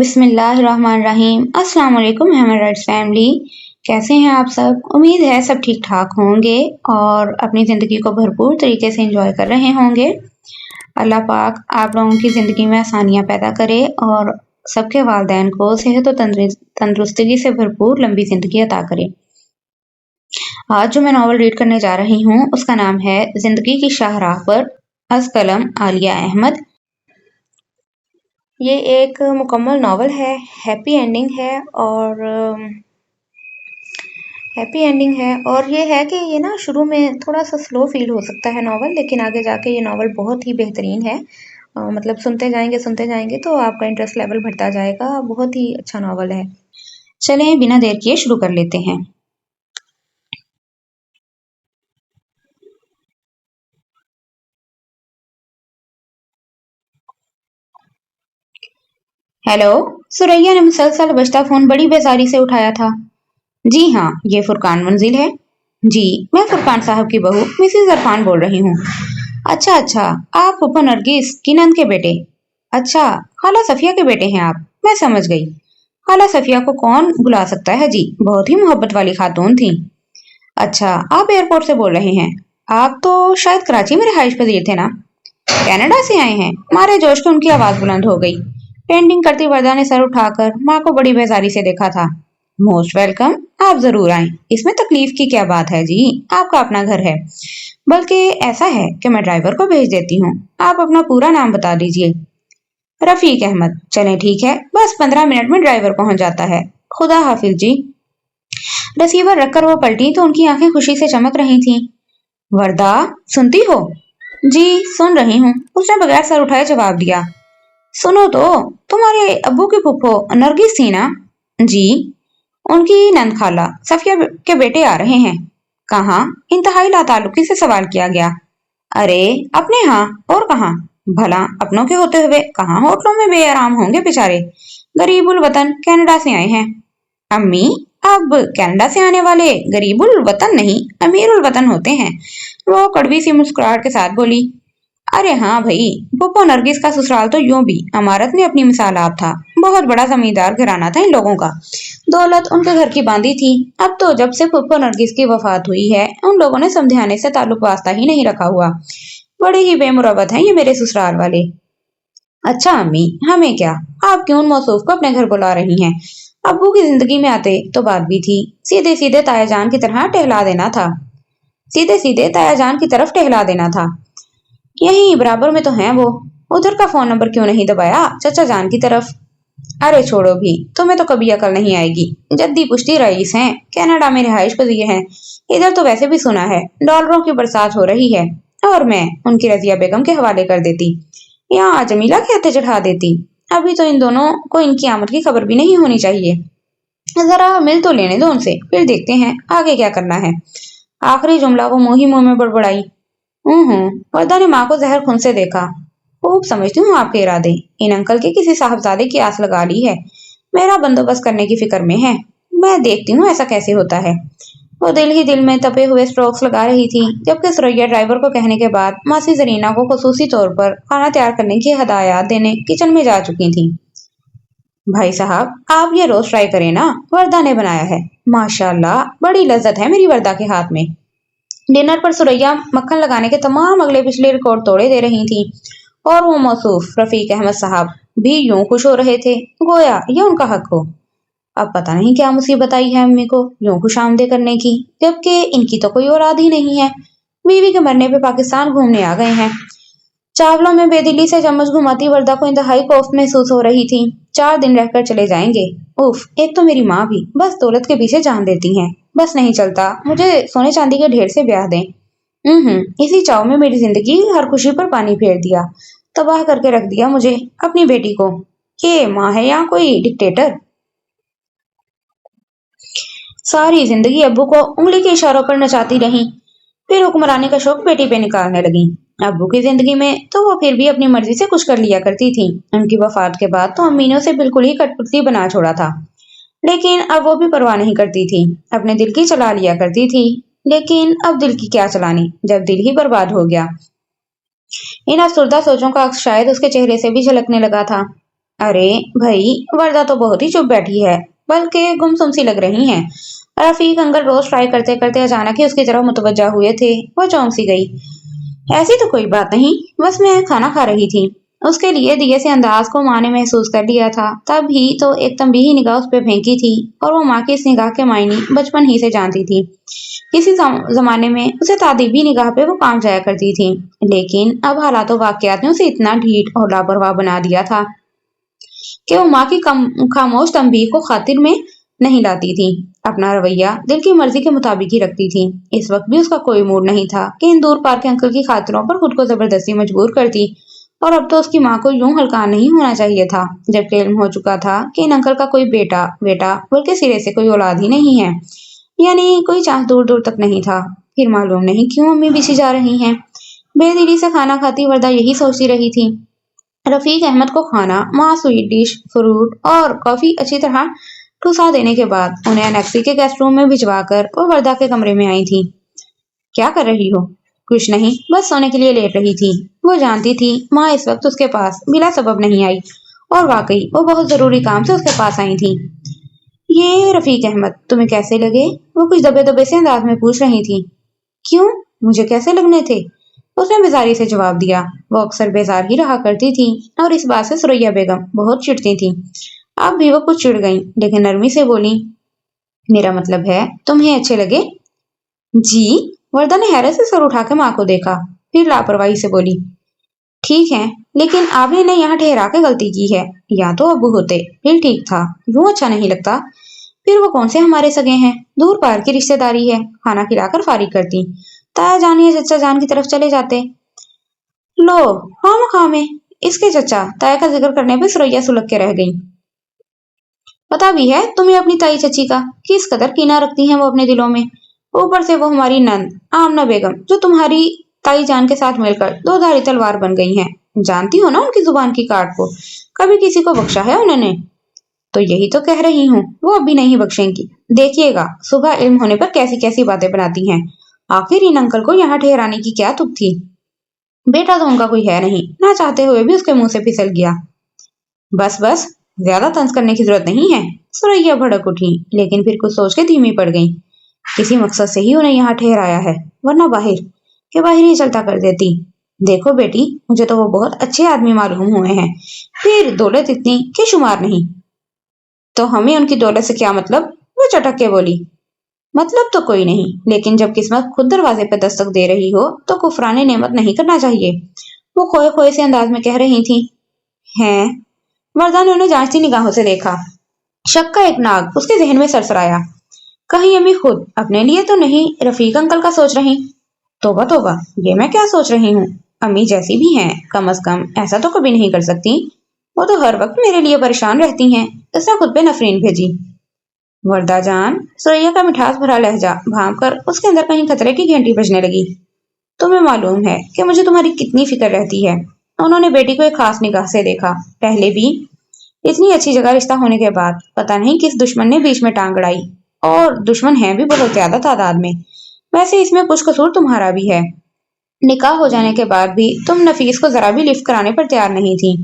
بسم اللہ الرحمن الرحیم۔ السلام علیکم ہیمرائٹس فیملی، کیسے ہیں آپ سب؟ امید ہے سب ٹھیک ٹھاک ہوں گے اور اپنی زندگی کو بھرپور طریقے سے انجوائے کر رہے ہوں گے۔ اللہ پاک آپ لوگوں کی زندگی میں آسانیاں پیدا کرے اور سب کے والدین کو صحت و تندرستی سے بھرپور لمبی زندگی عطا کرے۔ آج جو میں ناول ریڈ کرنے جا رہی ہوں اس کا نام ہے زندگی کی شاہراہ پر، از قلم عالیہ احمد۔ یہ ایک مکمل ناول ہے، ہیپی اینڈنگ ہے اور یہ ہے کہ یہ نا شروع میں تھوڑا سا سلو فیل ہو سکتا ہے ناول، لیکن آگے جا کے یہ ناول بہت ہی بہترین ہے۔ مطلب سنتے جائیں گے تو آپ کا انٹرسٹ لیول بڑھتا جائے گا۔ بہت ہی اچھا ناول ہے۔ چلیں بنا دیر کیے شروع کر لیتے ہیں۔ ہیلو، سریا نے مسلسل بجتا فون بڑی بیزاری سے اٹھایا تھا۔ جی ہاں، یہ فرقان منزل ہے۔ جی، میں فرقان صاحب کی بہو مسز عرفان بول رہی ہوں۔ اچھا، آپ پھپھو نرگس کی نند کے بیٹے۔ اچھا، خالہ صفیہ کے بیٹے ہیں آپ، میں سمجھ گئی۔ خالہ صفیہ کو کون بھلا سکتا ہے جی، بہت ہی محبت والی خاتون تھیں۔ اچھا، آپ ایئرپورٹ سے بول رہے ہیں۔ آپ تو شاید کراچی میں رہائش پذیر تھے نا؟ کینیڈا سے آئے ہیں؟ مارے جوش کے ان کی آواز بلند ہو گئی۔ پینٹنگ کرتی وردہ نے سر اٹھا کر ماں کو بڑی بیزاری سے دیکھا تھا۔ موسٹ ویلکم، آپ ضرور آئیں، اس میں تکلیف کی کیا بات ہے جی، آپ کا اپنا گھر ہے۔ بلکہ ایسا ہے کہ میں ڈرائیور کو بھیج دیتی ہوں، آپ اپنا پورا نام بتا دیجئے۔ رفیق احمد۔ چلیں ٹھیک ہے، بس 15 منٹ میں ڈرائیور پہنچ جاتا ہے۔ خدا حافظ جی۔ ریسیور رکھ کر وہ پلٹی تو ان کی آنکھیں خوشی سے چمک رہی تھیں۔ وردہ، سنتی ہو؟ جی سن رہی ہوں، اس نے بغیر سر اٹھائے جواب دیا۔ سنو تو، تمہارے ابو کی پھپھو نرگس تھی نا؟ جی، ان کی نند خالہ صفیہ کے بیٹے آ رہے ہیں۔ کہاں؟ انتہائی لاتعلقی سے سوال کیا گیا۔ ارے اپنے ہاں، اور کہاں؟ بھلا اپنوں کے ہوتے ہوئے کہاں ہوٹلوں میں بے آرام ہوں گے بیچارے، غریب الوطن کینیڈا سے آئے ہیں۔ امی، اب کینیڈا سے آنے والے غریب الوطن نہیں امیر الوطن ہوتے ہیں، وہ کڑوی سی مسکراہٹ کے ساتھ بولی۔ ارے ہاں بھائی، پھپھو نرگس کا سسرال تو یوں بھی امارت میں اپنی مثال آپ تھا، بہت بڑا زمیندار گھرانہ تھا ان لوگوں کا، دولت ان کے گھر کی باندھی تھی۔ اب تو جب سے پھپھو نرگس کی وفات ہوئی ہے ان لوگوں نے سمدھانے سے تعلق واسطہ ہی نہیں رکھا ہوا، بڑے ہی بے مروت ہیں یہ میرے سسرال والے۔ اچھا امی، ہمیں کیا، آپ کیوں ان موصوف کو اپنے گھر بلا رہی ہیں؟ ابو کی زندگی میں آتے تو بات بھی تھی، سیدھے سیدھے تایا جان کی طرف ٹہلا دینا تھا۔ یہیں برابر میں تو ہیں وہ، ادھر کا فون نمبر کیوں نہیں دبایا چچا جان کی طرف؟ ارے چھوڑو بھی، تمہیں تو کبھی عقل نہیں آئے گی، جدی پشتی رئیس ہیں، کینیڈا میں رہائش پذیر ہیں، ادھر تو ویسے بھی سنا ہے ڈالروں کی برسات ہو رہی ہے، اور میں ان کی رضیہ بیگم کے حوالے کر دیتی، یہاں جمیلہ کے ہاتھے چڑھا دیتی، ابھی تو ان دونوں کو ان کی آمد کی خبر بھی نہیں ہونی چاہیے، ذرا مل تو لینے دو ان سے، پھر دیکھتے ہیں آگے کیا کرنا ہے۔ آخری جملہ وہ منہ ہی منہ میں بڑبڑائی۔ وردہ نے ماں کو زہر خون سے دیکھا۔ خوب سمجھتی ہوں آپ کے ارادے، ان انکل کے کسی صاحبزادے کی آس لگا لی ہے، میرا بندوبست کرنے کی فکر میں ہے، میں دیکھتی ہوں ایسا کیسے ہوتا ہے۔ وہ دل ہی دل میں تپے ہوئے سٹروکس لگا رہی تھی، جبکہ سریا ڈرائیور کو کہنے کے بعد ماسی زرینہ کو خصوصی طور پر کھانا تیار کرنے کی ہدایات دینے کچن میں جا چکی تھیں۔ بھائی صاحب، آپ یہ روز ٹرائی کریں نا، وردہ نے بنایا ہے، ماشاءاللہ بڑی لذت ہے میری وردہ کے ہاتھ میں۔ ڈنر پر سریا مکھن لگانے کے تمام اگلے پچھلے ریکارڈ توڑے دے رہی تھیں، اور وہ موصوف رفیق احمد صاحب بھی یوں خوش ہو رہے تھے گویا یہ ان کا حق ہو۔ اب پتہ نہیں کیا مصیبت آئی ہے امی کو یوں خوش آمدید کرنے کی، جبکہ ان کی تو کوئی اولاد ہی نہیں ہے، بیوی کے مرنے پہ پاکستان گھومنے آ گئے ہیں۔ چاولوں میں بے دلی سے چمچ گھماتی وردہ کو انتہائی کوفت محسوس ہو رہی تھی۔ 4 دن رہ کر چلے جائیں گے، اوف، ایک تو میری ماں بھی بس دولت کے پیچھے جان دیتی ہیں، بس نہیں چلتا، مجھے سونے چاندی کے ڈھیر سے بیاہ دیں۔ اسی چاؤ میں میری زندگی ہر خوشی پر پانی پھیر دیا، تباہ کر کے رکھ دیا مجھے، اپنی بیٹی کو۔ یہ ماں ہے یا کوئی ڈکٹیٹر؟ ساری زندگی ابو کو انگلی کے اشاروں پر نچاتی رہیں، پھر حکمرانی کا شوق بیٹی پہ نکالنے لگیں۔ ابو کی زندگی میں تو وہ پھر بھی اپنی مرضی سے کچھ کر لیا کرتی تھی، ان کی وفات کے بعد تو امی نے اسے بالکل ہی کٹ پتلی بنا چھوڑا تھا، لیکن اب وہ بھی پرواہ نہیں کرتی تھی، اپنے دل کی چلا لیا کرتی تھی، لیکن اب دل کی کیا چلانی جب دل ہی برباد ہو گیا۔ ان افسردہ سوچوں کا عکس شاید اس کے چہرے سے بھی جھلکنے لگا تھا۔ अरे भाई, वर्दा तो बहुत ही चुप बैठी है, बल्कि गुमसुम सी लग रही हैं। रफीक अंकल रोज फ्राई करते करते अचानक ही उसकी तरफ मुतवज्जा हुए थे। वो चौंक सी गई। ऐसी तो कोई बात नहीं, बस मैं खाना खा रही थी। उसके लिए दिए से अंदाज को माँ ने महसूस कर लिया था। तब ही तो एक तंबीही निगाह उस पर फेंकी थी, और वो माँ की इस निगाह के मायने बचपन ही से जानती थी। किसी जमाने में उसे तादीबी निगाह पे वो काम जाया करती थी, लेकिन अब हालातों वाकयात ने उसे इतना ढीठ और लापरवाह बना दिया था कि वो माँ की खामोश तंबीह को खातिर में नहीं लाती थी। अपना रवैया दिल की मर्जी के मुताबिक ही रखती थी। इस वक्त भी उसका कोई मूड नहीं था कि इन दूर पार के अंकल की खातिरों पर खुद को जबरदस्ती मजबूर करती। और अब तो उसकी माँ को यूं हल्का नहीं होना चाहिए था, जबकि इल्म हो चुका था कि इन अंकल का कोई बेटा बेटा बल्कि सिरे से कोई औलाद ही नहीं है। यानी कोई चांस दूर दूर तक नहीं था। फिर मालूम नहीं क्यों अम्मी बिछी जा रही हैं। बेदिली से खाना खाती वर्दा यही सोचती रही थी। रफीक अहमद को खाना, माँ स्वीट डिश, फ्रूट और कॉफी अच्छी तरह ठुसा देने के बाद उन्हें एनेक्सी के गेस्ट रूम में भिजवाकर वो वर्दा के कमरे में आई थी। क्या कर रही हो? कुछ नहीं, बस सोने के लिए लेट रही थी। वो जानती थी माँ इस वक्त उसके पास बिला सबब नहीं आई, और वाकई वो बहुत जरूरी काम से उसके पास आई थी। ये रफीक अहमद तुम्हें कैसे लगे? वो कुछ दबे दबे से अंदाज में पूछ रही थी। क्यों? मुझे कैसे लगने थे? उसने बेजारी से जवाब दिया। वो अक्सर बेजार ही रहा करती थी, और इस बात से सुरैया बेगम बहुत चिढ़ती थी। अब भी वो कुछ चिढ़ गई, लेकिन नरमी से बोली, मेरा मतलब है तुम्हें अच्छे लगे? जी। वर्दा ने हैरत से सर उठा के माँ को देखा, फिर लापरवाही से बोली, ठीक है, लेकिन आपने इन्हें यहाँ ठहरा के गलती की है। या तो अबू होते फिर ठीक था, यूं अच्छा नहीं लगता। फिर वो कौन से हमारे सगे हैं? दूर पार की रिश्तेदारी है। खाना खिलाकर फारिग करती, ताया जान या चचा जान की तरफ चले जाते। लो, खाम में इसके चचा ताया का जिक्र करने पे सुरैया सुलग के रह गई। पता भी है तुम्हें अपनी ताई चची का, किस कदर कीना रखती हैं वो अपने दिलों में। ऊपर से वो हमारी नंद आमना बेगम, जो तुम्हारी ताई जान के साथ मिलकर दो धारी तलवार बन गई हैं। जानती हो ना उनकी जुबान की काट को, कभी किसी को बख्शा है उन्होंने? तो यही तो कह रही हूँ, वो अभी नहीं बख्शेंगी। देखिएगा सुबह इल्म होने पर कैसी कैसी बातें बनाती हैं। आखिर इन अंकल को यहाँ ठहराने की क्या तुक थी? बेटा तो उनका कोई है नहीं, ना चाहते हुए भी उसके मुंह से फिसल गया। बस बस, ज्यादा तंज करने की जरूरत नहीं है। सुरैया भड़क उठी, लेकिन फिर कुछ सोच के धीमी पड़ गई। किसी मकसद से ही उन्हें यहाँ ठहराया है, वरना बाहर के बाहर ही चलता कर देती। देखो बेटी, मुझे तो वो बहुत अच्छे आदमी मालूम हुए हैं, फिर दौलत इतनी कि शुमार नहीं। तो हमें उनकी दौलत से क्या मतलब? वो चटक के बोली। मतलब तो कोई नहीं, लेकिन जब किस्मत खुद दरवाजे पर दस्तक दे रही हो तो कुफराने नेमत नहीं करना चाहिए। वो खोए खोए से अंदाज में कह रही थी। हैं? मर्दा ने उन्हें जांचती निगाहों से देखा। शक का एक नाग उसके जहन में सरसराया। कहीं अम्मी खुद अपने लिए तो नहीं रफीक अंकल का सोच रही? तोबा तोबा, ये मैं क्या सोच रही हूँ? अम्मी जैसी भी हैं, कम अज कम ऐसा तो कभी नहीं कर सकती। वो तो हर वक्त मेरे लिए परेशान रहती हैं। उसने खुद पे नफरीन भेजी। वर्दा जान, सुरैया का मिठास भरा लहजा भाप कर उसके अंदर कहीं खतरे की घंटी बजने लगी। तुम्हें मालूम है कि मुझे तुम्हारी कितनी फिक्र रहती है। उन्होंने बेटी को एक खास निगाह से देखा, पहले भी। इतनी अच्छी जगह रिश्ता होने के बाद पता नहीं किस दुश्मन ने बीच में टांग अड़ाई, और दुश्मन है भी बहुत ज्यादा तादाद में। वैसे इसमें कुछ कसूर तुम्हारा भी है। निकाह हो जाने के बाद भी तुम नफीस को जरा भी लिफ्ट कराने पर तैयार नहीं थी।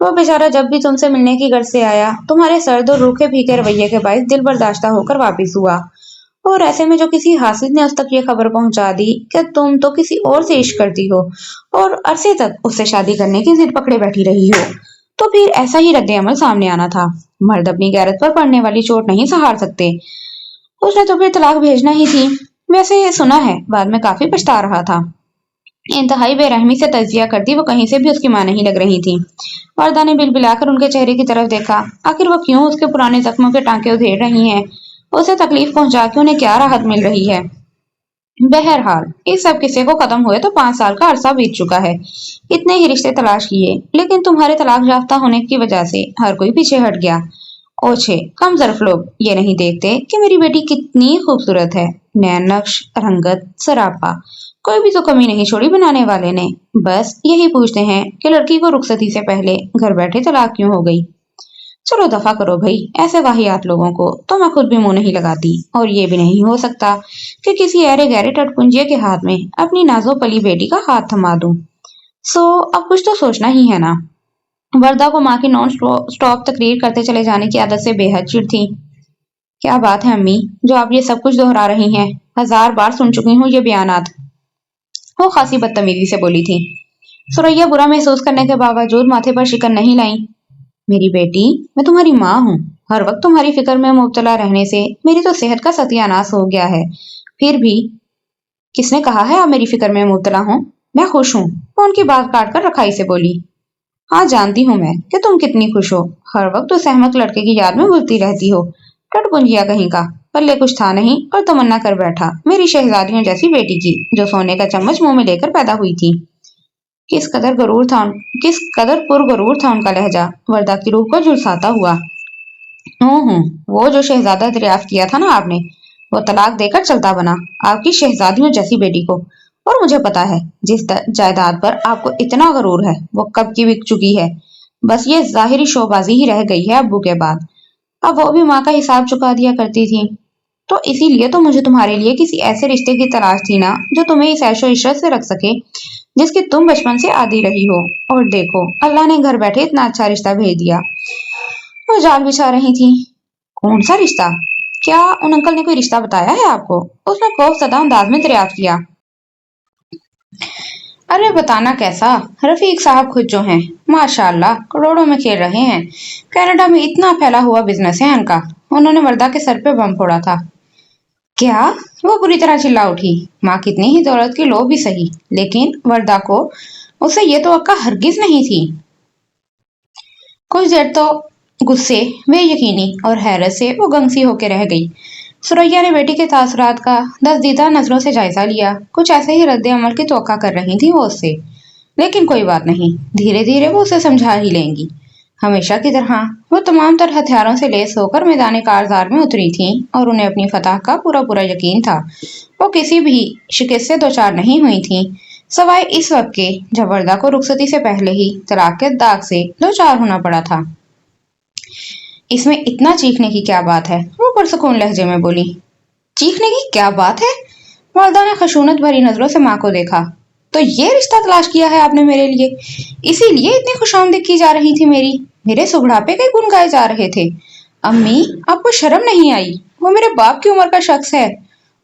वो बेचारा जब भी तुमसे मिलने की गर्ज से आया, तुम्हारे सर्द और रूखे भीगे रवैये के बायस दिल बर्दाश्ता होकर वापिस हुआ। और ऐसे में जो किसी हासिल ने उस तक ये खबर पहुंचा दी कि तुम तो किसी और से इश्क करती हो, और अरसे तक उससे शादी करने की जिद पकड़े बैठी रही हो, तो फिर ऐसा ही रद्द अमल सामने आना था। मर्द अपनी गैरत पर पड़ने वाली चोट नहीं सहार सकते। उसने तो फिर तलाक भेजना ही थी। वैसे ये सुना है बाद में काफी पछता रहा था। इंतहाई बेरहमी से तजिया करती वो कहीं से भी उसकी मां नहीं लग रही थी। वर्दा ने बिलबिलाकर उनके चेहरे की तरफ देखा। आखिर वो क्यों उसके पुराने जख्मों के टांके उधेड़ रही हैं? उसे तकलीफ पहुंचा के उन्हें क्या राहत मिल रही है? बहरहाल इस सब किस्से को खत्म हुए तो 5 साल का अरसा बीत चुका है। इतने ही रिश्ते तलाश किए, लेकिन तुम्हारे तलाक याफ्ता होने की वजह से हर कोई पीछे हट गया। ओछे कम ज़र्फ लोग ये नहीं देखते कि मेरी बेटी कितनी खूबसूरत है। नैन नक्श, रंगत, सरापा, कोई भी तो कमी नहीं छोड़ी बनाने वाले ने। बस यही पूछते हैं कि लड़की को रुखसती से पहले घर बैठे तलाक क्यों हो गई। चलो दफा करो भाई ऐसे वाहियात लोगों को, तो मैं खुद भी मुंह नहीं लगाती। और ये भी नहीं हो सकता कि किसी ऐरे गहरे टटपुंजिये के हाथ में अपनी नाजो पली बेटी का हाथ थमा दूं। सो अब कुछ तो सोचना ही है ना। वर्दा को माँ की नॉन स्टॉप तकरीर करते चले जाने की आदत से बेहद चिढ़ थी। क्या बात है अम्मी, जो आप ये सब कुछ दोहरा रही हैं? 1000 बार सुन चुकी हूँ ये बयानात। वो खासी बदतमीजी से बोली थी। सुरैया बुरा महसूस करने के बावजूद माथे पर शिकन नहीं लाई। मेरी बेटी, मैं तुम्हारी माँ हूँ। हर वक्त तुम्हारी फिक्र में मुब्तला रहने से मेरी तो सेहत का सत्यानाश हो गया है। फिर भी किसने कहा है आप मेरी फिक्र में मुब्तला हो? मैं खुश हूँ। वो उनकी बात काट कर रखाई से बोली। हाँ, जानती हूँ मैं कि तुम कितनी खुश हो। हर वक्त उस अहमक लड़के की याद में घुलती रहती हो। टटपुंजिया कहीं का। पल्ले कुछ था नहीं और तमन्ना कर बैठा मेरी शहजादियों जैसी बेटी की, जो सोने का चम्मच मुंह में लेकर पैदा हुई थी। किस कदर गरूर था किस कदर पुरगरूर था उनका लहजा, वर्दा की रूह को झुलसाता हुआ। हूँ, वो जो शहजादा दरियाफ्त किया था ना आपने, वो तलाक देकर चलता बना आपकी शहजादियों जैसी बेटी को। और मुझे पता है जिस जायदाद पर आपको इतना गरूर है वो कब की बिक चुकी है। बस ये जाहिरी शोबाजी ही रह गई है अब्बू के बाद। अब वो भी माँ का हिसाब चुका दिया करती थी। तो इसीलिए तो मुझे तुम्हारे लिए किसी ऐसे रिश्ते की तलाश थी ना, जो तुम्हें इस ऐशो इशरत से रख सके जिसकी तुम बचपन से आदी रही हो। और देखो, अल्लाह ने घर बैठे इतना अच्छा रिश्ता भेज दिया। वो जाल बिछा रही थी। कौन सा रिश्ता? क्या उन अंकल ने कोई रिश्ता बताया है आपको? उसने खौफजदा अंदाज में दरियाफ्त किया। अरे बताना कैसा, रफीक साहब खुद जो हैं, माशाल्लाह करोड़ों में खेल रहे हैं। कनाडा में इतना फैला हुआ बिजनेस है उनका। उन्होंने वर्दा के सर पे बम फोड़ा था। क्या? वो बुरी तरह चिल्ला उठी। माँ कितनी ही दौलत की लोभ भी सही, लेकिन वर्दा को उसे ये तो अक्का हरगिज नहीं थी। कुछ देर तो गुस्से, बेयकीनी और हैरत से वो गंगसी होकर रह गई। सुरैया ने बेटी के तासुरात का दसदीदा नजरों से जायजा लिया। कुछ ऐसे ही रद्द अमल की तवक्का कर रही थी वो उससे। लेकिन कोई बात नहीं, धीरे धीरे वो उसे समझा ही लेंगी। हमेशा की तरह वो तमाम तर हथियारों से लेस होकर मैदान कारजार में उतरी थीं और उन्हें अपनी फतह का पूरा पूरा यकीन था। वो किसी भी शिकस्त से दो चार नहीं हुई थीं, सवाए इस वक्त के जब वर्दा को रुखसती से पहले ही तलाक के दाग से दो चार होना पड़ा था। इसमें इतना चीखने की क्या बात है? वो पुरसुकून लहजे में बोली। चीखने की क्या बात है? वर्दा ने खशूनत भरी नजरों से माँ को देखा। तो ये रिश्ता तलाश किया है आपने मेरे लिए, इसीलिए इतनी खुशामदीद की जा रही थी मेरी, मेरे सुगड़ापे के गुण गाए जा रहे थे। अम्मी, आपको शर्म नहीं आई? वो मेरे बाप की उम्र का शख्स है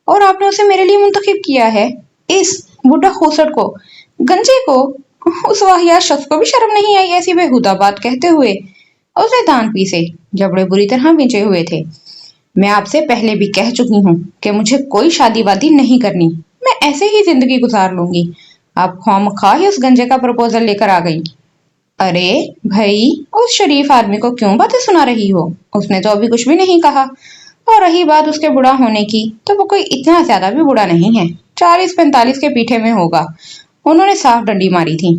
और आपने उसे मेरे लिए मुंतखब किया है। इस बुढ़ा खूसट को, गंजे को, उस वाहियात शख्स को भी शर्म नहीं आई ऐसी बेहुदा बात कहते हुए? उसने दान पीसे, जबड़े बुरी तरह बिंचे हुए थे। मैं आपसे पहले भी कह चुकी हूँ कि मुझे कोई शादी वादी नहीं करनी। मैं ऐसे ही जिंदगी गुजार लूंगी। आप खामखा ही उस गंजे का प्रपोजल लेकर आ गई। अरे भाई, उस शरीफ आदमी को क्यों बातें सुना रही हो? उसने तो अभी कुछ भी नहीं कहा। और रही बात उसके बुढ़ा होने की, तो वो कोई इतना ज्यादा भी बुढ़ा नहीं है। 40-45 के पीठे में होगा। उन्होंने साफ डंडी मारी थी।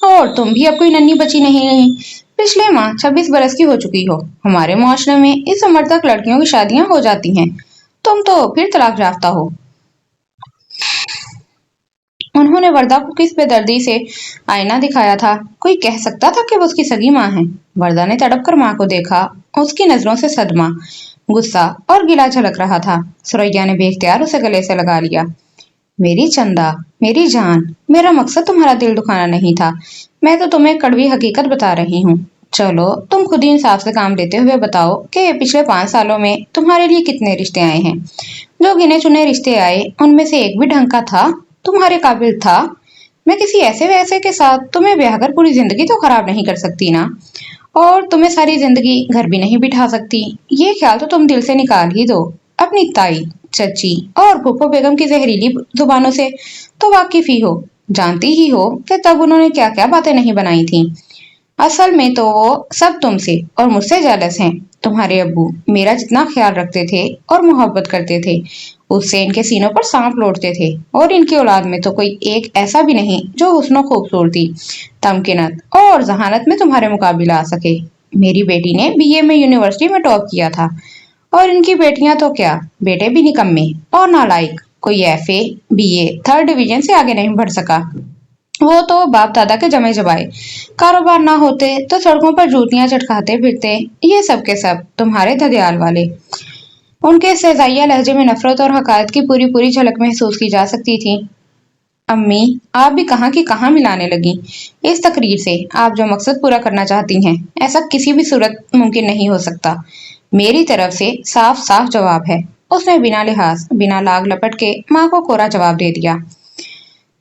और तुम भी अब कोई नन्ही बची नहीं रही। पिछले माह 26 बरस की हो चुकी हो। हमारे मुआशरे में इस उम्र तक लड़कियों की शादियां हो जाती हैं। तुम तो फिर तलाक याफ्ता हो। उन्होंने वर्दा को किस बेदर्दी से आईना दिखाया था। कोई कह सकता था कि वो उसकी सगी माँ है? वर्दा ने तड़प कर माँ को देखा। उसकी नजरों से सदमा, गुस्सा और गिला झलक रहा था। सुरैया ने बेख्तियार उसे गले से लगा लिया। मेरी चंदा, मेरी जान, मेरा मकसद तुम्हारा दिल दुखाना नहीं था। मैं तो तुम्हें कड़वी हकीकत बता रही हूँ। चलो, तुम खुद ही इंसाफ से काम लेते हुए बताओ कि पिछले 5 सालों में तुम्हारे लिए कितने रिश्ते आए हैं। जो गिने चुने रिश्ते आए, उनमें से एक भी ढंग का था, तुम्हारे काबिल था? मैं किसी ऐसे वैसे के साथ तुम्हें ब्याह कर पूरी जिंदगी तो खराब नहीं कर सकती ना। और तुम्हें सारी जिंदगी घर भी नहीं बिठा सकती। ये ख्याल तो तुम दिल से निकाल ही दो। अपनी ताई, चची और फूफो बेगम की जहरीली जुबानों से तो वाकिफ ही हो। जानती ही हो कि तब उन्होंने क्या क्या बातें नहीं बनाई थी। असल में तो वो सब तुमसे और मुझसे जेलस हैं। तुम्हारे अब्बू मेरा जितना ख्याल रखते थे और मोहब्बत करते थे, उससे इनके सीनों पर सांप लौटते थे। और इनकी औलाद में तो कोई एक ऐसा भी नहीं जो हुस्न खूबसूरती, तमकीनत और जहानत में तुम्हारे मुकाबले आ सके। मेरी बेटी ने बीए में यूनिवर्सिटी में टॉप किया था। और इनकी बेटियां तो क्या, बेटे भी निकम्मे और नालायक। कोई एफए, बीए, थर्ड डिवीजन से आगे नहीं बढ़ सका। वो तो बाप दादा के जमे जबाए। कारोबार ना होते तो सड़कों पर जूतियां चटकाते फिरते। ये सब के सब तुम्हारे धदियाल वाले। उनके सहजाइया लहजे में नफरत और हकारत की पूरी पूरी झलक महसूस की जा सकती थी। अम्मी, आप भी कहाँ की कहाँ मिलाने लगी। इस तकरीर से आप जो मकसद पूरा करना चाहती हैं, ऐसा किसी भी सूरत मुमकिन नहीं हो सकता। मेरी तरफ से साफ साफ जवाब है। उसने बिना लिहाज, बिना लाग लपट के माँ को कोरा जवाब दे दिया।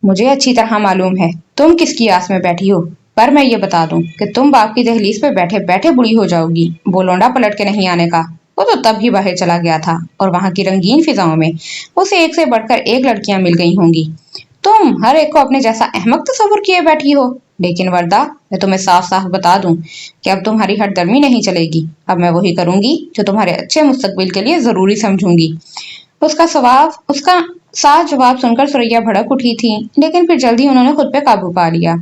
मुझे अच्छी तरह मालूम है तुम किसकी आस में बैठी हो, पर मैं ये बता दूं कि तुम बाप की दहलीज पे बैठे बैठे बुढ़ी हो जाओगी। वो लौंडा पलट के नहीं आने का। वो तो तब ही बाहर चला गया था और वहां की रंगीन फिजाओं में उसे एक से बढ़कर एक लड़कियां मिल गई होंगी। तुम हर एक को अपने जैसा अहमक तस्वुर किए बैठी हो। लेकिन वरदा, मैं तुम्हें साफ साफ बता दूं कि अब तुम्हारी हठधर्मी नहीं चलेगी। अब मैं वही करूंगी जो तुम्हारे अच्छे मुस्तकबिल के लिए जरूरी समझूंगी। उसका साफ जवाब सुनकर सुरैया भड़क उठी थी, लेकिन फिर जल्दी उन्होंने खुद पे काबू पा लिया।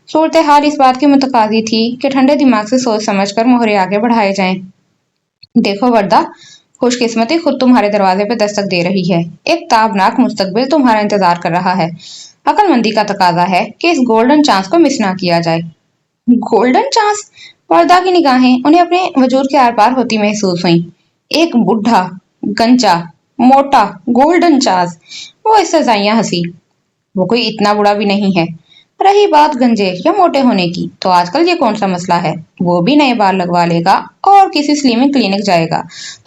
सूरत हाल इस बात की मुतकादी थी कि ठंडे दिमाग से सोच समझ कर मोहरे आगे बढ़ाए जाएं। देखो वर्दा, खुशकिस्मती खुद तुम्हारे दरवाजे पे दस्तक दे रही है। एक ताबनाक मुस्तकबिल तुम्हारा इंतजार कर रहा है। अक्लमंदी का तकाजा है कि इस गोल्डन चांस को मिस ना किया जाए। Golden chance? वर्दा की निगाहें उन्हें अपने वजूद के आर पार होती महसूस हुई। एक बुढ़ा, गंजा, मोटा गोल्डन चांस। वो इससे जाइया हंसी। वो कोई इतना बुरा भी नहीं है। रही बात गंजे या मोटे होने की, तो आजकल ये कौन सा मसला है। वो भी नए बाल लगवा लेगा और किसी स्लिमिंग क्लिनिक जाएगा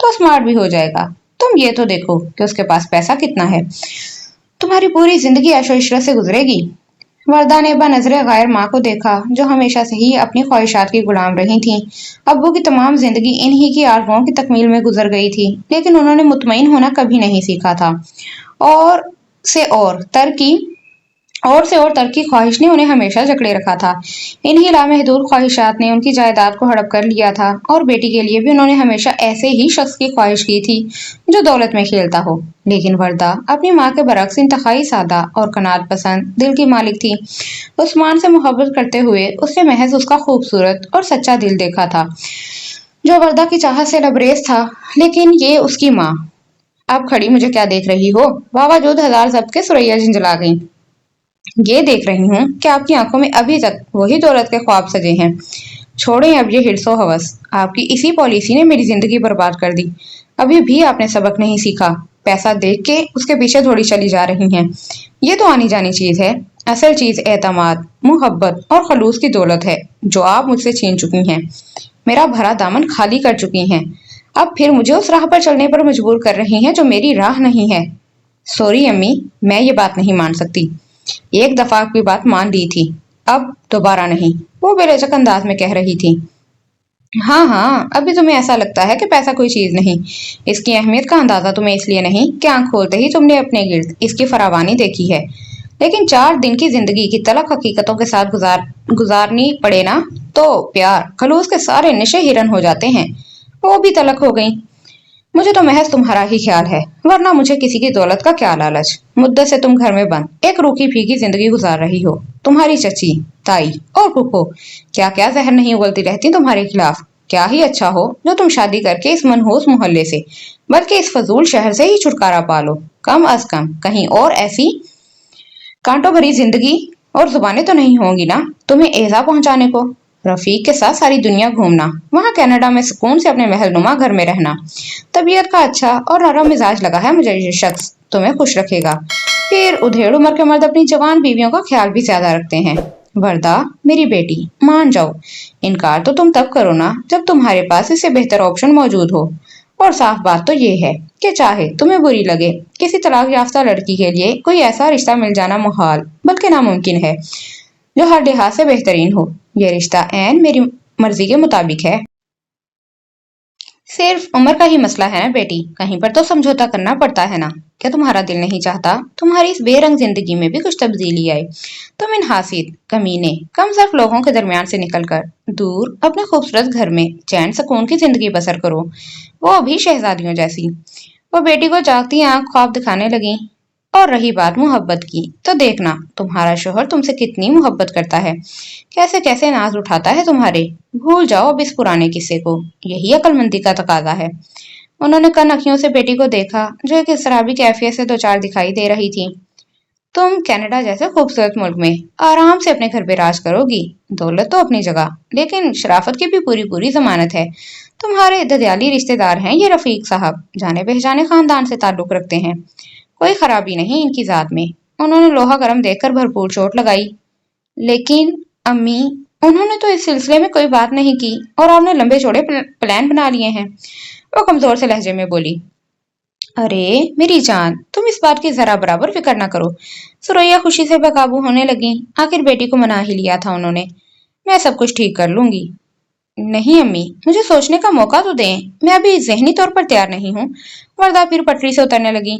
तो स्मार्ट भी हो जाएगा। तुम ये तो देखो कि उसके पास पैसा कितना है। तुम्हारी पूरी जिंदगी ऐशो इशरत से गुजरेगी। वर्दा ने बनज़रे गैर माँ को देखा, जो हमेशा से ही अपनी ख्वाहिशात की गुलाम रही थीं। अब्बू की तमाम जिंदगी इन्हीं की आरज़ुओं की तकमील में गुजर गई थी, लेकिन उन्होंने मुतमईन होना कभी नहीं सीखा था। और से और तरक्की और से और तरक्की ख्वाहिश ने उन्हें हमेशा जकड़े रखा था। इन्हीं लामहदूद ख्वाहिशात ने उनकी जायदाद को हड़प कर लिया था, और बेटी के लिए भी उन्होंने हमेशा ऐसे ही शख्स की ख्वाहिश की थी जो दौलत में खेलता हो। लेकिन वर्दा अपनी माँ के बरक्स इंतहाई सादा और कनात पसंद दिल की मालिक थी। उस्मान से मोहब्बत करते हुए उसने महज उसका खूबसूरत और सच्चा दिल देखा था, जो वर्दा की चाहत से लबरेज था। लेकिन ये उसकी माँ। अब खड़ी मुझे क्या देख रही हो? बावजूद हजार जब्त के सुरैया झिंझला गई। ये देख रही हूँ कि आपकी आंखों में अभी तक वही दौलत के ख्वाब सजे हैं। छोड़ें अब ये हिर्सो हवस। आपकी इसी पॉलिसी ने मेरी जिंदगी बर्बाद कर दी। अभी भी आपने सबक नहीं सीखा। पैसा देख के उसके पीछे थोड़ी चली जा रही हैं। ये तो आनी जानी चीज है। असल चीज एतमाद, मोहब्बत और खलूस की दौलत है, जो आप मुझसे छीन चुकी हैं। मेरा भरा दामन खाली कर चुकी हैं। अब फिर मुझे उस राह पर चलने पर मजबूर कर रही हैं जो मेरी राह नहीं है। सॉरी अम्मी, मैं ये बात नहीं मान सकती। एक दफा की बात मान ली थी, अब दोबारा नहीं। वो बेलचक अंदाज में कह रही थी। हाँ हाँ, अभी तुम्हें ऐसा लगता है कि पैसा कोई चीज नहीं। इसकी अहमियत का अंदाजा तुम्हें इसलिए नहीं कि आंख खोलते ही तुमने अपने गिर्द इसकी फरावानी देखी है। लेकिन 4 दिन की जिंदगी की तलख हकीकतों के साथ गुजारनी पड़े ना, तो प्यार खलूस के सारे नशे हिरन हो जाते हैं। वो भी तलख हो गई। मुझे तो महज तुम्हारा ही ख्याल है, वरना मुझे किसी की दौलत का क्या लालच। मुद्दत से तुम घर में बंद एक रूखी फीकी जिंदगी गुजार रही हो। तुम्हारी चची, ताई और फूफो क्या क्या जहर नहीं उगलती रहती तुम्हारे खिलाफ। क्या ही अच्छा हो जो तुम शादी करके इस मनहूस मोहल्ले से, बल्कि इस फजूल शहर से ही छुटकारा पालो। कम अज कम कहीं और ऐसी कांटों भरी जिंदगी और जुबानें तो नहीं होंगी ना तुम्हें एजा पहुंचाने को। रफीक के साथ सारी दुनिया घूमना, वहां कनाडा में सुकून से अपने महलनुमा घर में रहना। तबीयत का अच्छा और नरम मिजाज लगा है मुझे ये शख्स, तुम्हें खुश रखेगा। फिर उधेड़ उम्र के मर्द अपनी जवान बीवियों का ख्याल भी ज्यादा रखते हैं। वर्दा मेरी बेटी, मान जाओ। इनकार तो तुम तब करो ना जब तुम्हारे पास इससे बेहतर ऑप्शन मौजूद हो। और साफ बात तो ये है कि चाहे तुम्हें बुरी लगे, किसी तलाक याफ्ता लड़की के लिए कोई ऐसा रिश्ता मिल जाना मुहाल बल्कि नामुमकिन है जो हर लिहाज से बेहतरीन हो। यह रिश्ता ऐन मेरी मर्जी के मुताबिक है। सिर्फ उम्र का ही मसला है ना बेटी, कहीं पर तो समझौता करना पड़ता है ना। क्या तुम्हारा दिल नहीं चाहता तुम्हारी इस बेरंग जिंदगी में भी कुछ तब्दीली आए? तुम इन हासिद, कमीने, कमजोर लोगों के दरमियान से निकलकर दूर अपने खूबसूरत घर में चैन सुकून की जिंदगी बसर करो, वो भी शहजादियों जैसी। वो बेटी को जागती आंख ख्वाब दिखाने लगी। और रही बात मोहब्बत की, तो देखना तुम्हारा शोहर तुमसे कितनी मोहब्बत करता है, कैसे कैसे नाज उठाता है तुम्हारे। भूल जाओ अब इस पुराने किस्से को, यही अक्लमंदी का तकाजा है। उन्होंने कन अखियों से बेटी को देखा, जो एक शराबी कैफियत से दो चार दिखाई दे रही थी। तुम कनाडा जैसे खूबसूरत मुल्क में आराम से अपने घर पे राज करोगी। दौलत तो अपनी जगह, लेकिन शराफत की भी पूरी पूरी जमानत है। तुम्हारे ददियाली रिश्तेदार हैं ये रफीक साहब, जाने पहचाने खानदान से ताल्लुक रखते हैं। कोई खराबी नहीं इनकी जात में। उन्होंने लोहा गर्म देखकर भरपूर चोट लगाई। लेकिन अम्मी, उन्होंने तो इस सिलसिले में कोई बात नहीं की और आपने लंबे चौड़े प्लान बना लिए हैं, वो कमजोर से लहजे में बोली। अरे मेरी जान, तुम इस बात की जरा बराबर फिक्र ना करो। सुरैया खुशी से बेकाबू होने लगी। आखिर बेटी को मना ही लिया था उन्होंने। मैं सब कुछ ठीक कर लूंगी। नहीं अम्मी, मुझे सोचने का मौका तो दें, मैं अभी जहनी तौर पर तैयार नहीं हूँ। वरदा फिर पटरी से उतरने लगी।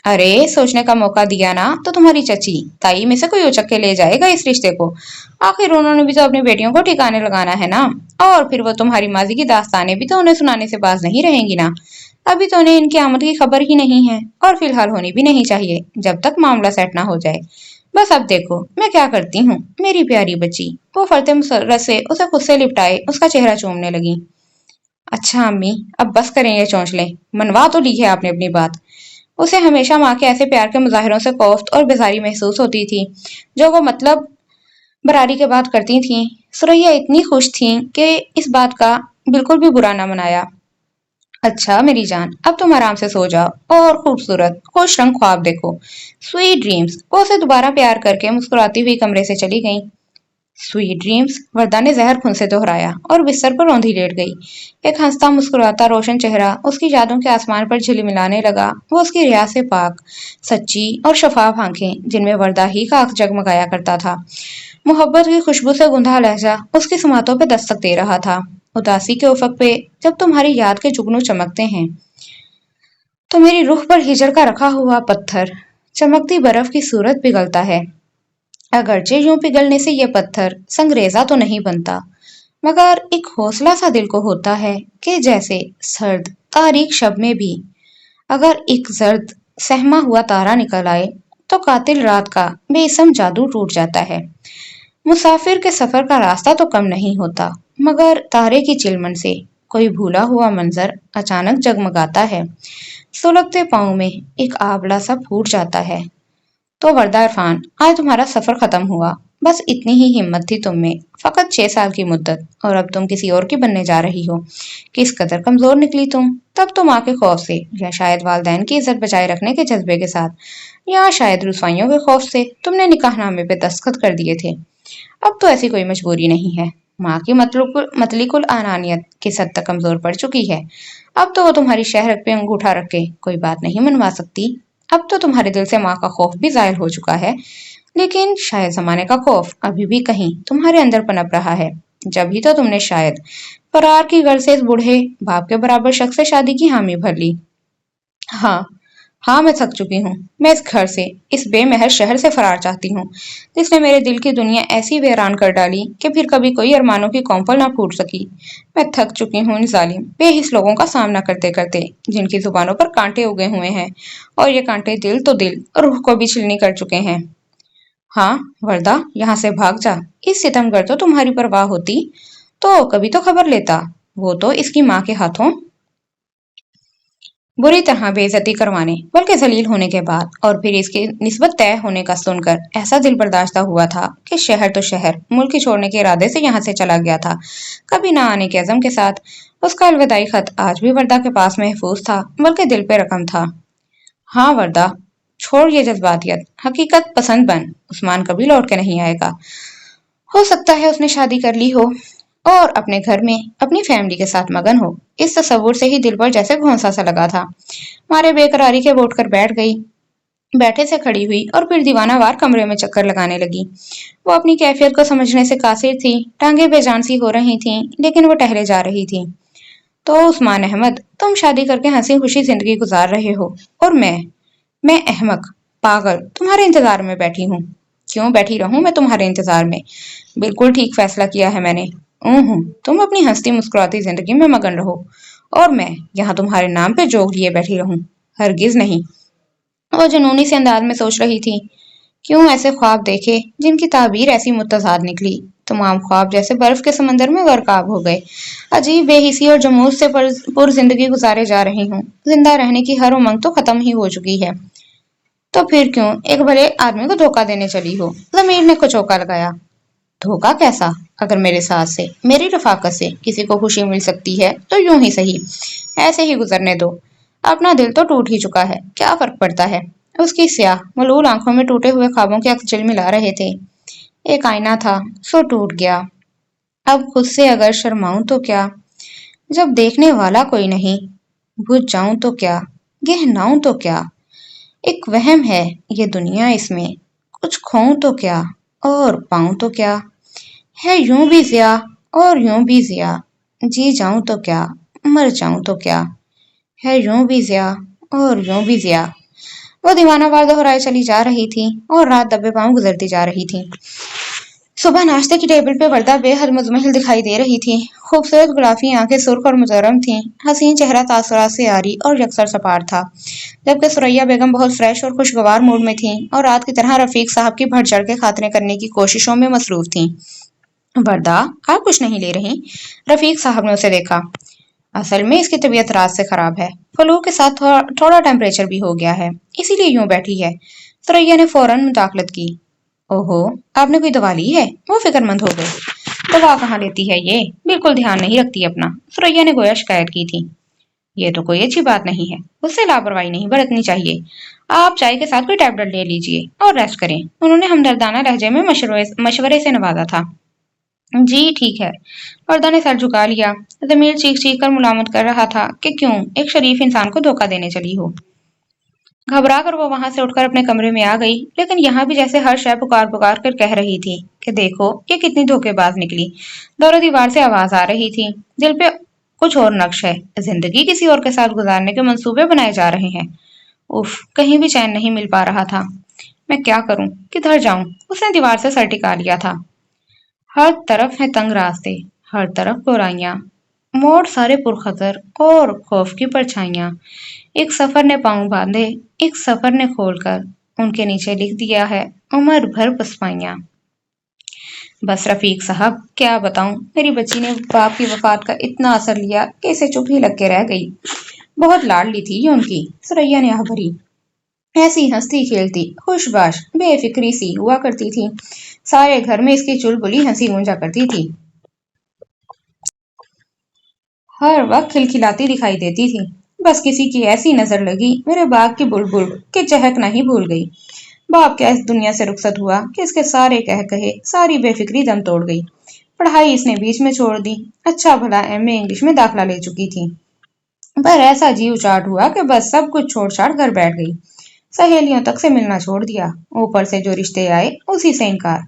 अरे सोचने का मौका दिया ना तो तुम्हारी चची ताई में से कोई उचक के ले जाएगा इस रिश्ते को। आखिर उन्होंने भी तो अपनी बेटियों को ठिकाने लगाना है ना। और फिर वो तुम्हारी माजी की दास्तानें भी तो उन्हें सुनाने से बाज नहीं रहेंगी ना। अभी तो उन्हें इनकी आमद की खबर ही नहीं है और फिलहाल होनी भी नहीं चाहिए जब तक मामला सेट ना हो जाए। बस अब देखो मैं क्या करती हूँ, मेरी प्यारी बच्ची। वो फरते मुसर्रत से उसे खुद से लिपटाए उसका चेहरा चूमने लगी। अच्छा अम्मी, अब बस करें ये चौंचले। मनवा तो ली है आपने अपनी बात। उसे हमेशा माँ के ऐसे प्यार के मुजाहिरों से खौफ और बेजारी महसूस होती थी जो वो मतलब बरारी के बाद करती थीं। सुरैया इतनी खुश थीं कि इस बात का बिल्कुल भी बुरा न मनाया। अच्छा मेरी जान, अब तुम आराम से सो जाओ और खूबसूरत खुश रंग ख्वाब देखो। Sweet dreams. वो उसे दोबारा प्यार करके मुस्कुराती हुई कमरे से चली गई। स्वीट ड्रीम्स, वरदा ने जहर खून से दोहराया और बिस्तर पर औंधी लेट गई। एक हंसता मुस्कुराता रोशन चेहरा उसकी यादों के आसमान पर झिलमिलाने लगा। वो उसकी रिया से पाक, सच्ची और शफाफ आंखें जिनमें वरदा ही का आंख जगमगाया करता था। मोहब्बत की खुशबू से गुंधा लहजा उसकी सुमातों पे दस्तक दे रहा था। उदासी के उफक पे जब तुम्हारी याद के जुगनू चमकते हैं तो मेरी रूह पर हिजर का रखा हुआ पत्थर चमकती बर्फ की सूरत पिघलता है। अगरचे यूं पिघलने से यह पत्थर संगरेजा तो नहीं बनता, मगर एक हौसला सा दिल को होता है कि जैसे सर्द तारीख शब में भी अगर एक जर्द सहमा हुआ तारा निकल आए तो कातिल रात का बेसम जादू टूट जाता है। मुसाफिर के सफर का रास्ता तो कम नहीं होता, मगर तारे की चिलमन से कोई भूला हुआ मंजर अचानक जगमगाता है। सुलगते पाँव में एक आबला सा फूट जाता है। तो वरदा इरफान, आज तुम्हारा सफर खत्म हुआ। बस इतनी ही हिम्मत थी तुम में, फकत 6 साल की मुद्दत, और अब तुम किसी और की बनने जा रही हो। किस कदर कमजोर निकली तुम। तब तो माँ के खौफ से, या शायद वालदैन की इज्जत बचाए रखने के जज्बे के साथ, या शायद रुसवाइयों के खौफ से तुमने निकाहनामे पे दस्तखत कर दिए थे। अब तो ऐसी कोई मजबूरी नहीं है। माँ की मतलिकुल अनानियत किस हद तक कमजोर पड़ चुकी है। अब तो वो तुम्हारी शहरत पे अंगूठा रख के कोई बात नहीं मनवा सकती। अब तो तुम्हारे दिल से माँ का खौफ भी जाहिर हो चुका है, लेकिन शायद जमाने का खौफ अभी भी कहीं तुम्हारे अंदर पनप रहा है। जब ही तो तुमने शायद फरार की घर से इस बूढ़े बाप के बराबर शख्स से शादी की हामी भर ली। हाँ, हाँ मैं थक चुकी हूँ। मैं इस घर से, इस बेमहर शहर से फरार चाहती हूँ जिसने मेरे दिल की दुनिया ऐसी वीरान कर डाली कि फिर कभी कोई अरमानों की कौंपल ना फूट सकी। मैं थक चुकी हूँ इन जालिम बेहिस लोगों का सामना करते करते जिनकी जुबानों पर कांटे उगे हुए हैं, और ये कांटे दिल तो दिल रूह को भी छिलनी कर चुके हैं। हाँ वरदा, यहाँ से भाग जा। इस सितमगर तो तुम्हारी परवाह होती तो कभी तो खबर लेता। वो तो इसकी माँ के हाथों बुरी तरह बेइज्जती करवाने बल्कि जलील होने के बाद और फिर इसकी निस्बत तय होने का सुनकर ऐसा दिल बर्दाश्त हुआ था कि शहर तो शहर मुल्क ही छोड़ने के इरादे से यहाँ से चला गया था, कभी ना आने के अज़म के साथ। उसका अलविदाई खत आज भी वर्दा के पास महफूज था, बल्कि दिल पे रकम था। हाँ वर्दा, छोड़ ये जज्बातियत, हकीकत पसंद बन। उस्मान कभी लौट के नहीं आएगा। हो सकता है उसने शादी कर ली हो और अपने घर में अपनी फैमिली के साथ मगन हो। इस तस्वुर से ही दिल पर जैसे घोंसा सा लगा था। मारे बेकरारी के बोट कर बैठ गई। बैठे से खड़ी हुई और फिर दीवानावार कमरे में चक्कर लगाने लगी। वो अपनी कैफियत को समझने से कासिर थी। टांगे बेजान सी हो रही थीं, लेकिन वो टहले जा रही थी। तो उस्मान अहमद, तुम शादी करके हंसी खुशी जिंदगी गुजार रहे हो और मैं अहमक पागल तुम्हारे इंतजार में बैठी हूँ। क्यों बैठी रहूं मैं तुम्हारे इंतजार में। बिल्कुल ठीक फैसला किया है मैंने। तुम अपनी हंसती मुस्कुराती जिंदगी में मगन रहो और मैं यहाँ तुम्हारे नाम पे जोग लिए बैठी रहूं। हरगिज नहीं। वो जुनूनी से अंदाज में सोच रही थी। क्यों ऐसे ख्वाब देखे जिनकी ताबीर ऐसी मुतजाद निकली। तमाम ख्वाब जैसे बर्फ के समंदर में गर्काब हो गए। अजीब बेहिसी और जमूज से पुर जिंदगी गुजारे जा रही हूँ। जिंदा रहने की हर उमंग तो खत्म ही हो चुकी है। तो फिर क्यों एक भले आदमी को धोखा देने चली हो। जमीर ने कुचौका लगाया। धोखा कैसा। अगर मेरे साथ से, मेरी रफाकत से किसी को खुशी मिल सकती है तो यूं ही सही, ऐसे ही गुजरने दो। अपना दिल तो टूट ही चुका है, क्या फर्क पड़ता है। उसकी स्याह मलूल आंखों में टूटे हुए ख्वाबों के अक्स मिला रहे थे। एक आईना था, सो टूट गया। अब खुद से अगर शर्माऊं तो क्या, जब देखने वाला कोई नहीं। बुझ जाऊं तो क्या, गहनाऊं तो क्या। एक वहम है ये दुनिया, इसमें कुछ खोऊं तो क्या और पाऊं तो क्या। है यूं भी जिया और यूं भी जिया, जी जाऊं तो क्या, मर जाऊं तो क्या। है यूं भी जिया और यूं भी जिया। वो दीवाना वार दोहराए चली जा रही थी और रात दबे पांव गुजरती जा रही थी। सुबह नाश्ते की टेबल पे वर्दा बेहद मुजमहिल दिखाई दे रही थी। खूबसूरत गुलाबी आंखें सुर्ख और मुजर्रम थीं। हसीन चेहरा तासुरात से आरी और यकसर सपाट था। जबकि सुरैया बेगम बहुत फ्रेश और खुशगवार मूड में थीं और रात की तरह रफीक साहब की बढ़ चढ़ के खातरे करने की कोशिशों में मसरूफ थीं। वर्दा, आप कुछ नहीं ले रही? रफीक साहब ने उसे देखा। असल में इसकी तबीयत रात से खराब है। फ्लू के साथ थोड़ा टेम्परेचर भी हो गया है, इसीलिए यूं बैठी है। सुरैया ने फौरन मुदाखलत की। ओहो, आपने कोई दवा ली है? वो फिक्रमंद हो गई। दवा कहाँ लेती है ये, बिल्कुल ध्यान नहीं रखती अपना। सुरैया ने गोया शिकायत की थी। ये तो कोई अच्छी बात नहीं है, उससे लापरवाही नहीं बरतनी चाहिए। आप चाय के साथ कोई टैबलेट ले लीजिए और रेस्ट करें। उन्होंने हमदर्दाना लहजे में मशवरे से नवाजा था। जी ठीक है। वर्दा ने सर झुका लिया। जमीर चीख चीख कर मुलामत कर रहा था कि क्यों एक शरीफ इंसान को धोखा देने चली हो। घबरा कर वो वहां से उठकर अपने कमरे में आ गई, लेकिन यहाँ भी जैसे हर शय पुकार पुकार कर कह रही थी कि देखो ये कितनी धोखेबाज निकली। दौरो दीवार से आवाज आ रही थी। दिल पे कुछ और नक्श है, जिंदगी किसी और के साथ गुजारने के मंसूबे बनाए जा रहे हैं। उफ, कहीं भी चैन नहीं मिल पा रहा था। मैं क्या करूं, किधर जाऊं? उसने दीवार से सर टिका लिया था। हर तरफ है तंग रास्ते, हर तरफ बुराइयां, मोड़ सारे पुरखतर और खौफ की परछाइयां। एक सफर ने पांव बांधे, एक सफर ने खोलकर उनके नीचे लिख दिया है उम्र भर पछताइयां। बस रफीक साहब, क्या बताऊं, मेरी बच्ची ने बाप की वफात का इतना असर लिया कि इसे चुप ही लग के रह गई। बहुत लाडली थी ये उनकी। सुरैया ने आह भरी। ऐसी हंसती खेलती खुशबाश बेफिक्री सी हुआ करती थी। सारे घर में इसकी चुलबुली हंसी गूंजा करती थी। हर वक्त खिलखिलाती दिखाई देती थी। बस किसी की ऐसी नजर लगी, मेरे बाग की बुलबुल के चहकना ही भूल गई। बाप क्या इस दुनिया से रुखसत हुआ कि इसके सारे कह कहे, सारी बेफिक्री दम तोड़ गई। पढ़ाई इसने बीच में छोड़ दी। अच्छा भला एमए इंग्लिश में दाखिला ले चुकी थी, पर ऐसा जी उचाट हुआ कि बस सब कुछ छोड़ छाड़ घर बैठ गई। सहेलियों तक से मिलना छोड़ दिया, ऊपर से जो रिश्ते आए उसी से इनकार।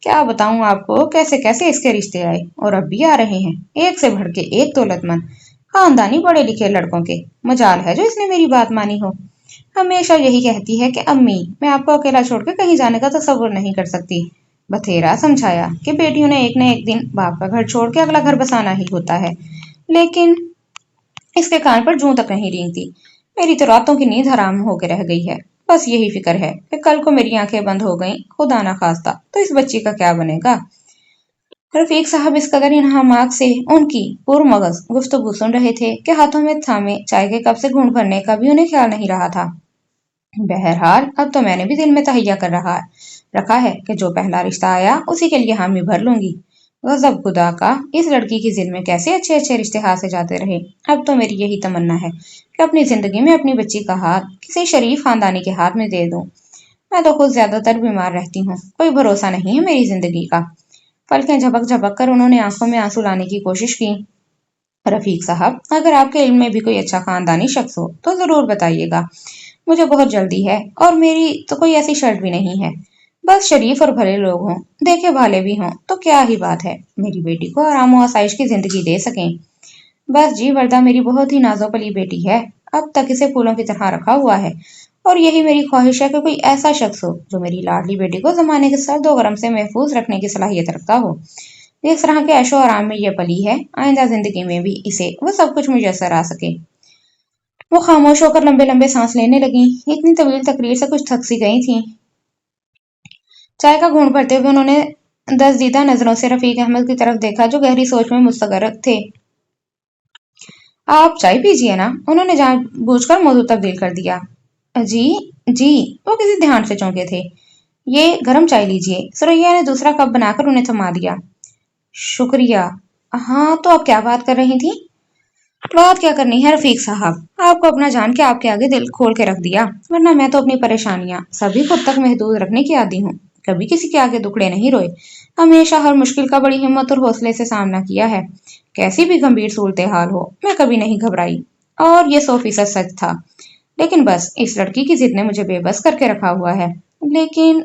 क्या बताऊं आपको कैसे कैसे इसके रिश्ते आए और अब भी आ रहे हैं, एक से बढ़ के एक दौलतमंद खानदानी पढ़े लिखे लड़कों के। मजाल है जो इसने मेरी बात मानी हो। हमेशा यही कहती है कि अम्मी, मैं आपको अकेला छोड़ के कहीं जाने का तसव्वुर नहीं कर सकती। बथेरा समझाया कि बेटियों ने एक न एक दिन बाप का घर छोड़ के अगला घर बसाना ही होता है, लेकिन इसके कान पर जूं तक नहीं रेंगती। मेरी तो रातों की नींद हराम होकर रह गई है। बस यही फिक्र है कि कल को मेरी आंखें बंद हो गईं, खुदा ना खास्ता, तो इस बच्ची का क्या बनेगा। रफीक साहब इस कदर इन्हामाक से उनकी पुरमगज गुफ्तगू सुन रहे थे कि हाथों में थामे चाय के कप से घूंट भरने का भी उन्हें ख्याल नहीं रहा था। बहरहाल अब तो मैंने भी दिल में तहैया कर रखा है कि जो पहला रिश्ता आया उसी के लिए हामी भर लूंगी। गजब खुदा का, इस लड़की की जिद में कैसे अच्छे अच्छे रिश्ते हाथ से जाते रहे। अब तो मेरी यही तमन्ना है कि अपनी जिंदगी में अपनी बच्ची का हाथ किसी शरीफ खानदानी के हाथ में दे दूं। मैं तो खुद ज्यादातर बीमार रहती हूँ, कोई भरोसा नहीं है मेरी जिंदगी का। पलकें झपक झपक कर उन्होंने आंखों में आंसू लाने की कोशिश की। रफीक साहब, अगर आपके इल्म में भी कोई अच्छा खानदानी शख्स हो तो जरूर बताइएगा। मुझे बहुत जल्दी है और मेरी तो कोई ऐसी शर्त भी नहीं है। बस शरीफ और भले लोग हों, देखे भाले भी हों तो क्या ही बात है, मेरी बेटी को आराम और आसाइश की जिंदगी दे सकें। बस जी, वर्दा मेरी बहुत ही नाजोपली बेटी है। अब तक इसे फूलों की तरह रखा हुआ है और यही मेरी ख्वाहिश है कि कोई ऐसा शख्स हो जो मेरी लाडली बेटी को जमाने के सर्द व गरम से महफूज रखने की सलाहियत रखता हो। जिस तरह के ऐशो आराम में ये पली है, आइंदा जिंदगी में भी इसे वो सब कुछ मुयसर आ सके। वो खामोश होकर लंबे लंबे सांस लेने लगी। इतनी तवील तकरीर से कुछ थक सी गई थी। चाय का घूंट भरते हुए उन्होंने दसदीदा नजरों से रफीक अहमद की तरफ देखा जो गहरी सोच में मुस्तगरक थे। आप चाय पीजिए ना, उन्होंने जानबूझकर मौजू तब्दील कर दिया। जी जी, वो किसी ध्यान से चौंके थे। ये गरम चाय लीजिए। सुरैया ने दूसरा कप बनाकर उन्हें थमा दिया। शुक्रिया। हाँ, तो आप क्या बात कर रही थी? बात क्या करनी है रफीक साहब, आपको अपना जान के आपके आगे दिल खोल के रख दिया, वरना मैं तो अपनी परेशानियां सभी खुद तक महदूद रखने की आदी हूँ। कभी किसी के आगे दुखड़े नहीं रोए, हमेशा हर मुश्किल का बड़ी हिम्मत और हौसले से सामना किया है। कैसी भी गंभीर सूरत हाल हो, मैं कभी नहीं घबराई। और ये 100% सच था। लेकिन बस इस लड़की की जिद ने मुझे बेबस करके रखा हुआ है। लेकिन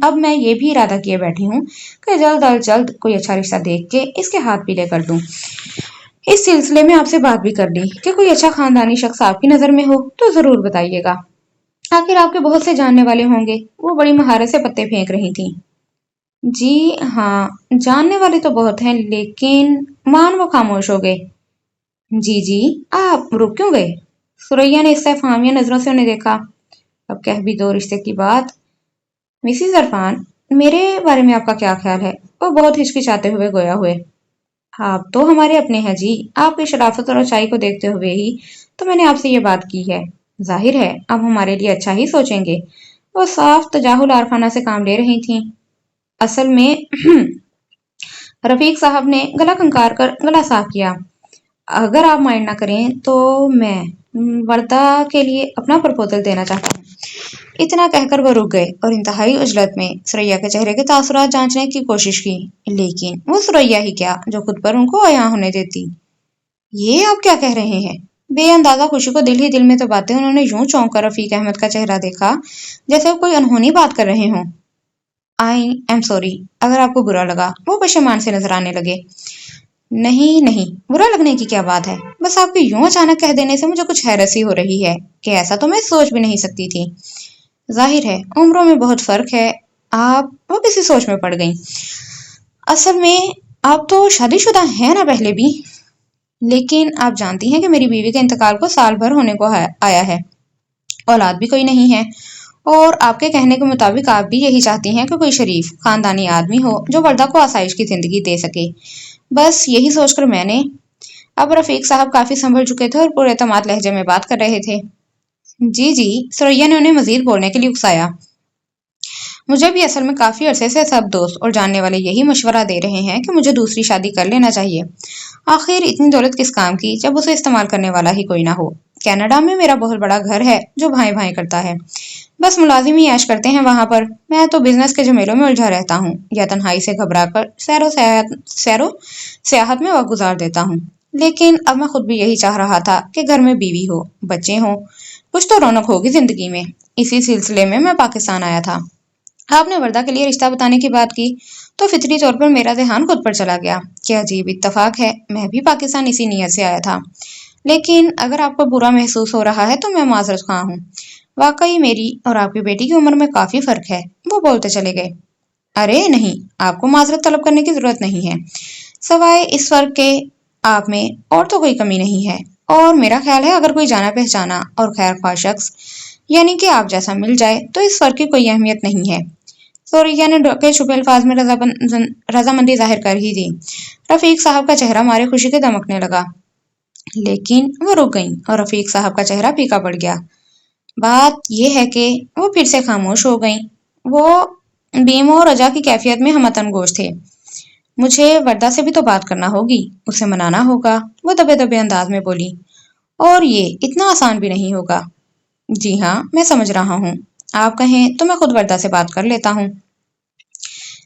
अब मैं ये भी इरादा किए बैठी हूँ कि जल्द अज जल्द कोई अच्छा रिश्ता देख के इसके हाथ पीले कर दूं। इस सिलसिले में आपसे बात भी कर ली कि कोई अच्छा खानदानी शख्स आपकी नजर में हो तो जरूर बताइएगा। आखिर आपके बहुत से जानने वाले होंगे। वो बड़ी महारत से पत्ते फेंक रही थी। जी हाँ, जानने वाले तो बहुत हैं, लेकिन मान वो खामोश हो गए। जी जी, आप रुक क्यों गए? सुरैया ने इस्तेफामिया नजरों से उन्हें देखा। अब कह भी दो रिश्ते की बात। मिसिज अरफान, मेरे बारे में आपका क्या ख्याल है? वो बहुत हिचकिचाते हुए गोया हुए। आप तो हमारे अपने हैं जी। आपकी शराफत और अच्छाई को देखते हुए ही तो मैंने आपसे ये बात की है। जाहिर है आप हमारे लिए अच्छा ही सोचेंगे। वो साफ तजाहुल आरफाना से काम ले रही थीं। असल में रफीक साहब ने गला खंखार कर गला साफ किया। अगर आप माइंड ना करें तो मैं वर्दा के लिए अपना प्रपोजल देना चाहता हूँ। इतना कहकर वो रुक गए और इंतहाई उजलत में सुरैया के चेहरे के तासुरात जांचने की कोशिश की। लेकिन वो सुरैया ही क्या जो खुद पर उनको अया होने देती। ये आप क्या कह रहे हैं? बेअंदाजा खुशी को दिल ही दिल में दबाते उन्होंने यूं चौंक कर रफीक अहमद का चेहरा देखा, जैसे वो कोई अनहोनी बात कर रहे हों। आई एम सॉरी, अगर आपको बुरा लगा। वो पशेमान से नजर आने लगे। नहीं नहीं, बुरा लगने की क्या बात है। बस आपके यूं अचानक कह देने से मुझे कुछ हैरत सी हो रही है कि ऐसा तो मैं सोच भी नहीं सकती थी। जाहिर है उम्रों में बहुत फर्क है। आप वो किसी सोच में पड़ गई। असल में आप तो शादीशुदा हैं ना पहले भी। लेकिन आप जानती हैं कि मेरी बीवी के इंतकाल को साल भर होने को आया है। औलाद भी कोई नहीं है। और आपके कहने के मुताबिक आप भी यही चाहती हैं कि कोई शरीफ खानदानी आदमी हो जो वर्दा को आसाइश की जिंदगी दे सके। बस यही सोचकर मैंने। अब रफीक साहब काफी संभल चुके थे और पूरे एतमाद लहजे में बात कर रहे थे। जी जी, सुरैया ने उन्हें मजीद बोलने के लिए उकसाया। मुझे भी असल में काफी अरसे से सब दोस्त और जानने वाले यही मशवरा दे रहे हैं कि मुझे दूसरी शादी कर लेना चाहिए। आखिर इतनी दौलत किस काम की जब उसे इस्तेमाल करने वाला ही कोई ना हो। कनाडा में मेरा बहुत बड़ा घर है जो भाई भाई करता है। बस मुलाजिम ही ऐश करते हैं वहां पर। मैं तो बिजनेस के झमेलों में उलझा रहता हूँ या तन्हाई से घबरा कर सैरो सियाहत में वक्त गुजार देता हूँ। लेकिन अब मैं खुद भी यही चाह रहा था कि घर में बीवी हो, बच्चे हों, कुछ तो रौनक होगी जिंदगी में। इसी सिलसिले में मैं पाकिस्तान आया था। आपने वर्दा के लिए रिश्ता बताने की बात की तो फितरी तौर पर मेरा ध्यान खुद पर चला गया। क्या अजीब इत्तेफाक है, मैं भी पाकिस्तान इसी नीयत से आया था। लेकिन अगर आपको बुरा महसूस हो रहा है तो मैं माजरत ख्वाह हूँ। वाकई मेरी और आपकी बेटी की उम्र में काफी फर्क है। वो बोलते चले गए। अरे नहीं, आपको माजरत तलब करने की जरूरत नहीं है। सवाए इस फर्क के आप में और तो कोई कमी नहीं है। और मेरा ख्याल है अगर कोई जाना पहचाना और खैर ख्वाह शख्स यानी कि आप जैसा मिल जाए तो इस फर्क की कोई अहमियत नहीं है। सोरिया ने ढके छुपे अल्फाज में रजामंदी जाहिर कर ही दी। रफीक साहब का चेहरा मारे खुशी के दमकने लगा। लेकिन वो रुक गईं और रफीक साहब का चेहरा फीका पड़ गया। बात यह है कि वो फिर से खामोश हो गईं। वो बीम और रजा की कैफियत में हमतन गोश थे। मुझे वर्दा से भी तो बात करना होगी, उसे मनाना होगा। वो दबे दबे अंदाज में बोली। और ये इतना आसान भी नहीं होगा। जी हाँ, मैं समझ रहा हूँ। आप कहें तो मैं खुद वर्दा से बात कर लेता हूँ।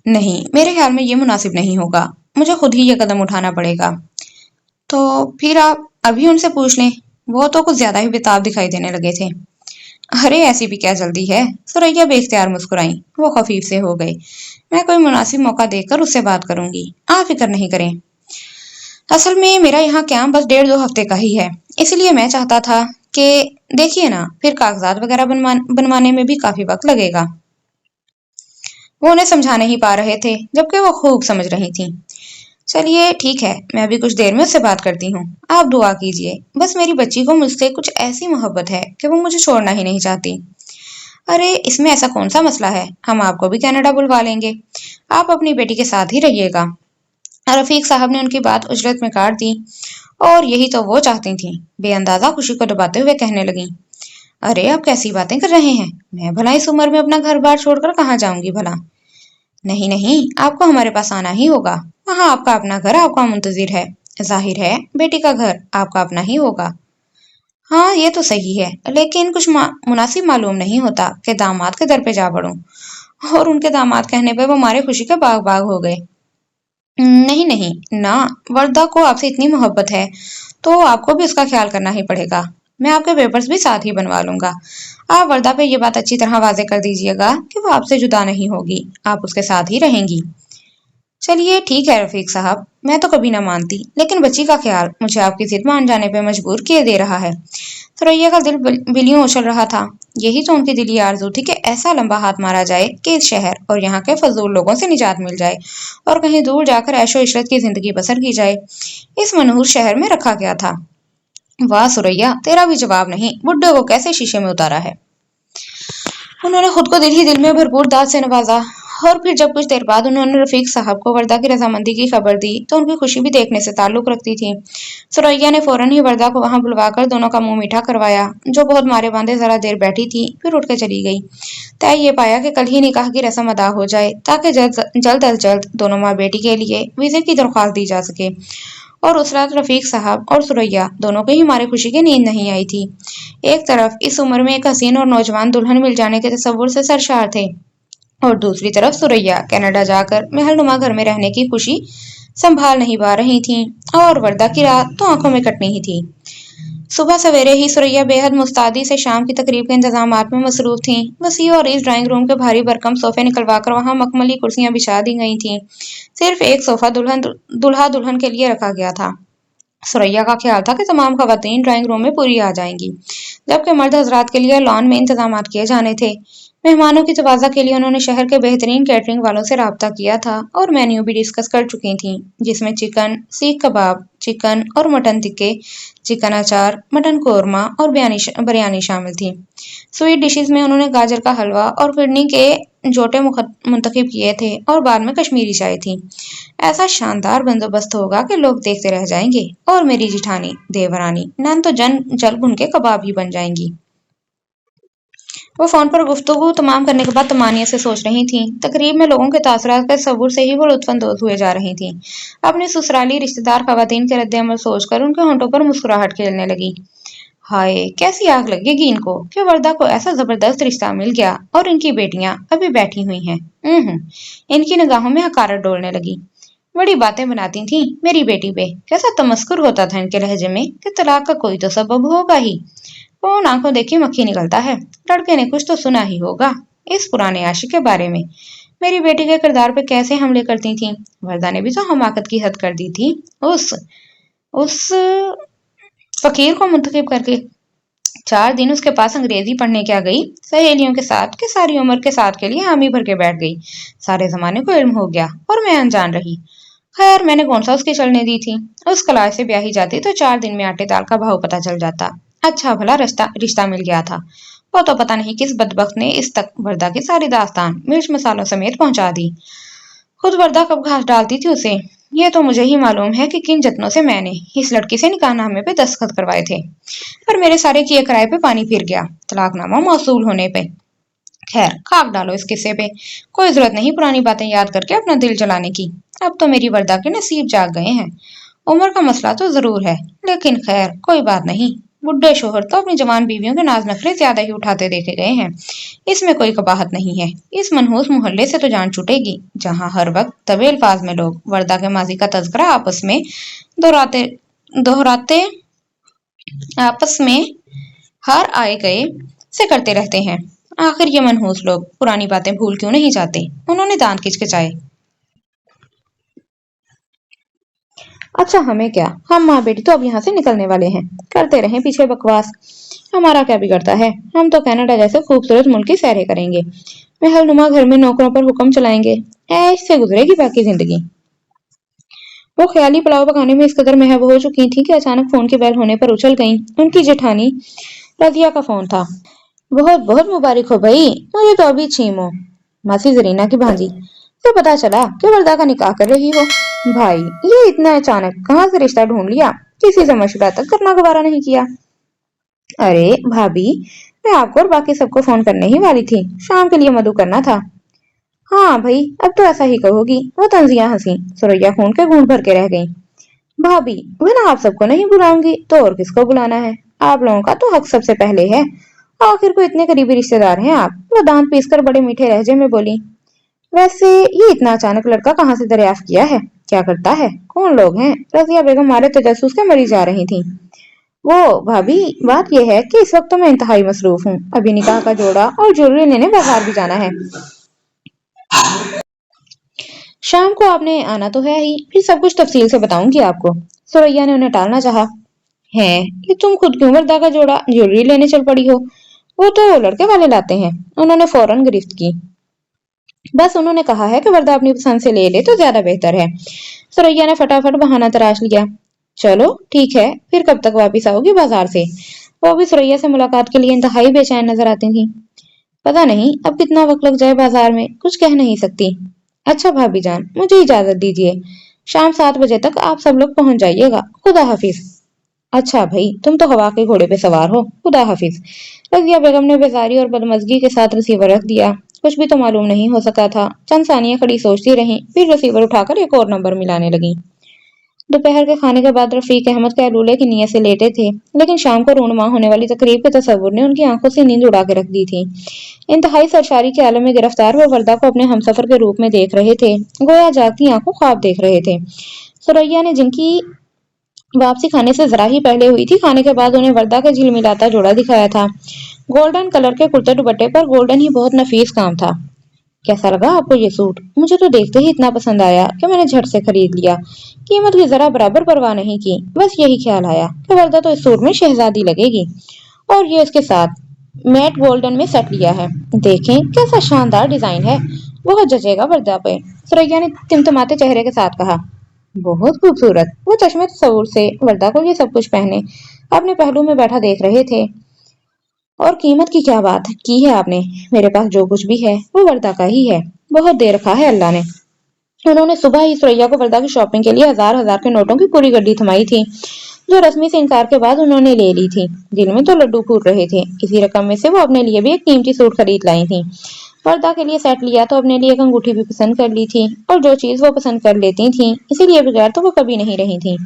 नहीं, मेरे ख्याल में ये मुनासिब नहीं होगा। मुझे खुद ही ये कदम उठाना पड़ेगा। तो फिर आप अभी उनसे पूछ लें। वो तो कुछ ज्यादा ही बेताब दिखाई देने लगे थे। अरे ऐसी भी क्या जल्दी है? सुरैया बेख्तियार मुस्कुराई। वो खफीफ से हो गई। मैं कोई मुनासिब मौका देखकर उससे बात करूंगी। आप फिक्र नहीं करें। असल में मेरा यहाँ कैंप बस 1.5 हफ्ते का ही है। इसलिए मैं चाहता था कि देखिए ना, फिर कागजात वगैरह बनवाने में भी काफी वक्त लगेगा। वो उन्हें समझा नहीं पा रहे थे जबकि वो खूब समझ रही थी। चलिए ठीक है, मैं अभी कुछ देर में उससे बात करती हूँ। आप दुआ कीजिए। बस मेरी बच्ची को मुझसे कुछ ऐसी मोहब्बत है कि वो मुझे छोड़ना ही नहीं चाहती। अरे इसमें ऐसा कौन सा मसला है, हम आपको भी कनाडा बुलवा लेंगे। आप अपनी बेटी के साथ ही रहिएगा। रफीक साहब ने उनकी बात उजरत में काट दी। और यही तो वो चाहती थी। बेअंदाजा खुशी को दबाते हुए कहने लगी। अरे आप कैसी बातें कर रहे हैं? मैं भला इस उम्र में अपना घर बार छोड़कर कहाँ जाऊंगी भला? नहीं नहीं, आपको हमारे पास आना ही होगा। वहाँ आपका अपना घर आपका मुंतजिर है। ज़ाहिर है बेटी का घर आपका अपना ही होगा। हाँ ये तो सही है, लेकिन कुछ मुनासिब मालूम नहीं होता कि दामाद के दर पे जा पड़ूं। और उनके दामाद कहने पे वो हमारे खुशी के बाग बाग हो गए। नहीं नहीं ना, वर्दा को आपसे इतनी मोहब्बत है तो आपको भी उसका ख्याल करना ही पड़ेगा। मैं आपके पेपर्स भी साथ ही बनवा लूंगा। आप वर्दा पे ये बात अच्छी तरह वाजे कर दीजिएगा कि वो आपसे जुदा नहीं होगी, आप उसके साथ ही रहेंगी। चलिए ठीक है रफीक साहब, मैं तो कभी ना मानती, लेकिन बच्ची का ख्याल मुझे आपकी जिद मान जाने पे मजबूर किए दे रहा है। सुरैया का दिल बिलियों उछल रहा था। यही तो उनकी दिली आरज़ू थी कि ऐसा लंबा हाथ मारा जाए कि इस शहर और यहाँ के फजूल लोगों से निजात मिल जाए और कहीं दूर जाकर ऐशो इशरत की जिंदगी बसर की जाए। इस मनहूस शहर में रखा गया था। वाह सुरैया, तेरा भी जवाब नहीं, बुड्ढे को कैसे शीशे में उतारा है। उन्होंने खुद को दिल ही दिल में भरपूर दाद से नवाजा। और फिर जब कुछ देर बाद उन्होंने रफीक साहब को वर्दा की रजामंदी की खबर दी तो उनकी खुशी भी देखने से ताल्लुक रखती थी। सुरैया ने फौरन ही वर्दा को वहां बुलवाकर दोनों का मुंह मीठा करवाया, जो बहुत मारे बांधे जरा देर बैठी थी, फिर उठ के चली गई। तय ये पाया कि कल ही निकाह की रस्म अदा हो जाए ताकि जल्द अज जल्द दोनों माँ बेटी के लिए वीजे की दरख्वास्त दी जा सके। और उस रात रफीक साहब और सुरैया दोनों को ही मारे खुशी की नींद नहीं आई थी। एक तरफ इस उम्र में एक हसीन और नौजवान दुल्हन मिल जाने के तस्वुर से सरशार थे, और दूसरी तरफ सुरैया कनाडा जाकर महलनुमा घर में रहने की खुशी संभाल नहीं पा रही थीं, और वर्दा की रात तो आंखों में कटनी ही थी। सुबह सवेरे ही सुरैया बेहद मुस्तैदी से शाम की तकरीब के इंतजामात में मसरूफ थीं। वसी और इस ड्राइंग रूम के भारी भरकम सोफे निकलवाकर वहां मखमली कुर्सियां बिछा दी गई थीं। सिर्फ एक सोफा दूल्हा दुल्हन के लिए रखा गया था। सुरैया का ख्याल था कि तमाम खवातीन ड्राइंग रूम में पूरी आ जाएंगी, जबकि मर्द हजरात के लिए लॉन में इंतजाम किए जाने थे। मेहमानों की तवाज़ा के लिए उन्होंने शहर के बेहतरीन कैटरिंग वालों से राब्ता किया था और मेन्यू भी डिस्कस कर चुकी थीं, जिसमें चिकन सीख कबाब, चिकन और मटन टिक्के, चिकन अचार, मटन कोरमा और बिरयानी शामिल थी। स्वीट डिशेस में उन्होंने गाजर का हलवा और फिरनी के जोटे मुंतखब किए थे, और बाद में कश्मीरी चाय थी। ऐसा शानदार बंदोबस्त होगा कि लोग देखते रह जाएंगे, और मेरी जिठानी देवरानी नान तो जल भुन के कबाब ही बन जाएंगी। वो फोन पर गुफ्तगू तमाम करने के बाद तमानियत से सोच रही थीं। तकरीब में लोगों के तासुरात के तस्वुर से ही वो लुत्फानंदोज हुए जा रही थीं। अपने ससुराली रिश्तेदार खवातीन के रद्द-ए-अमल सोचकर उनके होंठों पर मुस्कुराहट खेलने लगी। हाय कैसी आग लगेगी इनको कि वर्दा को ऐसा जबरदस्त रिश्ता मिल गया और इनकी बेटियां अभी बैठी हुई हैं। इनकी निगाहों में हकारत डोलने लगी। बड़ी बातें बनाती थीं मेरी बेटी पे, कैसा तमस्कुर होता था इनके लहजे में कि तलाक का कोई तो सबब होगा ही। कौन आंखों देखी मक्खी निकलता है, लड़के ने कुछ तो सुना ही होगा इस पुराने आशिक के बारे में। मेरी बेटी के किरदार पे कैसे हमले करती थीं। वर्दा ने भी तो हमाकत की हद कर दी थी। उस फकीर को मुंतखब करके 4 दिन उसके पास अंग्रेजी पढ़ने क्या गई, सहेलियों के साथ के सारी उम्र के साथ के लिए हामी भर के बैठ गई। सारे जमाने को इल्म हो गया और मैं अनजान रही। खैर मैंने कौन सा उसकी चलने दी थी। उस कलाश से ब्याही जाती तो 4 दिन में आटे दाल का भाव पता चल जाता। अच्छा भला रिश्ता मिल गया था। वो तो पता नहीं किस बदबख्त ने इस तक वर्दा की सारी दास्तान मिर्च मसालों समेत पहुंचा दी। खुद वर्दा कब घास डालती थी उसे, ये तो मुझे ही मालूम है कि किन जतनों से मैंने इस लड़की से निकाहनामे पे दस्तखत करवाए थे, पर मेरे सारे किए कराए पे पानी फिर गया तलाकनामा मौसूल होने पे। खैर खाक डालो इस किस्से पे, कोई जरूरत नहीं पुरानी बातें याद करके अपना दिल जलाने की। अब तो मेरी वर्दा के नसीब जाग गए हैं। उम्र का मसला तो जरूर है, लेकिन खैर कोई बात नहीं। बुढ़े शोहर तो अपनी जवान बीवियों के नाज नखरे ज्यादा ही उठाते देखे गए हैं, इसमें कोई कबाहत नहीं है। इस मनहूस मोहल्ले से तो जान छूटेगी जहां हर वक्त दबे अल्फाज में लोग वर्दा के माजी का तज़किरा दोहराते दोहराते आपस में हर आए गए से करते रहते हैं। आखिर ये मनहूस लोग पुरानी बातें भूल क्यों नहीं जाते। उन्होंने दांत खिचखिचाए। अच्छा हमें क्या, हम माँ बेटी तो अब यहाँ से निकलने वाले हैं, करते रहें पीछे बकवास, हमारा क्या बिगड़ता है। हम तो कनाडा जैसे खूबसूरत मुल्क की सैरें करेंगे, महलनुमा घर में नौकरों पर हुक्म चलाएंगे, ऐश से गुजरेगी बाकी जिंदगी। वो ख्याली पुलाव पकाने में इस कदर महव हो चुकी थी कि अचानक फोन की बेल होने पर उछल गईं। उनकी जेठानी रजिया का फोन था। बहुत बहुत मुबारक हो भाई, मुझे तो अभी छीमो, मासी जरीना की भांजी से पता चला कि वर्दा का निकाह कर रही हो। भाई ये इतना अचानक कहाँ से रिश्ता ढूंढ लिया, किसी से मशवरा तक करना गवारा नहीं किया। अरे भाभी, मैं आपको और बाकी सबको फोन करने ही वाली थी, शाम के लिए मधु करना था। हाँ भाई अब तो ऐसा ही कहोगी, वो तंजिया हंसी। सुरैया खून के घूंट भर के रह गई। भाभी, मैं ना आप सबको नहीं बुलाऊंगी तो और किसको बुलाना है? आप लोगों का तो हक सबसे पहले है। आखिर को इतने करीबी रिश्तेदार हैं आप। वो दांत पीसकर बड़े मीठे लहजे में बोली। वैसे ये इतना अचानक लड़का कहाँ से दरियाफ्त किया है? क्या करता है? कौन लोग हैं? रजिया बेगम हमारे तजस्सुस के मरी जा रही थी। वो भाभी, बात यह है कि इस वक्त तो मैं इंतहाई मसरूफ हूँ। अभी निकाह का जोड़ा और ज्वेलरी लेने बाजार भी जाना है। शाम को आपने आना तो है ही, फिर सब कुछ तफसील से बताऊंगी आपको। सुरैया ने उन्हें टालना चाहा। है, ये तुम खुद क्यों वर्दा का जोड़ा ज्वेलरी लेने चल पड़ी हो? वो तो लड़के वाले लाते हैं। उन्होंने फौरन गिरफ्त की। बस उन्होंने कहा है कि वर्दा अपनी पसंद से ले ले तो ज्यादा बेहतर है। सुरैया ने फटाफट बहाना तराश लिया। चलो ठीक है, फिर कब तक वापिस आओगी बाजार से? वो भी सुरैया से मुलाकात के लिए इंतहाई बेचैन नजर आती थी। पता नहीं अब कितना वक्त लग जाए बाजार में, कुछ कह नहीं सकती। अच्छा भाभी जान, मुझे इजाजत दीजिए। शाम 7 बजे तक आप सब लोग पहुंच जाइएगा। खुदा हाफिज। अच्छा भाई, तुम तो हवा के घोड़े पे सवार हो। खुदा हाफिज। रजिया बेगम ने बेजारी और बदमजगी के साथ रिसीवर रख दिया। कुछ भी तो मालूम नहीं हो सका था। चंद सानिया खड़ी सोचती रहीं, फिर रिसीवर उठाकर एक और नंबर मिलाने लगी। दोपहर के खाने के बाद रफीक अहमद कैलूले की नीयत से लेटे थे, लेकिन शाम को रूनुमा होने वाली तकरीब के तस्वुर ने उनकी आंखों से नींद उड़ा के रख दी थी। इंतहाई सरशारी के आलम में गिरफ्तार वो वर्दा को अपने हमसफर के रूप में देख रहे थे, गोया जागती आंखों ख्वाब देख रहे थे। सुरैया ने जिनकी वापसी खाने से जरा ही पहले हुई थी, खाने के बाद उन्हें वर्दा का झिलमिलाता जोड़ा दिखाया था। गोल्डन कलर के कुर्ते दुपट्टे पर गोल्डन ही बहुत नफीस काम था। कैसा लगा आपको ये सूट? मुझे तो देखते ही इतना पसंद आया कि मैंने झट से खरीद लिया। कीमत की जरा बराबर परवाह नहीं की। बस यही ख्याल आया कि वर्दा तो इस सूट में शहजादी लगेगी। और ये इसके साथ मैट गोल्डन में सेट लिया है। देखें कैसा शानदार डिजाइन है। बहुत जचेगा वर्दा पे। सुरैया ने टिमटिमाते चेहरे के साथ कहा। बहुत खूबसूरत। वो चश्मे तसव्वुर से वर्दा को ये सब कुछ पहने अपने पहलू में बैठा देख रहे थे। और कीमत की क्या बात की है आपने? मेरे पास जो कुछ भी है वो वर्दा का ही है। बहुत दे रखा है अल्लाह ने। उन्होंने सुबह ही सुरैया को वर्दा की शॉपिंग के लिए हजार हजार के नोटों की पूरी गड्डी थमाई थी, जो रस्मी से इनकार के बाद उन्होंने ले ली थी। दिल में तो लड्डू फूट रहे थे। इसी रकम में से वो अपने लिए भी एक कीमती सूट खरीद लाई थी। वर्दा के लिए सेट लिया तो अपने लिए एक अंगूठी भी पसंद कर ली थी। और जो चीज वो पसंद कर लेती थी, इसीलिए बगैर तो वो कभी नहीं रही थी।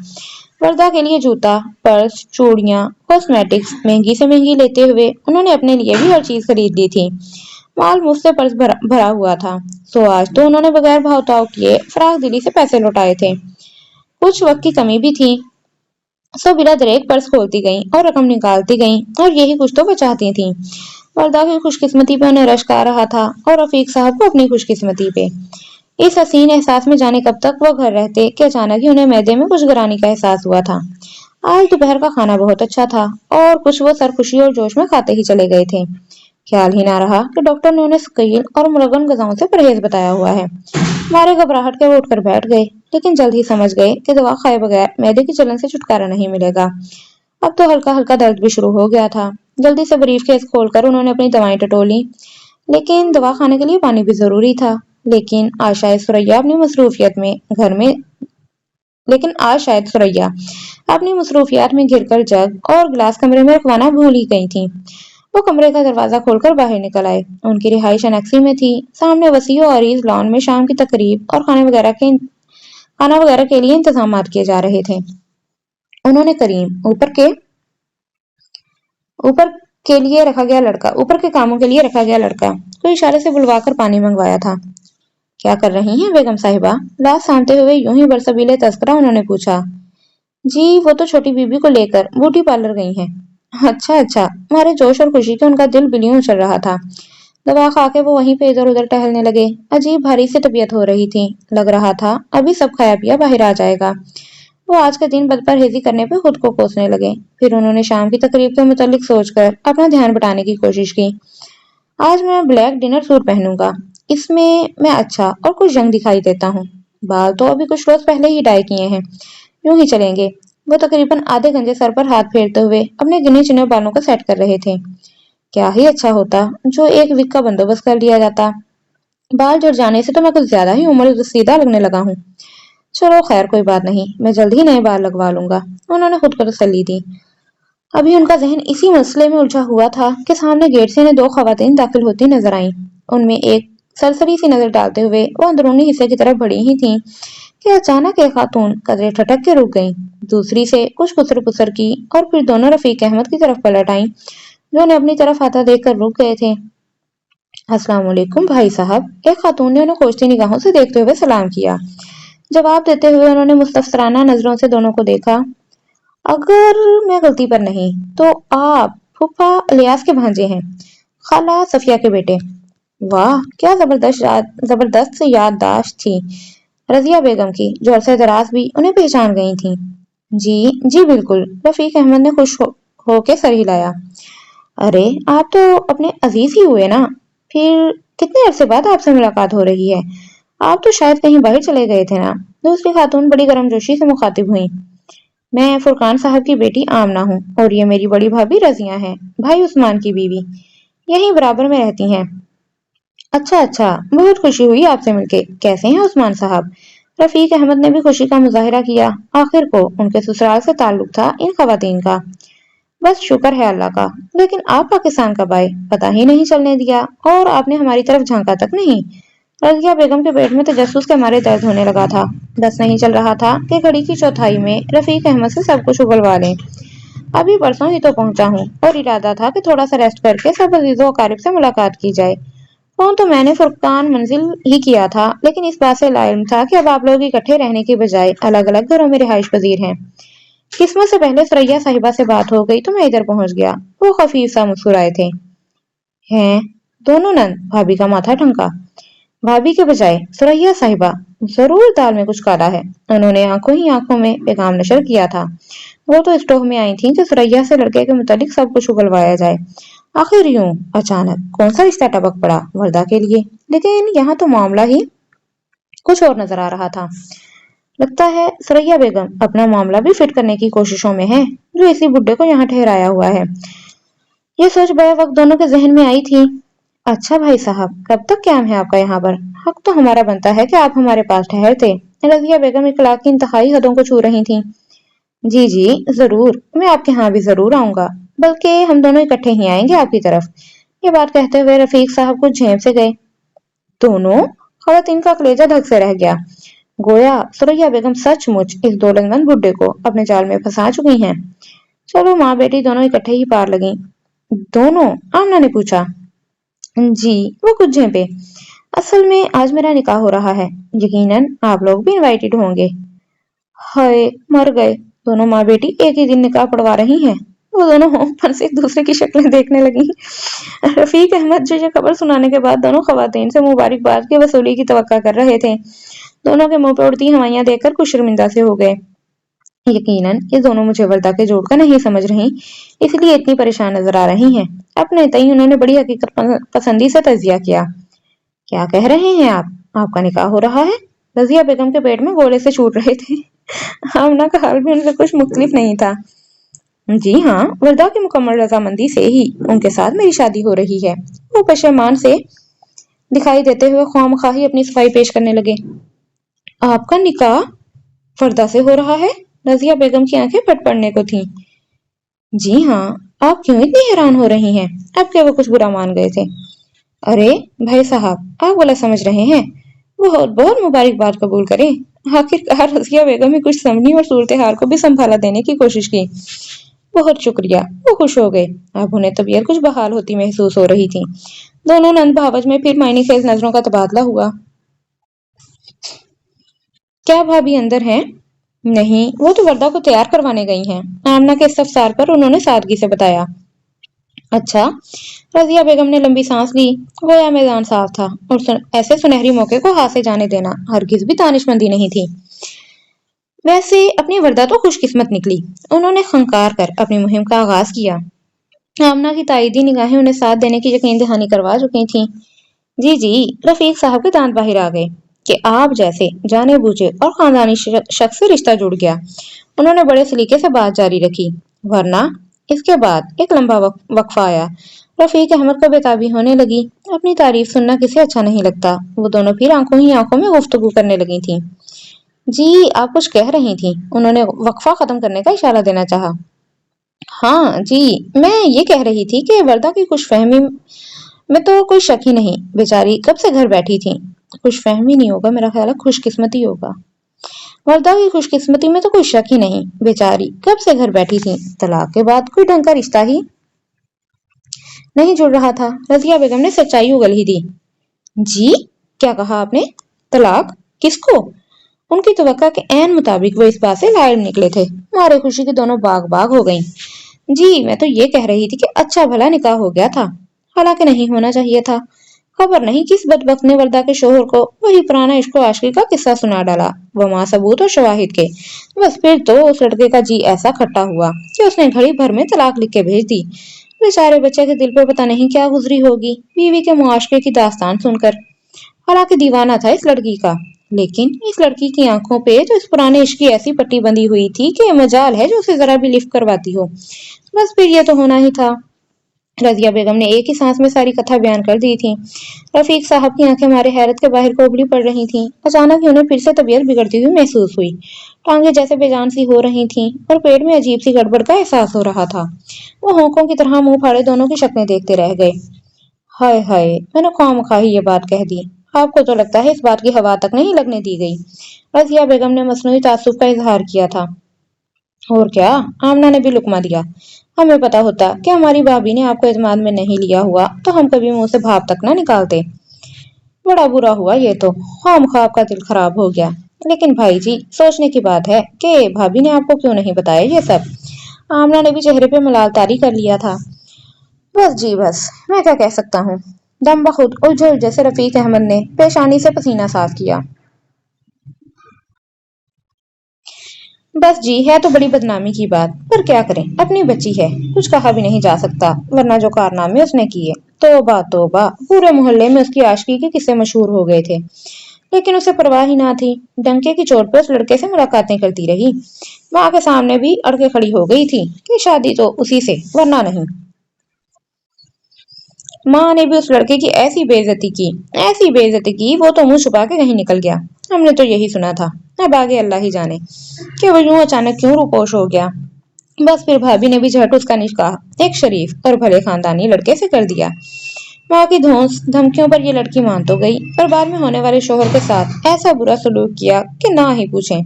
वर्दा के लिए जूता, पर्स, चूड़ियां, कॉस्मेटिक्स महंगी से महंगी लेते हुए उन्होंने अपने लिए भी हर चीज खरीद ली थी। माल मुझसे पर्स भरा हुआ था, सो आज तो उन्होंने बगैर भाव ताव किए फराग दिली से पैसे लौटाए थे। कुछ वक्त की कमी भी थी, सो बिला दरेक पर्स खोलती गईं और रकम निकालती गईं, और यही कुछ तो वो चाहती थीं। वर्दा की खुशकिस्मती पे उन्हें रश्क आ रहा था, और रफीक साहब को अपनी खुशकिस्मती पे। इस हसीन एहसास में जाने कब तक वो घर रहते कि अचानक ही उन्हें मैदे में कुछ गिरानी का एहसास हुआ था। आज दोपहर का खाना बहुत अच्छा था, और कुछ वो सरखुशी और जोश में खाते ही चले गए थे। ख्याल ही ना रहा कि डॉक्टर ने उन्हें स्कील और मुलगन गजाओं से परहेज बताया हुआ है। मारे घबराहट के वो उठकर बैठ गए, लेकिन जल्द ही समझ गए कि दवा खाए बगैर मैदे की जलन से छुटकारा नहीं मिलेगा। अब तो हल्का हल्का दर्द भी शुरू हो गया था। जल्दी से ब्रीफकेस खोलकर उन्होंने अपनी दवाएं टटोली, लेकिन दवा खाने के लिए पानी भी जरूरी था। लेकिन आज शायद सुरैया अपनी मसरूफियत में घर में लेकिन आज शायद सुरैया अपनी मसरूफियात में घिरकर जग और गिलास कमरे में रखवाना भूल ही गई थी। वो कमरे का दरवाजा खोलकर बाहर निकल आए। उनकी रिहाइश अनेक्सी में थी। सामने वसी और अरीज लॉन में शाम की तकरीब और खाना वगैरह के लिए इंतजाम किए जा रहे थे। उन्होंने करीम ऊपर ऊपर के कामों के लिए रखा गया लड़का को इशारे से बुलवाकर पानी मंगवाया था। क्या कर रही हैं बेगम साहिबा? लाश सामते हुए यूं ही बरसबीले तस्करा उन्होंने पूछा। जी वो तो छोटी बीबी को लेकर ब्यूटी पार्लर गई हैं। अच्छा अच्छा। हमारे जोश और खुशी के उनका दिल बिलियों चल रहा था। दवा खा के वो वहीं पे इधर उधर टहलने लगे। अजीब भारी सी तबीयत हो रही थी। लग रहा था अभी सब खाया पिया बाहर आ जाएगा। वो आज के दिन बद परहेजी करने पे खुद को कोसने लगे। फिर उन्होंने शाम की तकरीब के मुतालिक सोचकर अपना ध्यान बटाने की कोशिश की। आज मैं ब्लैक डिनर सूट पहनूंगा। इसमें मैं अच्छा और कुछ यंग दिखाई देता हूँ। बाल तो अभी कुछ रोज पहले ही डाई किए हैं। यूं ही चलेंगे। वो तकरीबन आधे घंटे सर पर हाथ फेरते हुए अपने गिने चुने बालों को सेट कर रहे थे। क्या ही अच्छा होता जो एक वीक का बंदोबस्त कर लिया जाता। बाल झड़ जाने से तो मैं कुछ ज्यादा ही उम्र सीधा लगने लगा हूँ। चलो खैर कोई बात नहीं, मैं जल्द ही नए बाल लगवा लूंगा। उन्होंने खुद को तसल्ली दी। अभी उनका जहन इसी मसले में उलझा हुआ था कि सामने गेट से इन्हें दो खवातीन दाखिल होती नजर आईं। उनमें एक सरसरी सी नजर डालते हुए वो अंदरूनी हिस्से की तरफ बढ़ी ही थीं कि अचानक एक खातून कदरे ठटक के रुक गईं, दूसरी से कुछ कुसर पुसर की और फिर दोनों रफीक अहमद की तरफ पलट आईं, जो उन्हें अपनी तरफ आता देखकर रुक गए थे। अस्सलाम वालेकुम भाई साहब, एक खातून ने उन्हें खोजती निगाहों से देखते हुए सलाम किया। जवाब देते हुए उन्होंने मुस्तफसराना नजरों से दोनों को देखा। अगर मैं गलती पर नहीं तो आप फूफा इलियास के भांजे हैं, खाला सफिया के बेटे। वाह, क्या जबरदस्त याददाश्त थी रजिया बेगम की, जो अरसे दराज भी उन्हें पहचान गई थी। जी जी बिल्कुल, रफीक अहमद ने खुश होके सर हिलाया। अरे आप तो अपने अजीज ही हुए ना, फिर कितने अरसे बाद आपसे मुलाकात हो रही है। आप तो शायद कहीं बाहर चले गए थे ना। दूसरी खातून बड़ी गर्मजोशी से मुखातिब हुई। मैं फुरकान साहब की बेटी आमना हूँ और ये मेरी बड़ी भाभी रजिया है, भाई उस्मान की बीवी, यहीं बराबर में रहती हैं। अच्छा अच्छा, बहुत खुशी हुई आपसे मिलके। कैसे हैं उस्मान साहब? रफीक अहमद ने भी खुशी का मुजाहिरा किया। आखिर को उनके ससुराल से ताल्लुक था इन खवातीन का। बस शुक्र है अल्लाह का। लेकिन आप पाकिस्तान कब आए? पता ही नहीं चलने दिया और आपने हमारी तरफ झांका तक नहीं। रजिया बेगम के पेट में तजस्सुस के मारे दर्द होने लगा था। बस नहीं चल रहा था कि घड़ी की चौथाई में रफीक अहमद से सब कुछ उगलवा लें। अभी परसों ही तो पहुंचा हूँ और इरादा था कि थोड़ा सा रेस्ट करके सब अजीजों अकारिब से मुलाकात की जाए। फोन तो मैंने फुरकान मंजिल ही किया था, लेकिन इस बात से लाइम था कि अब आप लोग इकट्ठे रहने की बजाय अलग अलग घरों में रिहाइश पजीर हैं। किस्मत से पहले सुरैया साहिबा से बात हो गई तो मैं इधर पहुंच गया। वो खफीफ सा मुस्कुराए थे। हैं? दोनों नंद भाभी का माथा ठनका। भाभी के बजाय सुरैया साहिबा, जरूर दाल में कुछ काला है। उन्होंने आंखों ही आंखों में पैगाम नशर किया था। वो तो स्टोव में आई थी कि सुरैया से लड़के के मुतालिक सब कुछ उगलवाया जाए। आखिर यूं अचानक कौन सा रिश्ता टपक पड़ा वर्दा के लिए। लेकिन यहाँ तो मामला ही कुछ और नजर आ रहा था। लगता है सुरैया बेगम अपना मामला भी फिट करने की कोशिशों में है, जो इसी बुड्ढे को यहाँ ठहराया हुआ है। ये सोच बे वक्त दोनों के जहन में आई थी। अच्छा भाई साहब, कब तक क्या है आपका यहाँ पर? हक तो हमारा बनता है कि आप हमारे पास ठहरते। रजिया बेगम इखलाक की इंतहाई हदों को छू रही थी। जी जी जरूर, मैं आपके यहाँ भी जरूर आऊंगा, बल्कि हम दोनों इकट्ठे ही आएंगे आपकी तरफ। ये बात कहते हुए रफीक साहब कुछ झेप से गए। दोनों? खवातीन का कलेजा धक से रह गया। गोया सुरैया बेगम सचमुच इस दौलतमंद बुड्ढे को अपने जाल में फंसा चुकी हैं। चलो माँ बेटी दोनों इकट्ठे ही पार लगी। दोनों? आमना ने पूछा। जी, वो कुछ झेपे। असल में आज मेरा निकाह हो रहा है, यकीनन आप लोग भी इनवाइटेड होंगे। हाय, मर गए। दोनों माँ बेटी एक ही दिन निकाह पढ़वा रही हैं। वो दोनों होम पर से एक दूसरे की शक्लें देखने लगी। रफीक अहमद जो ये खबर सुनाने के बाद दोनों खवातीन से मुबारकबाद की वसूली की तवक्का कर रहे थे, दोनों के मुंह पे उड़ती हवाइयां देखकर कुछ शर्मिंदा से हो गए। यकीनन ये दोनों मुझे वर्दा के जोड़ का नहीं समझ रही, इसलिए इतनी परेशान नजर आ रही हैं। अपने तय उन्होंने बड़ी हकीकत पसंदी से तजिया किया। क्या कह रहे हैं आप? आपका निकाह हो रहा है? रजिया बेगम के पेट में गोले से छूट रहे थे। आमना का हाल भी उनसे कुछ मुख्तलिफ नहीं था। जी हाँ, वर्दा की मुकम्मल रजामंदी से ही उनके साथ मेरी शादी हो रही है। वो पशेमान से दिखाई देते हुए ख्वामखाही अपनी सफाई पेश करने लगे। आपका निकाह वर्दा से हो रहा है? रजिया बेगम की आंखें फट पड़ने को थीं। जी हाँ, आप क्यों इतनी हैरान हो रही हैं? अब क्या वो कुछ बुरा मान गए थे? अरे भाई साहब, आप गलत समझ रहे हैं। बहुत बहुत मुबारकबाद कबूल करें। आखिरकार रजिया बेगम ही कुछ समझी और सूरत हाल को भी संभाला देने की कोशिश की। बहुत शुक्रिया। वो खुश हो गए। अब उन्हें तबीयत कुछ बहाल होती महसूस हो रही थी। दोनों नंद भावज में फिर मायने खेज नजरों का तबादला हुआ। क्या भाभी अंदर हैं? नहीं, वो तो वर्दा को तैयार करवाने गई हैं। आमना के इस्तफसार पर उन्होंने सादगी से बताया। अच्छा। रजिया बेगम ने लंबी सांस ली। गोया मैदान साफ था और ऐसे सुनहरी मौके को हाथ से जाने देना हरगिज भी दानिशमंदी नहीं थी। वैसे अपनी वर्दा तो खुशकिस्मत निकली। उन्होंने खंकार कर अपनी मुहिम का आगाज किया। आमना की ताईदी निगाहें उन्हें साथ देने की यकीन दहानी करवा चुकी थीं। जी जी, रफीक साहब के दांत बाहर आ गए कि आप जैसे जाने बूझे और खानदानी शख्स से रिश्ता जुड़ गया। उन्होंने बड़े सलीके से बात जारी रखी। वरना इसके बाद एक लंबा वक्फा आया। रफीक अहमद को बेताबी होने लगी। अपनी तारीफ सुनना किसे अच्छा नहीं लगता। वो दोनों फिर आंखों ही आंखों में गुफ्तगू करने लगी थी। जी, आप कुछ कह रही थी। उन्होंने वक्फा खत्म करने का इशारा देना चाहा। हाँ जी, मैं ये कह रही थी कि वर्दा की कुछ फहमी में तो कोई शक ही नहीं। बेचारी कब से घर बैठी थी। खुश फहमी नहीं होगा, मेरा ख्याल है खुशकिस्मती होगा। वर्दा की खुशकिस्मती में तो कोई शक ही नहीं, बेचारी कब से घर बैठी थी, तलाक के बाद कोई ढंग का रिश्ता ही नहीं जुड़ रहा था। रजिया बेगम ने सच्चाई उगल ही दी। जी, क्या कहा आपने? तलाक? किसको? उनकी तवक्का के ऐन मुताबिक वो इस बात से लायल निकले थे। मारे खुशी की दोनों बाग बाग हो गईं। जी, मैं तो ये कह रही थी कि अच्छा भला निकाह हो गया था, हालांकि नहीं होना चाहिए था। खबर नहीं किस बदबख्त ने वर्दा के शोहर को वही पुराना इश्क और आशिकी का किस्सा सुना डाला, वो मां सबूत और शवाहिद के। बस फिर तो उस लड़के का जी ऐसा खट्टा हुआ कि उसने घड़ी भर में तलाक लिख के भेज दी। बेचारे बच्चे के दिल पर पता नहीं क्या गुजरी होगी बीवी के मुआशरे की दास्तान सुनकर। हालांकि दीवाना था इस लड़की का, लेकिन इस लड़की की आंखों पे तो इस पुराने इश्क की ऐसी पट्टी बंधी हुई थी कि मजाल है जो उसे जरा भी लिफ्ट करवाती हो। बस फिर ये तो होना ही था। रजिया बेगम ने एक ही सांस में सारी कथा बयान कर दी थी। रफीक साहब की आंखें मारे हैरत के बाहर को उबली पड़ रही थीं। अचानक ही उन्हें फिर से तबीयत बिगड़ती हुई महसूस हुई। टांगे जैसे बेजान सी हो रही थीं और पेट में अजीब सी गड़बड़ का एहसास हो रहा था। वो होंकों की तरह मुंह फाड़े दोनों की शक्लें देखते रह गए। हाय हाय, मैंने खामखा ही ये बात कह दी। आपको तो लगता है इस बात की हवा तक नहीं लगने दी गई। रजिया बेगम ने मसनूई तासुब का इजहार किया था। और क्या, आमना ने भी लुकमा दिया। हमें पता होता कि हमारी भाभी ने आपको एतमाद में नहीं लिया हुआ तो हम कभी मुंह से भाप तक ना निकालते। बड़ा बुरा हुआ ये तो, खामखा आपका दिल खराब हो गया। लेकिन भाई जी, सोचने की बात है कि भाभी ने आपको क्यों नहीं बताया ये सब। आमना ने भी चेहरे पे मलालतारी कर लिया था। बस जी बस, मैं क्या कह सकता हूँ। दम बखुद उलझे उलझे से रफीक अहमद ने पेशानी से पसीना साफ किया। बस जी, है तो बड़ी बदनामी की बात, पर क्या करें, अपनी बच्ची है, कुछ कहा भी नहीं जा सकता। वरना जो कारनामे उसने किए, तौबा तौबा, पूरे मोहल्ले में उसकी आशिकी के किस्से मशहूर हो गए थे। लेकिन उसे परवाह ही ना थी। डंके की चोट पर उस लड़के से मुलाकातें करती रही। माँ के सामने भी अड़के खड़ी हो गई थी कि शादी तो उसी से, वरना नहीं। माँ ने भी उस लड़के की ऐसी बेइज्जती की, वो तो मुंह छुपा के कहीं निकल गया। हमने तो यही सुना था। अब आगे अल्लाह ही जाने कि वो यूं अचानक क्यों रूपोश हो गया। बस फिर भाभी ने भी झट उसका निकाह एक शरीफ और भले खानदानी लड़के से कर दिया। माँ की धौंस धमकियों पर ये लड़की मान तो गई, पर बाद में होने वाले शोहर के साथ ऐसा बुरा सलूक किया कि ना ही पूछें।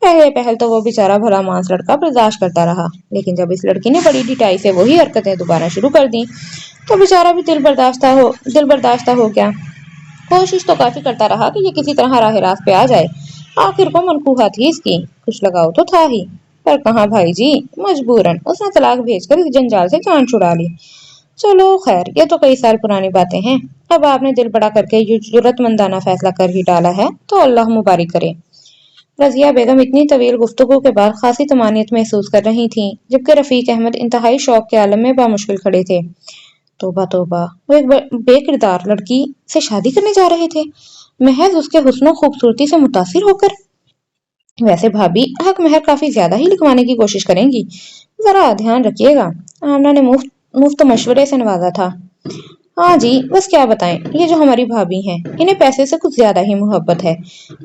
पहले पहल तो वो बेचारा भला मांस लड़का बर्दाश्त करता रहा, लेकिन जब इस लड़की ने बड़ी ढिठाई से वही हरकतें दोबारा शुरू कर दी तो बेचारा भी दिल बर्दाश्त हो गया। कोशिश तो काफी करता रहा कि ये किसी तरह राह रास्त पे आ जाए। आखिर को मनकूहा थी इसकी, कुछ लगाव तो था ही। पर कहाँ भाई जी, मजबूरन उसने तलाक भेजकर इस जंजाल से जान छुड़ा ली। चलो खैर, ये तो कई साल पुरानी बातें हैं। अब आपने दिल बड़ा करके ये जरूरतमंदाना फैसला कर ही डाला है, तो अल्लाह मुबारक करे। रजिया बेगम इतनी तवील गुफ्तगू के बाद खासी तमानियत महसूस कर रही थीं, जबकि रफीक अहमद इंतहाई शौक के आलम में बामुश्किल खड़े थे। तौबा तौबा, वो एक बेकिरदार लड़की से शादी करने जा रहे थे, महज उसके हुस्न खूबसूरती से मुतासिर होकर। वैसे भाभी हक महर काफी ज्यादा ही लिखवाने की कोशिश करेंगी, जरा ध्यान रखिएगा। आमना ने मुफ्त मुफ्त मशवरे से नवाजा था। हाँ जी, बस क्या बताएं, ये जो हमारी भाभी हैं, इन्हें पैसे से कुछ ज्यादा ही मोहब्बत है।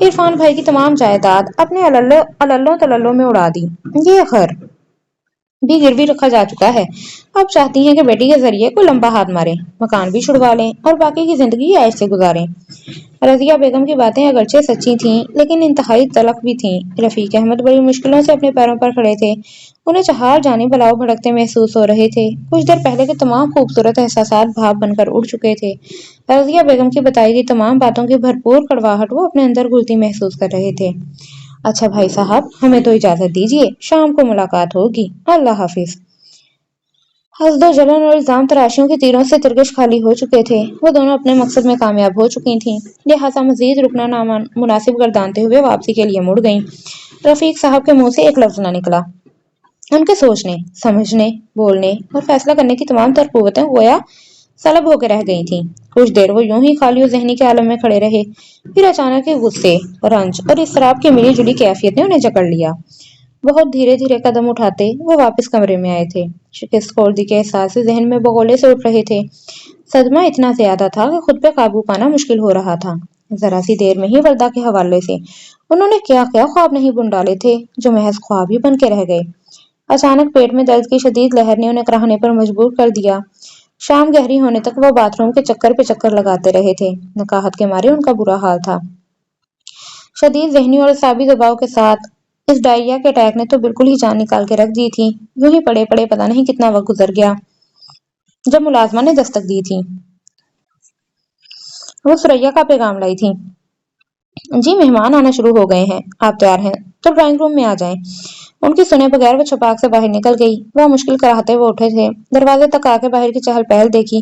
इरफान भाई की तमाम जायदाद अपने अल्लो तलल्लो में उड़ा दी। ये खैर भी गिरवी रखा जा चुका है। अब चाहती हैं कि बेटी के जरिए कोई लंबा हाथ मारे, मकान भी छुड़वा लें और बाकी की जिंदगी ऐश से गुजारें। रजिया बेगम की बातें अगरचे सच्ची थीं, लेकिन इंतहाई तलख भी थीं। रफीक अहमद बड़ी मुश्किलों से अपने पैरों पर खड़े थे। उन्हें चहार जाने बलाव भड़कते महसूस हो रहे थे। कुछ देर पहले के तमाम खूबसूरत एहसासात भाप बनकर उड़ चुके थे। रजिया बेगम की बताई गई तमाम बातों की भरपूर कड़वाहट वो अपने अंदर घुलती महसूस कर रहे थे। अच्छा भाई साहब, हमें तो इजाजत दीजिए, शाम को मुलाकात होगी। अल्लाह हाफिज। हसदो जलन और इल्जाम तराशियों के तीरों से तिरकश खाली हो चुके थे। वो दोनों अपने मकसद में कामयाब हो चुकी थीं, लिहाजा मजीद रुकना मुनासिब गर्दानते हुए वापसी के लिए मुड़ गईं। रफीक साहब के मुंह से एक लफ्ज न निकला। उनके सोचने, समझने, बोलने और फैसला करने की तमाम तरकुवतें गोया सलब होकर रह गई थीं। कुछ देर वो यूं ही खाली और जहनी के आलम में खड़े रहे। फिर अचानक ही गुस्से, रंज और इसराब की मिली जुली कैफियत ने उन्हें जकड़ लिया। बहुत धीरे धीरे कदम उठाते वो वापस कमरे में आए थे। शिकस्त खोर्दी के एहसास से जहन में बगोले से उठ रहे थे। सदमा इतना ज्यादा था कि खुद पे काबू पाना मुश्किल हो रहा था। जरा सी देर में ही वर्दा के हवाले से उन्होंने क्या क्या ख्वाब नहीं बुन डाले थे, जो महज ख्वाब ही बन के रह गए। अचानक पेट में दर्द की शदीद लहर ने उन्हें कराहने पर मजबूर कर दिया। शाम गहरी होने तक वो बाथरूम के चक्कर पे चक्कर लगाते रहे थे। नकाहत के मारे उनका बुरा हाल था। شدید ذہنی اور اعصابی دباؤ کے ساتھ اس ڈائریا کے اٹیک نے تو بالکل ہی جان نکال کے رکھ دی تھی۔ یوں ہی پڑے پڑے پتہ نہیں کتنا وقت گزر گیا جب ملازمہ نے دستک دی تھی۔ وہ سریا کا پیغام لائی تھی۔ جی مہمان آنا شروع ہو گئے ہیں، آپ تیار ہیں تو ڈرائنگ روم میں آ جائیں۔ ان کی سنے بغیر وہ چھپاک سے باہر نکل گئی۔ وہ مشکل کراہتے وہ اٹھے تھے، دروازے تک آ کے باہر کی چہل پہل دیکھی۔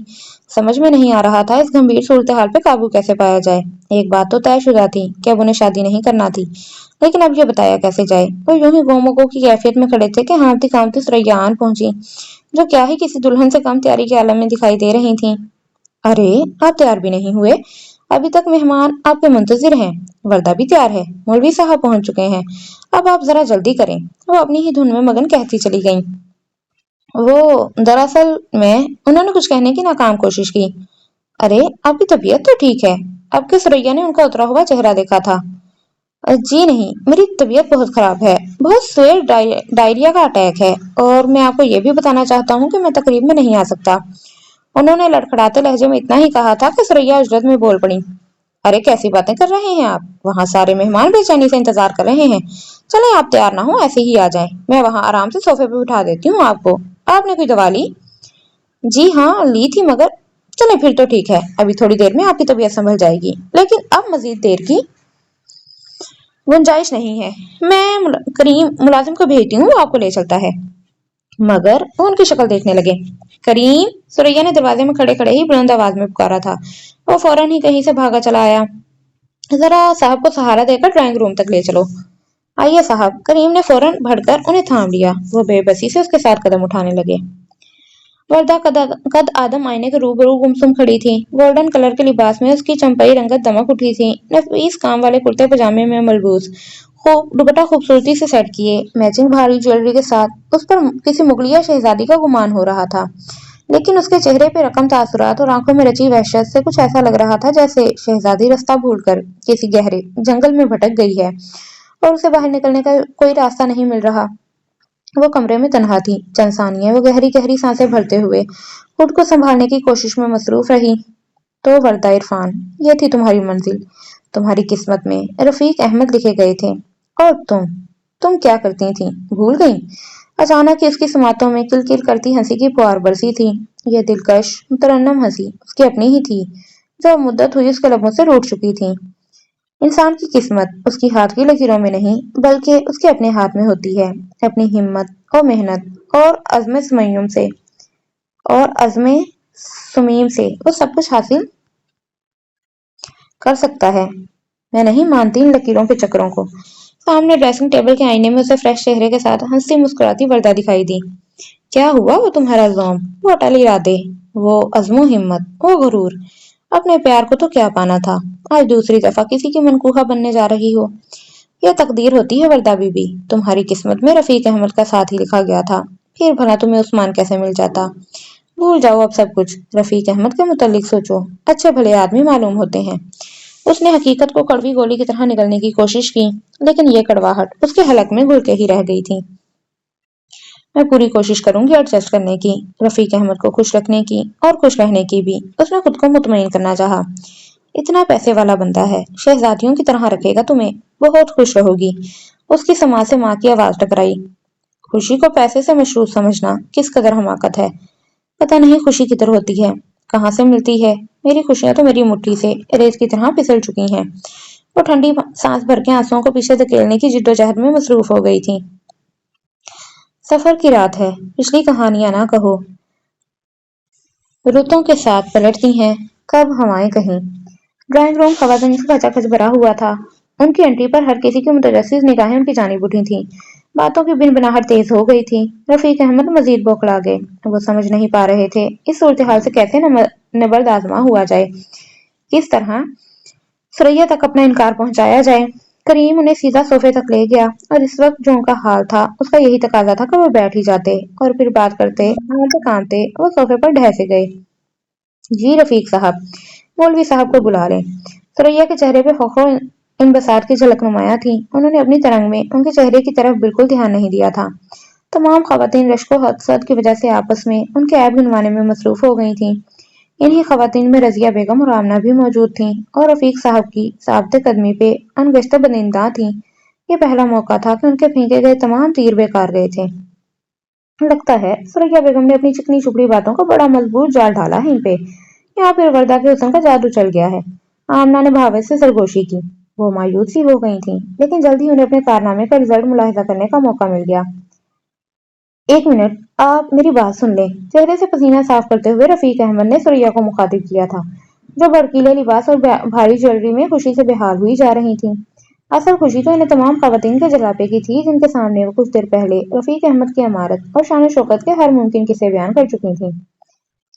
سمجھ میں نہیں آ رہا تھا اس گمبھیر صورتحال پہ قابو کیسے پایا جائے۔ ایک بات تو طے شدہ تھی کہ اب انہیں شادی نہیں کرنا تھی، لیکن اب یہ بتایا کیسے جائے۔ وہ یوں ہی گومگو کی کیفیت میں کھڑے تھے کہ ہانپتی کانپتی سریا آن پہنچی، جو کیا ہی کسی دلہن سے کم تیاری کے عالم میں دکھائی دے رہی تھیں۔ ارے آپ تیار بھی نہیں ہوئے، ابھی تک مہمان آپ کے منتظر ہیں۔ وردہ بھی تیار ہے، مولوی صاحب پہنچ چکے ہیں، اب آپ ذرا جلدی کریں۔ وہ اپنی ہی دھن میں مگن کہتی چلی گئیں۔ وہ دراصل میں انہوں نے کچھ کہنے کی ناکام کوشش کی۔ ارے آپ کی طبیعت تو ٹھیک ہے؟ اب کہ سریا نے ان کا اترا ہوا چہرہ دیکھا تھا۔ جی نہیں، میری طبیعت بہت خراب ہے، بہت سویر ڈائریا کا اٹیک ہے، اور میں آپ کو یہ بھی بتانا چاہتا ہوں کہ میں تقریب میں نہیں آ سکتا۔ انہوں نے لڑکھڑاتے لہجے میں اتنا ہی کہا تھا کہ سریا اجرت میں بول پڑی۔ ارے کیسی باتیں کر رہے ہیں آپ، وہاں سارے مہمان بے چینی سے انتظار کر رہے ہیں۔ چلیں آپ تیار نہ ہوں، ایسے ہی آ جائیں، میں وہاں آرام سے صوفے پہ بٹھا دیتی ہوں آپ کو۔ آپ نے کوئی دوا لی؟ جی ہاں لی تھی، مگر چلیں پھر تو ٹھیک ہے، ابھی تھوڑی دیر میں آپ کی طبیعت سنبھل جائے گی، لیکن اب مزید دیر کی گنجائش نہیں ہے۔ میں کریم ملازم کو بھیجتی ہوں، وہ آپ کو لے چلتا ہے۔ مگر وہ ان کی شکل دیکھنے لگے۔ کریم! سریا نے دروازے میں کھڑے کھڑے ہی بلند آواز میں پکارا تھا۔ وہ فوراً ہی کہیں سے بھاگا چلا آیا۔ ذرا صاحب کو سہارا دے کر ڈرائنگ روم تک لے چلو۔ آئیے صاحب۔ کریم نے فوراً بڑھ کر انہیں تھام لیا۔ وہ بے بسی سے اس کے ساتھ قدم اٹھانے لگے۔ وردہ قد آدم آئینے کے روبرو گمسم کھڑی تھی۔ گولڈن کلر کے لباس میں اس کی چمپئی رنگت دمک اٹھی تھی۔ نفیس کام والے کرتے پجامے میں ملبوس، دوپٹہ خوبصورتی سے سیٹ کیے، میچنگ بھاری جویلری کے ساتھ اس پر کسی مغلیہ شہزادی کا گمان ہو رہا تھا، لیکن اس کے چہرے پہ رقم تاثرات اور آنکھوں میں رچی وحشت سے کچھ ایسا لگ رہا تھا جیسے شہزادی رستہ بھول کر کسی گہرے جنگل میں بھٹک گئی ہے اور اسے باہر نکلنے کا کوئی راستہ نہیں مل رہا۔ وہ کمرے میں تنہا تھی۔ چند ثانیے وہ گہری گہری سانسیں بھرتے ہوئے خود کو سنبھالنے کی کوشش میں مصروف رہی۔ تو وردہ عرفان، یہ تھی تمہاری منزل، تمہاری قسمت میں رفیق احمد لکھے گئے تھے، اور تم کیا کرتی تھیں، بھول گئیں؟ اچانک اس کی سماعتوں میں کل کل کرتی ہنسی کی پھوار برسی تھی۔ یہ دلکش مترنم ہنسی اس کی اپنی ہی تھی، جو مدت ہوئی اس کے لبوں سے روٹ چکی تھی۔ انسان کی قسمت اس کی ہاتھ کی لکیروں میں نہیں بلکہ اس کے اپنے ہاتھ میں ہوتی ہے۔ اپنی ہمت اور محنت اور عزم صمیم سے وہ سب کچھ حاصل کر سکتا ہے۔ میں نہیں مانتی ان لکیروں کے چکروں کو۔ سامنے ڈریسنگ ٹیبل کے آئینے میں اسے فریش چہرے کے ساتھ ہنستی مسکراتی وردہ دکھائی دی۔ کیا ہوا وہ تمہارا زوم، وہ اٹل ارادے، وہ عزم و ہمت، وہ غرور؟ اپنے پیار کو تو کیا پانا تھا، آج دوسری دفعہ کسی کی منکوہا بننے جا رہی ہو۔ یہ تقدیر ہوتی ہے وردہ بی بی، تمہاری قسمت میں رفیق احمد کا ساتھ ہی لکھا گیا تھا، پھر بھلا تمہیں عثمان کیسے مل جاتا؟ بھول جاؤ اب سب کچھ، رفیق احمد کے متعلق سوچو، اچھے بھلے آدمی معلوم ہوتے ہیں۔ اس نے حقیقت کو کڑوی گولی کی طرح نگلنے کی کوشش کی، لیکن یہ کڑواہٹ اس کے حلق میں گھل کے ہی رہ گئی تھی۔ میں پوری کوشش کروں گی ایڈجسٹ کرنے کی، رفیق احمد کو خوش رکھنے کی اور خوش رہنے کی بھی۔ اس نے خود کو مطمئن کرنا چاہا۔ اتنا پیسے والا بندہ ہے، شہزادیوں کی طرح رکھے گا تمہیں، بہت خوش رہو گی۔ اس کی سماع سے ماں کی آواز ٹکرائی۔ خوشی کو پیسے سے مشروط سمجھنا کس قدر حماقت ہے۔ پتہ نہیں خوشی کدھر ہوتی ہے، کہاں سے ملتی ہے۔ میری خوشیاں تو میری مٹھی سے ریت کی طرح پھسل چکی ہیں۔ وہ ٹھنڈی سانس بھر کے آنسوؤں کو پیچھے دھکیلنے کی جدوجہد میں مصروف ہو گئی تھی۔ سفر کی رات ہے، پچھلی کہانیاں نہ کہو، رتوں کے ساتھ پلٹتی ہیں کب ہوائیں کہیں۔ ڈرائنگ روم خواتین سے کھچا کھچ بھرا ہوا تھا۔ ان کی انٹری پر ہر کسی کی متجسس نگاہیں ان کی جانب اٹھی تھیں۔ باتوں کی بنبناہٹ تیز ہو گئی تھی۔ رفیق احمد مزید بوکھلا گئے۔ وہ سمجھ نہیں پا رہے تھے اس صورتحال سے کیسے نبرد آزما ہوا جائے، کس طرح سریا تک اپنا انکار پہنچایا جائے۔ کریم انہیں سیدھا صوفے تک لے گیا، اور اس وقت جو ان کا حال تھا اس کا یہی تقاضا تھا کہ وہ بیٹھ ہی جاتے، اور پھر بات کرتے کانتے وہ صوفے پر ڈھہ سے گئے۔ جی رفیق صاحب، مولوی صاحب کو بلا لیں۔ سریا کے چہرے پہ خوف و انبساط کی جھلک نمایاں تھی۔ انہوں نے اپنی ترنگ میں ان کے چہرے کی طرف بالکل دھیان نہیں دیا تھا۔ تمام خواتین رشک و حسد کی وجہ سے آپس میں ان کے عیب گنوانے میں مصروف ہو گئی تھیں۔ इन्हीं खवातीन में रजिया बेगम और आमना भी मौजूद थीं और रफीक साहब की साबित कदमी पे अनगश्त बनिंदा थीं। ये पहला मौका था कि उनके फेंके गए तमाम तीर बेकार गए थे। लगता है सुरैया बेगम ने अपनी चिकनी चुपड़ी बातों का बड़ा मजबूत जाल डाला है इन पे, या फिर वर्दा के हुस्न का जादू चल गया है। आमना ने भावे से सरगोशी की। वो मायूस सी हो गई थीं, लेकिन जल्द ही उन्हें अपने कारनामे का रिजल्ट मुलाहिजा करने का मौका मिल गया। एक मिनट, आप मेरी बात सुन लें। चेहरे से पसीना साफ करते हुए रफीक अहमद ने सुरैया को मुखातिब किया था, जो भड़कीले लिबास और भारी ज्वेलरी में खुशी से बेहाल हुई जा रही थी। असल खुशी तो इन्हें तमाम खवातीन के जलापे की थी जिनके सामने वो कुछ देर पहले रफीक अहमद की अमारत और शान शौकत के हर मुमकिन किस्से बयान कर चुकी थी।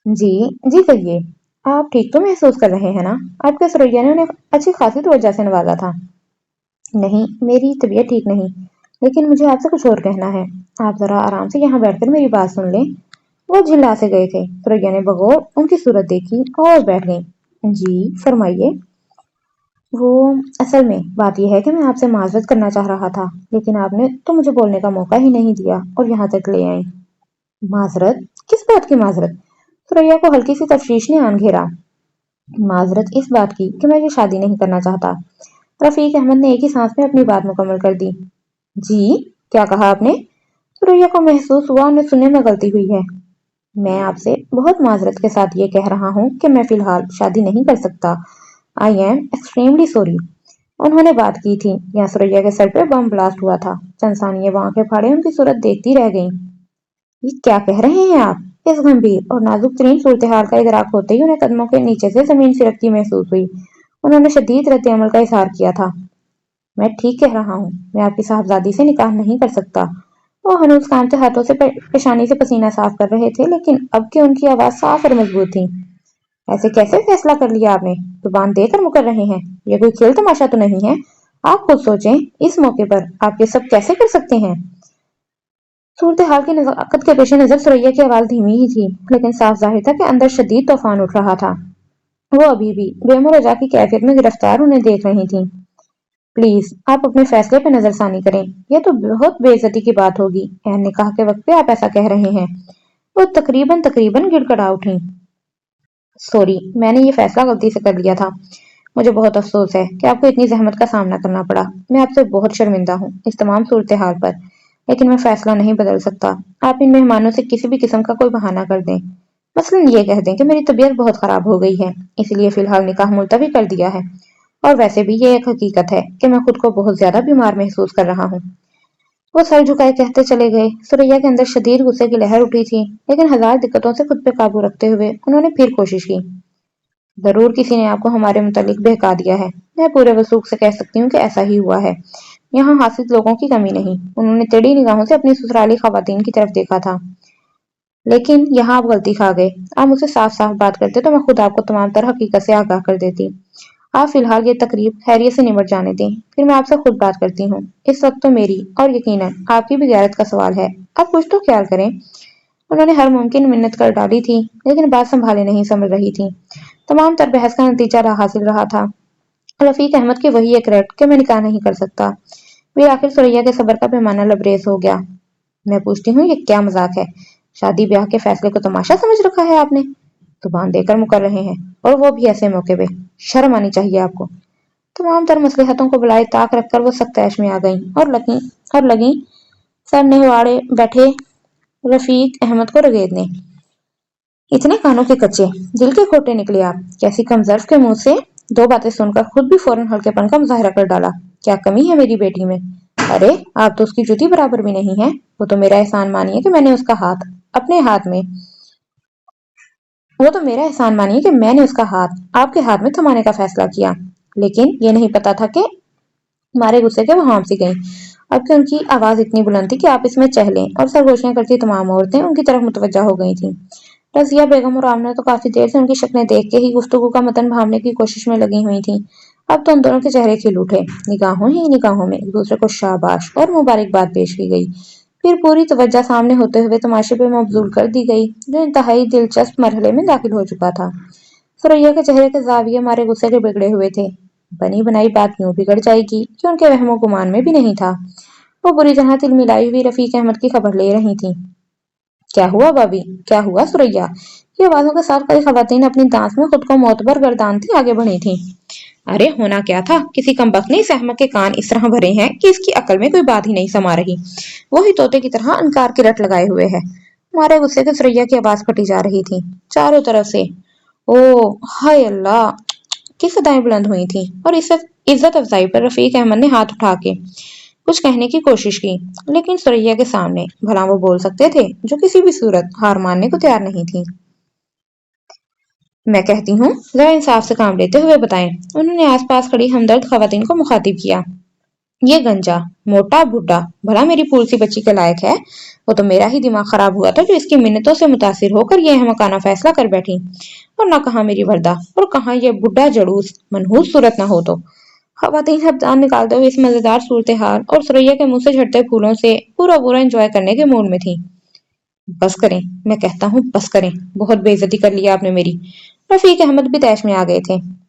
जी, जी कहिए। आप ठीक तो महसूस कर रहे हैं ना? आपके सुरैया ने उन्हें अच्छी खासी तवज्जो से नवाजा था। नहीं, मेरी तबीयत ठीक नहीं, लेकिन मुझे आपसे कुछ और कहना है। आप जरा आराम से यहाँ बैठकर मेरी बात सुन लें। वो झिल्ला से गए थे। सुरैया ने बगौर उनकी सूरत देखी और बैठ गई। जी, फरमाइए। वो असल में बात यह है कि मैं आपसे माजरत करना चाह रहा था, लेकिन आपने तो मुझे बोलने का मौका ही नहीं दिया और यहाँ तक ले आई। माजरत? किस बात की माजरत? सुरैया को हल्की सी तशवीश ने आन घेरा। माजरत इस बात की कि मैं ये शादी नहीं करना चाहता। रफीक अहमद ने एक ही सांस में अपनी बात मुकम्मल कर दी। जी, क्या कहा आपने? सुरैया को महसूस हुआ उन्हें सुनने में गलती हुई है। मैं आपसे बहुत माजरत के साथ ये कह रहा हूँ कि मैं फिलहाल शादी नहीं कर सकता। I am extremely sorry. उन्होंने बात की थी, यहाँ सुरैया के सर पे बम ब्लास्ट हुआ था। चंद सानिये वो आंखें फाड़े उनकी सूरत देखती रह गईं। ये क्या कह रहे हैं आप? इस गंभीर और नाजुक तरीन सूरत हाल का इदराक होते ही उन्हें कदमों के नीचे से जमीन सिरकती महसूस हुई। उन्होंने शदीद रद्द अमल का इजहार किया था। मैं ठीक कह रहा हूँ, मैं आपकी साहबजादी से निकाह नहीं कर सकता। वो हनूज कांपते हाथों से पेशानी से पसीना साफ कर रहे थे, लेकिन अब की उनकी आवाज साफ और मजबूत थी। ऐसे कैसे फैसला कर लिया आपने? जुबान देकर मुकर रहे हैं। ये कोई खेल तमाशा तो नहीं है। आप खुद सोचें, इस मौके पर आप ये सब कैसे कर सकते हैं? सूरत हाल की नजाकत के पेश नजर सुरैया की आवाज धीमी ही थी, लेकिन साफ जाहिर था कि अंदर शदीद तूफान उठ रहा था। वो अभी भी बेमुरजा की कैफियत में गिरफ्तार उन्हें देख रही थी। प्लीज आप अपने फैसले पे नजरसानी करें। यह तो बहुत बेइज्जती की बात होगी। निकाह के वक्त पे आप ऐसा कह रहे हैं। वो तकरीबन तकरीबन गिड़गड़ा उठी। सॉरी, मैंने ये फैसला गलती से कर लिया था। मुझे बहुत अफसोस है कि आपको इतनी जहमत का सामना करना पड़ा। मैं आपसे बहुत शर्मिंदा हूँ इस तमाम सूरत हाल पर, लेकिन मैं फैसला नहीं बदल सकता। आप इन मेहमानों से किसी भी किस्म का कोई बहाना कर दें। मसलन ये कह दें कि मेरी तबीयत बहुत खराब हो गई है, इसलिए फिलहाल निकाह मुलतवी कर दिया है। और वैसे भी ये एक हकीकत है कि मैं खुद को बहुत ज्यादा बीमार महसूस कर रहा हूँ। वो सर झुकाए कहते चले गए। सुरैया के अंदर शदीद गुस्से की लहर उठी थी, लेकिन हजार दिक्कतों से खुद पे काबू रखते हुए उन्होंने फिर कोशिश की। जरूर किसी ने आपको हमारे मुतालिक बहका दिया है। मैं पूरे वसूख से कह सकती हूँ कि ऐसा ही हुआ है। यहाँ हासिल लोगों की कमी नहीं। उन्होंने टेढ़ी निगाहों से अपनी ससुराली खवातीन की तरफ देखा था। लेकिन यहाँ आप गलती खा गए। आप मुझसे साफ साफ बात करते तो मैं खुद आपको तमाम तरह हकीकत से आगाह कर देती। आप फिलहाल ये तकरीब खैरियत से निबट जाने दें, फिर मैं आपसे खुद बात करती हूँ। इस वक्त तो मेरी और यकीनन आपकी भी गैरत का सवाल है। आप कुछ तो ख्याल करें। उन्होंने हर मुमकिन मिन्नत कर डाली थी, लेकिन बात संभाले नहीं समझ रही थी। तमाम तर बहस का नतीजा हासिल रहा था। रफीक अहमद की वही एक रट कि मैं निकाह नहीं कर सकता। वे आखिर सुरैया के सबर का पैमाना लबरेज हो गया। मैं पूछती हूँ, ये क्या मजाक है? शादी ब्याह के फैसले को तमाशा समझ रखा है आपने? जुबान देकर मुकर रहे हैं, और वो भी ऐसे मौके पे। शर्म आनी चाहिए आपको। तमाम तर मसलहतों को बुलाए ताक रखकर वो सख्त ऐश में आ गईं और लगी सर निहवाड़े बैठे रफीक अहमद को रगेदने। इतने कानों के कच्चे, दिल के खोटे निकले आप। कैसी कमजर्फ के मुंह से। दो बातें सुनकर खुद भी फौरन हल्केपन का मुजाहरा कर डाला। क्या कमी है मेरी बेटी में? अरे, आप तो उसकी जुती बराबर भी नहीं है। वो तो मेरा एहसान मानिए कि मैंने उसका हाथ अपने हाथ में वो तो मेरा एहसान मानिए कि मैंने उसका हाथ आपके हाथ में थमाने का फैसला किया। लेकिन ये नहीं पता था कि मारे गुस्से के वो हाँफ गईं। अब कि उनकी आवाज इतनी बुलंद थी कि आप इसमें चहलें और सरगोशियां करती तमाम औरतें उनकी तरफ मुतवज्जा हो गई थीं। रजिया बेगम और आमना तो काफी देर से उनकी शक्लें देख के ही गुफ्तगू का मतन भांपने की कोशिश में लगी हुई थीं। अब तो उन दोनों के चेहरे खिल उठे। निगाहों ही निगाहों में एक दूसरे को शाबाश और मुबारकबाद पेश की गई। फिर पूरी तवज्जो सामने होते हुए तमाशे पे मबजूल कर दी गई, जो इंतहाई दिलचस्प मरहले में दाखिल हो चुका था। सुरैया के चेहरे के जाविये मारे गुस्से के बिगड़े हुए थे। बनी बनाई बात यूं बिगड़ जाएगी कि उनके वहमो गुमान में भी नहीं था। वो बुरी तरह तिलमिलाई हुई रफीक अहमद की खबर ले रही थी। क्या हुआ भाभी, क्या हुआ सुरैया? ये आवाजों के साथ कई खवातीन अपनी दांत में खुद को मोतबर गर्दानती आगे बढ़ी थी। अरे होना क्या था, किसी कमबख्त ने इस अहमक के कान इस तरह भरे हैं कि इसकी अकल में कोई बात ही नहीं समा रही। वो ही तोते की तरह अनकार की रट लगाए हुए है। मारे गुस्से से सुरैया की आवाज फटी जा रही थी चारों तरफ से। ओ हाय अल्लाह की सदाएं बुलंद हुई थी और इस इज्जत अफजाई पर रफीक अहमद ने हाथ उठा के कुछ कहने की कोशिश की, लेकिन सुरैया के सामने भला वो बोल सकते थे, जो किसी भी सूरत हार मानने को तैयार नहीं थी। मैं कहती हूँ जरा इंसाफ से काम लेते हुए बताएं। उन्होंने आसपास खड़ी हमदर्द खवातीन को मुखातिब किया। ये गंजा मोटा बुड्ढा भला मेरी फूल सी बच्ची के लायक है? वो तो मेरा ही दिमाग खराब हुआ था जो इसकी मिन्नतों से मुतासिर होकर ये अहमकाना फैसला कर बैठी। और न कहा मेरी वर्दा और कहा ये बुड्ढा जड़ूस मनहूस सूरत न हो तो। खवातीन सब जान निकालते हुए इस मजेदार सूरत हाल और सुरैया के मुंह से झड़ते फूलों से पूरा पूरा एंजॉय करने के मूड में थी। बस करें, मैं कहता हूँ बस करें, बहुत बेइज्जती कर लिया आपने मेरी। रफीक अहमद भी तैश में आ गए थे।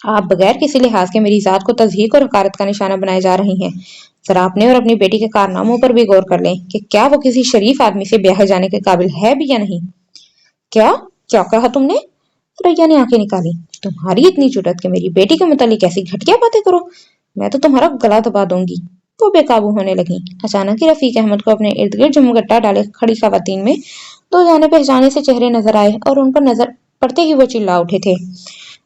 आप बगैर किसी लिहाज के मेरी जात को तज़हीक और हकारत का निशाना बनाए जा रही हैं। जरा अपने और अपनी बेटी के कारनामों पर भी गौर कर लें कि क्या वो किसी शरीफ आदमी से ब्याह जाने के काबिल है भी या नहीं। क्या क्या कहा तुमने? रैया ने आंखें निकाली। तुम्हारी इतनी जुर्रत कि मेरी बेटी के मुतालिक ऐसी घटिया बातें करो, मैं तो तुम्हारा गला दबा दूंगी। वो बेकाबू होने लगी। अचानक ही रफीक अहमद को अपने इर्द गिर्द जमघटा डाले खड़ी खवातीन में दो जाने पहचाने से चेहरे नजर आए और उन पर नजर पड़ते ही वो चिल्ला उठे थे।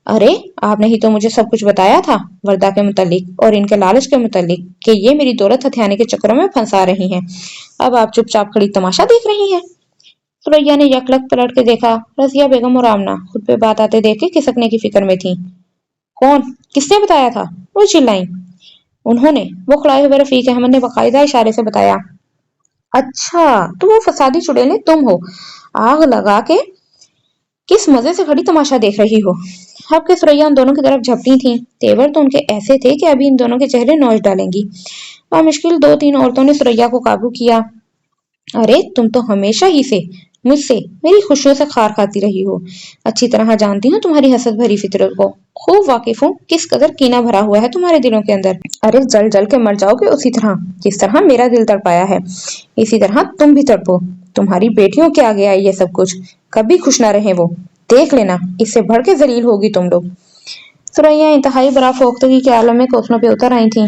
अरे आपने ही तो मुझे सब कुछ बताया था वर्दा के मुतालिक और इनके लालच के मुतालिक कि ये मेरी दौलत हथियाने के चक्करों में फंसा रही हैं। अब आप चुपचाप खड़ी तमाशा देख रही हैं। सुरैया ने यकलक पलट के देखा। रजिया बेगम और आमना खुद पे बात आते देख के खिसकने की फिक्र में थी। कौन, किसने बताया था? वो चिल्लाई। उन्होंने, वो खड़ाए हुए रफीक अहमद ने बाकायदा इशारे से बताया। अच्छा तो वो फसादी चुड़ैलें तुम हो, आग लगा के किस मजे से खड़ी तमाशा देख रही हो। हबके सुरैया उन दोनों की तरफ झपटी थी। तेवर तो उनके ऐसे थे कि अभी इन दोनों के चेहरे नौच डालेंगी। मुश्किल दो तीन औरतों ने सुरैया को काबू किया। अरे तुम तो हमेशा ही से मुझसे मेरी खुशियों से खार खाती रही हो। अच्छी तरह जानती हूँ तुम्हारी हसद भरी फितरत को। खूब वाकिफ हूँ किस कदर कीना भरा हुआ है तुम्हारे दिलों के अंदर। अरे जल जल के मर जाओगे उसी तरह जिस तरह मेरा दिल तड़पाया है। इसी तरह तुम भी तड़पो। तुम्हारी बेटियों के आगे आई ये सब कुछ, कभी खुश ना रहे वो। देख लेना इससे बढ़ के जलील होगी तुम लोग। सुरैया इंतहाई बड़ा फोख्तगी के आलम में कोसों पे उतर आई थी।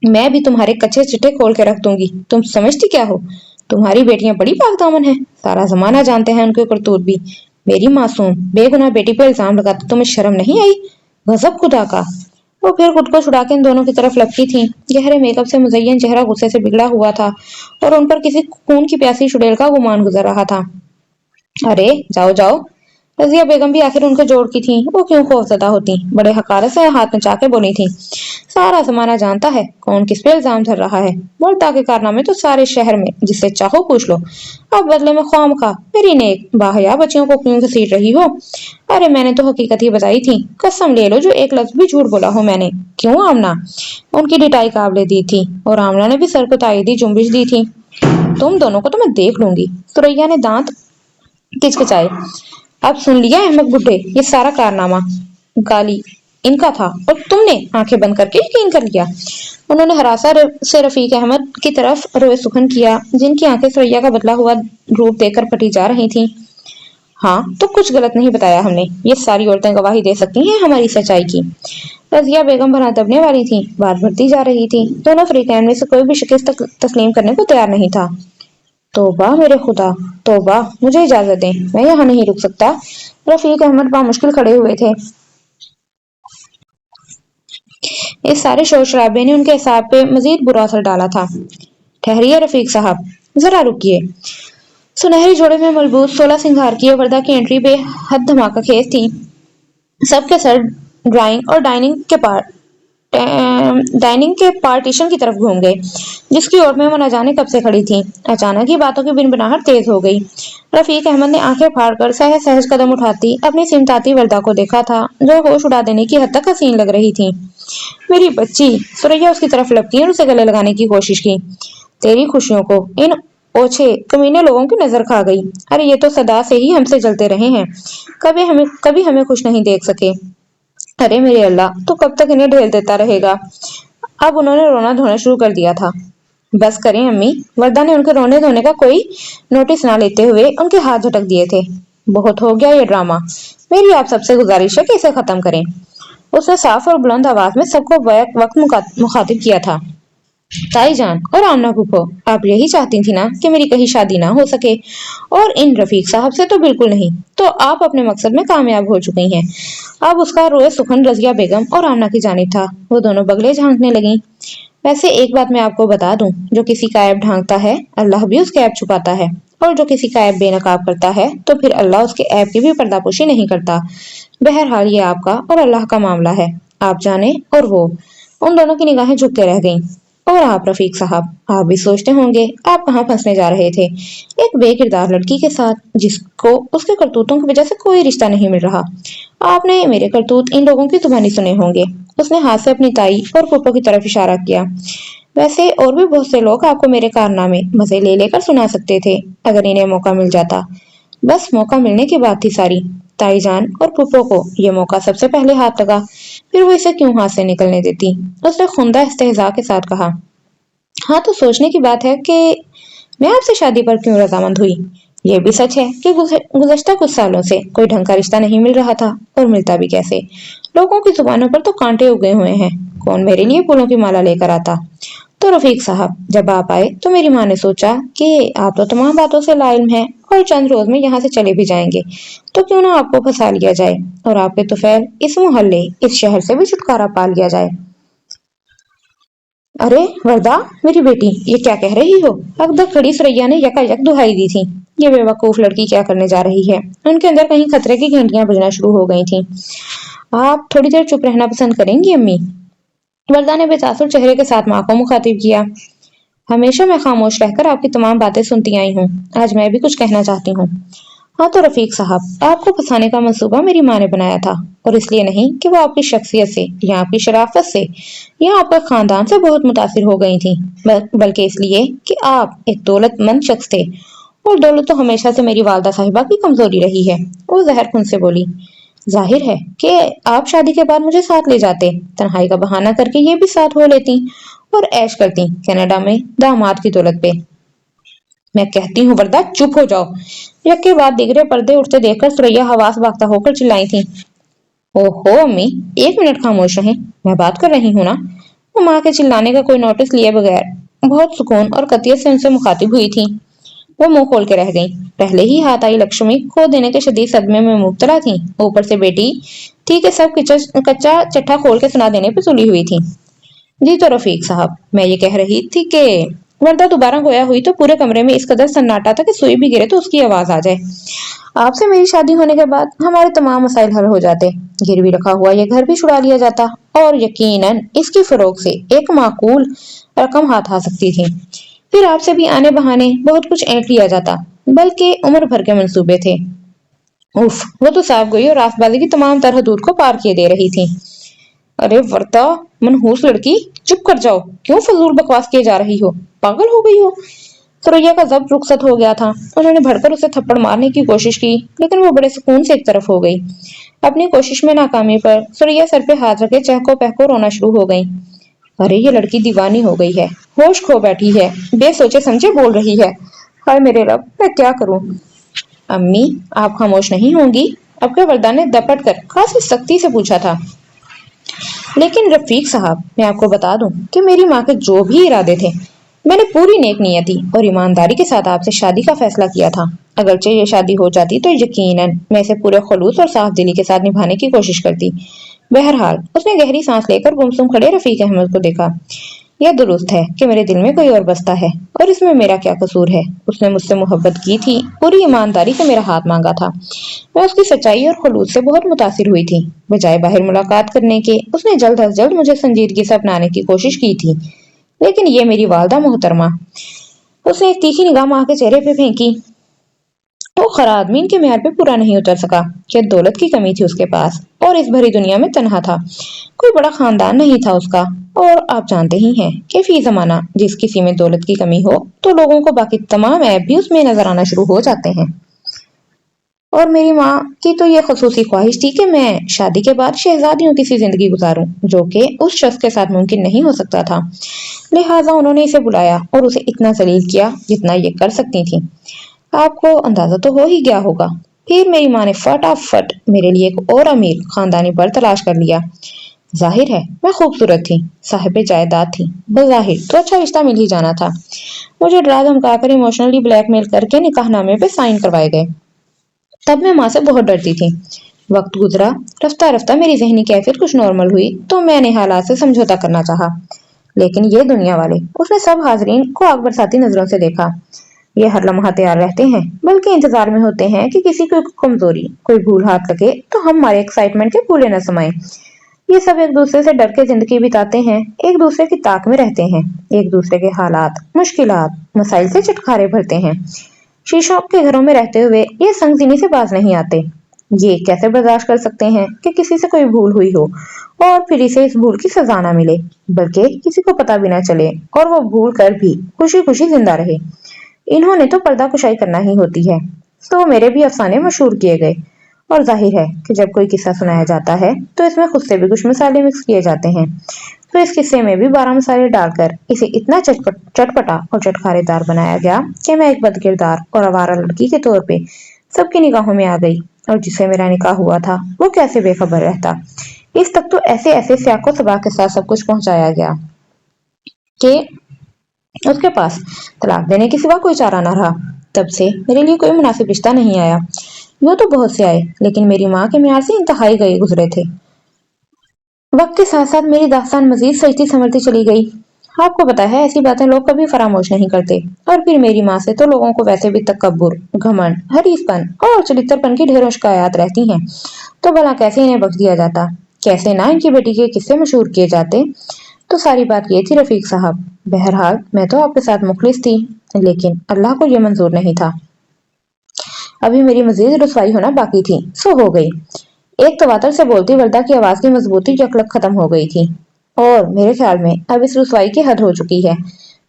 मैं भी तुम्हारे कच्चे चिट्टे खोल के रख दूंगी। तुम समझती क्या हो? तुम्हारी बेटियां बड़ी पाकदामन है, सारा जमाना जानते हैं उनके करतूत भी। मेरी मासूम बेगुनाह बेटी पर इल्जाम लगाते तुम्हें शर्म नहीं आई? गजब खुदा का। वो फिर खुद को छुड़ा के इन दोनों की तरफ लपकी थी। गहरे मेकअप से मुजय्यन चेहरा गुस्से से बिगड़ा हुआ था और उन पर किसी खून की प्यासी चुड़ैल का गुमान गुजर रहा था। अरे जाओ जाओ। रजिया बेगम भी आखिर उनके जोड़ की थी। वो क्यों खौफजदा होती, बड़े हकारत से हाथ मचा के बोली थी। सारा जमाना जानता है कौन किस पे इल्जाम धर रहा है। वर्दा के कारनामे तो सारे शहर में जिससे चाहो पूछ लो। अब बदले में ख्वाम खा मेरी नेक बाहया बच्चियों को क्यों घसीट रही हो? अरे मैंने तो हकीकत ही बताई थी, कसम ले लो जो एक लफ्ज भी झूठ बोला हो मैंने। क्यों आमना? उनकी डिटाई काबले दी थी और आमना ने भी सर को तायदी जुम्बिश दी थी। तुम दोनों को तो मैं देख लूंगी। सुरैया ने दांत किचकिचाए। अब सुन लिया अहमद बुड्ढे, ये सारा कारनामा गाली इनका था और तुमने आंखें बंद करके यकीन कर लिया। उन्होंने हरासा से रफीक अहमद की तरफ रोए सुखन किया, जिनकी आंखें सुरैया का बदला हुआ रूप देखकर फटी जा रही थीं। हाँ तो कुछ गलत नहीं बताया हमने, ये सारी औरतें गवाही दे सकती हैं हमारी सच्चाई की। रजिया बेगम भला दबने वाली थी, बात बढ़ती जा रही थी। दोनों फरीकैन में से कोई भी शिकस्त तस्लीम करने को तैयार नहीं था। तौबा मेरे खुदा, तौबा, मुझे इजाजत दें, मैं यहाँ नहीं रुक सकता। रफीक अहमद बामुश्किल खड़े हुए थे। इस सारे शोर शराबे ने उनके हिसाब पे मजीद बुरा असर डाला था। ठहरिए रफीक साहब, जरा रुकिए। सुनहरी जोड़े में मलबूस 16 सिंगार की वर्दा की एंट्री बेहद धमाका खेज थी। सबके सर ड्राइंग और डाइनिंग के पार्टीशन की तरफ घूम गए, जिसकी ओर में वो न जाने कब से खड़ी थी। अचानक ही बातों की बिनबनाहट तेज हो गई। रफीक अहमद ने आंखें फाड़कर सहज सहज कदम उठाती अपनी सिमटाती वर्दा को देखा था, जो होश उड़ा देने की हद तक हसीन लग रही थी। मेरी बच्ची। सुरैया उसकी तरफ लपकी और उसे गले लगाने की कोशिश की। तेरी खुशियों को इन ओछे कमीने लोगों की नजर खा गई। अरे ये तो सदा से ही हमसे जलते रहे हैं, कभी हमें खुश नहीं देख सके। अरे मेरे अल्लाह, तो कब तक इन्हें ढेल देता रहेगा? अब उन्होंने रोना धोना शुरू कर दिया था। बस करें अम्मी। वरदा ने उनके रोने धोने का कोई नोटिस ना लेते हुए उनके हाथ झटक दिए थे। बहुत हो गया ये ड्रामा। मेरी आप सबसे गुजारिश है कि इसे खत्म करें। उसने साफ और बुलंद आवाज में सबको वक्त मुखातिब किया था। ताई जान और आमना फूफो, आप यही चाहती थी ना कि मेरी कहीं शादी ना हो सके, और इन रफीक साहब से तो बिल्कुल नहीं। तो आप अपने मकसद में कामयाब हो चुकी हैं। अब उसका रोए सुखन रजिया बेगम और आमना की जानिब था। वो दोनों बगले झांकने लगी। वैसे एक बात मैं आपको बता दूं, जो किसी का ऐब ढांकता है अल्लाह भी उसके ऐब छुपाता है, और जो किसी का ऐब बेनकाब करता है तो फिर अल्लाह उसके ऐब की भी पर्दापोशी नहीं करता। बहरहाल ये आपका और अल्लाह का मामला है। आप जाने और वो। उन दोनों की निगाहें झुक के रह गईं। और आप रफीक साहब, आप भी सोचते होंगे आप कहाँ फंसने जा रहे थे, एक बेकिरदार लड़की के साथ जिसको उसके करतूतों की वजह से कोई रिश्ता नहीं मिल रहा। आपने मेरे करतूत इन लोगों की जुबानी सुने होंगे। उसने हाथ से अपनी ताई और फूफो की तरफ इशारा किया। वैसे और भी बहुत से लोग आपको मेरे कारनामे मजे ले लेकर सुना सकते थे, अगर इन्हें मौका मिल जाता। बस मौका मिलने की बात थी सारी। ताईजान और फूफो को ये मौका सबसे पहले हाथ लगा, फिर वो इसे क्यों हाथ से निकलने देती। उसने खुंदा इस्तेहजा के साथ कहा, हाँ तो सोचने की बात है कि मैं आपसे शादी पर क्यों रजामंद हुई। ये भी सच है कि गुज़श्ता कुछ सालों से कोई ढंग का रिश्ता नहीं मिल रहा था, और मिलता भी कैसे। लोगों की जुबानों पर तो कांटे उगे हुए हैं। कौन मेरे लिए फूलों की माला लेकर आता। तो रफीक साहब, जब आप आए तो मेरी माँ ने सोचा कि आप तो तमाम बातों से लाइल्म हैं और चंद रोज में यहाँ से चले भी जाएंगे, तो क्यों ना आपको फंसा लिया जाए और आपके तुफैल इस मोहल्ले इस शहर से भी छुटकारा पा लिया जाए। अरे वरदा, मेरी बेटी, ये क्या कह रही हो। अकदर खड़ी सुरैया ने यकायक दुहाई दी थी। ये बेवकूफ लड़की क्या करने जा रही है। उनके अंदर कहीं खतरे की घंटियां बजना शुरू हो गई थीं। आप थोड़ी देर चुप रहना पसंद करेंगी अम्मी। वरदा ने बेतासुर चेहरे के साथ माँ को मुखातिब किया। हमेशा मैं खामोश रहकर आपकी तमाम बातें सुनती आई हूँ। आज मैं भी कुछ कहना चाहती हूँ। हाँ तो रफीक साहब, आपको फंसाने का मंसूबा मेरी माँ ने बनाया था, और इसलिए नहीं कि वो आपकी शख्सियत से या आपकी शराफत से या आपके खानदान से बहुत मुतासिर हो गई थी, बल्कि इसलिए कि आप एक दौलतमंद शख्स थे, और दौलत तो हमेशा से मेरी वालदा साहिबा की कमजोरी रही है। वो जहर खुन से बोली। जाहिर है कि आप शादी के बाद मुझे साथ ले जाते, तन्हाई का बहाना करके ये भी साथ हो लेती और ऐश करती कनाडा में दामाद की दौलत पे। मैं कहती हूँ वरदा, चुप हो जाओ। यक के बाद दिगरे पर्दे उठते देखकर सुरैया हवास भागता होकर चिल्लाई थी। ओहो अम्मी, एक मिनट खामोश रहें, मैं बात कर रही हूँ ना। वो माँ के चिल्लाने का कोई नोटिस लिए बगैर बहुत सुकून और कतियत से उनसे मुखातिब हुई थी। वो मुंह खोल के रह गई। पहले ही हाथ आई लक्ष्मी खो देने के शदीद सदमे में मुब्तला थी, ऊपर से बेटी थी कि सब कच्चा चट्ठा खोल के सुना देने पे तुली हुई थी। जी तो रफीक साहब, मैं ये कह रही थी कि वरदा दोबारा गोया हुई तो पूरे कमरे में इस कदर सन्नाटा था कि सुई भी गिरे तो उसकी आवाज आ जाए। आपसे मेरी शादी होने के बाद हमारे तमाम मसाइल हल हो जाते, गिरवी रखा हुआ ये घर भी छुड़ा लिया जाता, और यकीनन इसकी फरोख से एक माकूल रकम हाथ आ सकती थी। फिर आपसे भी आने बहाने बहुत कुछ ऐंठ लिया जाता, बल्कि उम्र भर के मंसूबे थे। उफ, वो तो साफ गोई और रास्तबाजी की तमाम तरह दूर को पार किए दे रही थी। अरे वर्ता, मनहूस लड़की, चुप कर जाओ। क्यों फजूल बकवास किए जा रही हो। पागल हो गई हो। सुरैया का जब्त रुखसत हो गया था। उन्होंने भड़कर उसे थप्पड़ मारने की कोशिश की, लेकिन वो बड़े सुकून से एक तरफ हो गई। अपनी कोशिश में नाकामी पर सुरैया सर पे हाथ रखे चहको पहको रोना शुरू हो गई। अरे ये लड़की दीवानी हो गई है, होश खो बैठी है, बेसोचे समझे बोल रही है। हाय मेरे रब, मैं क्या करूं। अम्मी, आप खामोश नहीं होंगी। अब के वरदान ने दपट कर खासी सख्ती से पूछा था। लेकिन रफीक साहब, मैं आपको बता दूं कि मेरी माँ के जो भी इरादे थे, मैंने पूरी नेक नियति और ईमानदारी के साथ आपसे शादी का फैसला किया था। अगरचे ये शादी हो जाती तो यकीनन मैं इसे पूरे खलूस और साफ दिली के साथ निभाने की कोशिश करती। बहरहाल उसने गहरी सांस लेकर गुमसुम खड़े रफीक अहमद को देखा। यह दुरुस्त है कि मेरे दिल में कोई और बसता है, और इसमें मेरा क्या कसूर है। उसने मुझसे मोहब्बत की थी, पूरी ईमानदारी से मेरा हाथ मांगा था। मैं उसकी सच्चाई और खलूस से बहुत मुतासिर हुई थी। बजाय बाहर मुलाकात करने के उसने जल्द अज जल्द मुझे संजीदगी से अपनाने की कोशिश की थी। लेकिन ये मेरी वालदा मोहतरमा। उसने एक तीखी निगाह माँ के चेहरे पे फेंकी। वो खरा आदमी इनके म्यार पे पूरा नहीं उतर सका कि दौलत की कमी थी उसके पास, और इस भरी दुनिया में तन्हा था। कोई बड़ा खानदान नहीं था उसका, और आप जानते ही हैं कि फी जमाना जिस किसी में दौलत की कमी हो तो लोगों को बाकी तमाम ऐब भी उसमें नजर आना शुरू हो जाते हैं। और मेरी माँ की तो ये खसूसी ख्वाहिश थी कि मैं शादी के बाद शहजादियों की सी जिंदगी गुजारूं, जो कि उस शख्स के साथ मुमकिन नहीं हो सकता था। लिहाजा उन्होंने इसे बुलाया और उसे इतना जलील किया जितना ये कर सकती थी। आपको अंदाजा तो हो ही गया होगा। फिर मेरी माँ ने फटाफट मेरे लिए एक और अमीर खानदानी बर तलाश कर लिया। जाहिर है मैं खूबसूरत थी, साहिबे जायदाद थी, बज़ाहिर तो अच्छा रिश्ता मिल ही जाना था। मुझे डरा धमकाकर इमोशनली ब्लैकमेल करके निकाहनामे पे साइन करवाए गए। तब मैं माँ से बहुत डरती थी। वक्त गुजरा, रफ्ता रफ्ता मेरी जहनी कैफियत कुछ नॉर्मल हुई तो मैंने हालात से समझौता करना चाहा। लेकिन ये दुनिया वाले, उसने सब हाजरीन को आग बरसाती नजरों से देखा। ये हर लम्हा तैयार रहते हैं, बल्कि इंतजार में होते हैं कि किसी को कमजोरी, कोई भूल हाथ लगे तो हम हमारे एक्साइटमेंट के फूले न समाये। ये सब एक दूसरे से डर के जिंदगी बिताते हैं, एक दूसरे की ताक में रहते हैं, एक दूसरे के हालात, मुश्किलात, मसाइल से चटखारे भरते हैं। शीशों के घरों में रहते हुए ये संगजीनी से बाज नहीं आते। ये कैसे बर्दाश्त कर सकते हैं कि किसी से कोई भूल हुई हो और फिर इसे इस भूल की सजा ना मिले, बल्कि किसी को पता भी ना चले और वो भूल कर भी खुशी खुशी जिंदा रहे। इन्होंने तो पर्दा कुशाई करना ही होती है। तो मेरे भी अफसाने मशहूर किए गए और जाहिर है कि जब कोई किस्सा सुनाया जाता है तो इसमें खुद से भी कुछ मसाले मिक्स किए जाते हैं। तो इस किस्से में भी 12 मसाले डालकर इसे इतना चटपटा और चटखारेदार बनाया गया कि मैं एक बदकिरदार और आवारा लड़की के तौर पे सबकी निगाहों में आ गई, और जिससे मेरा निकाह हुआ था वो कैसे बेखबर रहता। इस तक तो ऐसे ऐसे स्याको सबा के साथ सब कुछ पहुंचाया गया कि उसके पास तलाक देने के सिवा कोई चारा न रहा। तब से मेरे लिए कोई मुनासिब रिश्ता नहीं आया। यूं तो बहुत से आए, लेकिन मेरी माँ के म्यार से इंतहाई गए गुजरे थे। वक्त के साथ साथ मेरी दास्तान मजीद सजती संवरती चली गई। आपको पता है ऐसी बातें लोग कभी फरामोश नहीं करते। और फिर मेरी माँ से तो लोगों को वैसे भी तकब्बुर, घमंड, हरीफपन और चरित्रपन की ढेरों शिकायत रहती हैं। तो भला कैसे इन्हें बख्श दिया जाता, कैसे ना इनकी बेटी के किस्से मशहूर किए जाते। तो सारी बात ये थी रफीक साहब। बहरहाल मैं तो आपके साथ मुखलिस थी, लेकिन अल्लाह को यह मंजूर नहीं था। अभी मेरी मजीद रुसवाई होना बाकी थी, सो हो गई। एक तवातर से बोलती वर्दा की आवाज की मजबूती यकलक खत्म हो गई थी, और मेरे ख्याल में अब इस रुसवाई की हद हो चुकी है।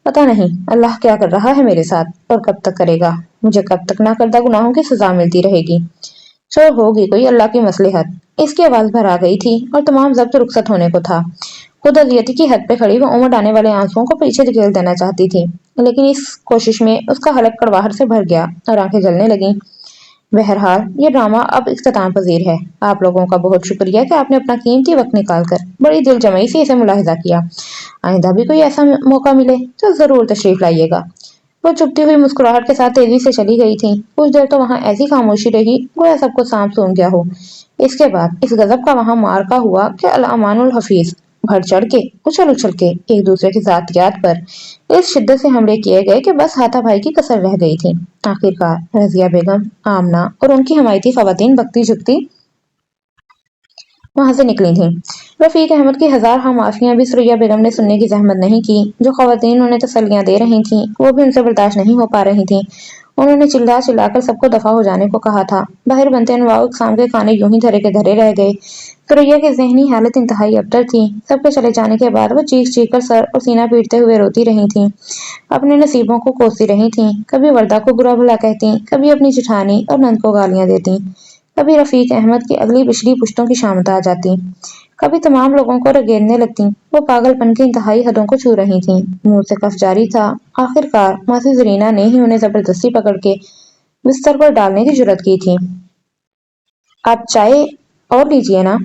पता नहीं अल्लाह क्या कर रहा है मेरे साथ और कब तक करेगा। मुझे कब तक ना करदा गुनाहों की सजा मिलती रहेगी। सो होगी कोई अल्लाह की मसलिहत। इसकी आवाज भर आ गई थी और तमाम जब्त रुखसत होने को था। खुद अजियती की हद पे खड़ी वो उमड़ आने वाले आंसुओं को पीछे धकेल देना चाहती थी, लेकिन इस कोशिश में उसका हलक कड़वाहट से भर गया और आंखें जलने लगी। बहरहाल ये ड्रामा अब इख्तिताम पजीर है। आप लोगों का बहुत शुक्रिया कि आपने अपना कीमती वक्त निकालकर बड़ी दिलजमई से इसे मुलाहिजा किया। आइंदा भी कोई ऐसा मौका मिले तो जरूर तशरीफ लाइएगा। वो चुपती हुई मुस्कुराहट के साथ तेजी से चली गई थी। कुछ देर तो वहां ऐसी खामोशी रही गोया सब कुछ सांप सूंघ गया हो। इसके बाद इस गजब का वहां मार्का हुआ कि अल अमानुल हफीज बढ़ चढ़ के उछल उछल के एक दूसरे की जातियात पर इस शिद्दत से हमले किए गए कि बस हाथापाई की कसर रह गई थी। आखिरकार रजिया बेगम, आमना और उनकी हमायती खवातीन बकती झुकती वहां से निकली थीं। रफीक अहमद की हजार खामोशियां भी सुरैया बेगम ने सुनने की जहमत नहीं की। जो खवातीन उन्हें तसल्लियां दे रही थीं वो भी उनसे बर्दाश्त नहीं हो पा रही थीं। उन्होंने चिल्ला चिल्लाकर सबको दफा हो जाने को कहा था। बाहर बनते अनवाउ इकसाम के खाने यूं ही धरे के धरे रह गए। सुरैया की जहनी हालत इंतहाई अबतर थी। सबके चले जाने के बाद वो चीख चीख कर सर और सीना पीटते हुए रोती रही थीं। अपने नसीबों को कोसती रही थीं। कभी वर्दा को बुरा भला कहती, कभी अपनी जिठानी और नंद को गालियां देती, कभी रफीक अहमद की अगली पिछली पुश्तों की शामत आ जाती, कभी तमाम लोगों को रगेदने लगती। वो पागलपन की इंतहाई हदों को छू रही थीं। मुंह से कफ जारी था। आखिरकार मासी जरीना ने ही उन्हें जबरदस्ती पकड़ के बिस्तर पर डालने की जुर्रत की थी। आप चाय और लीजिए ना।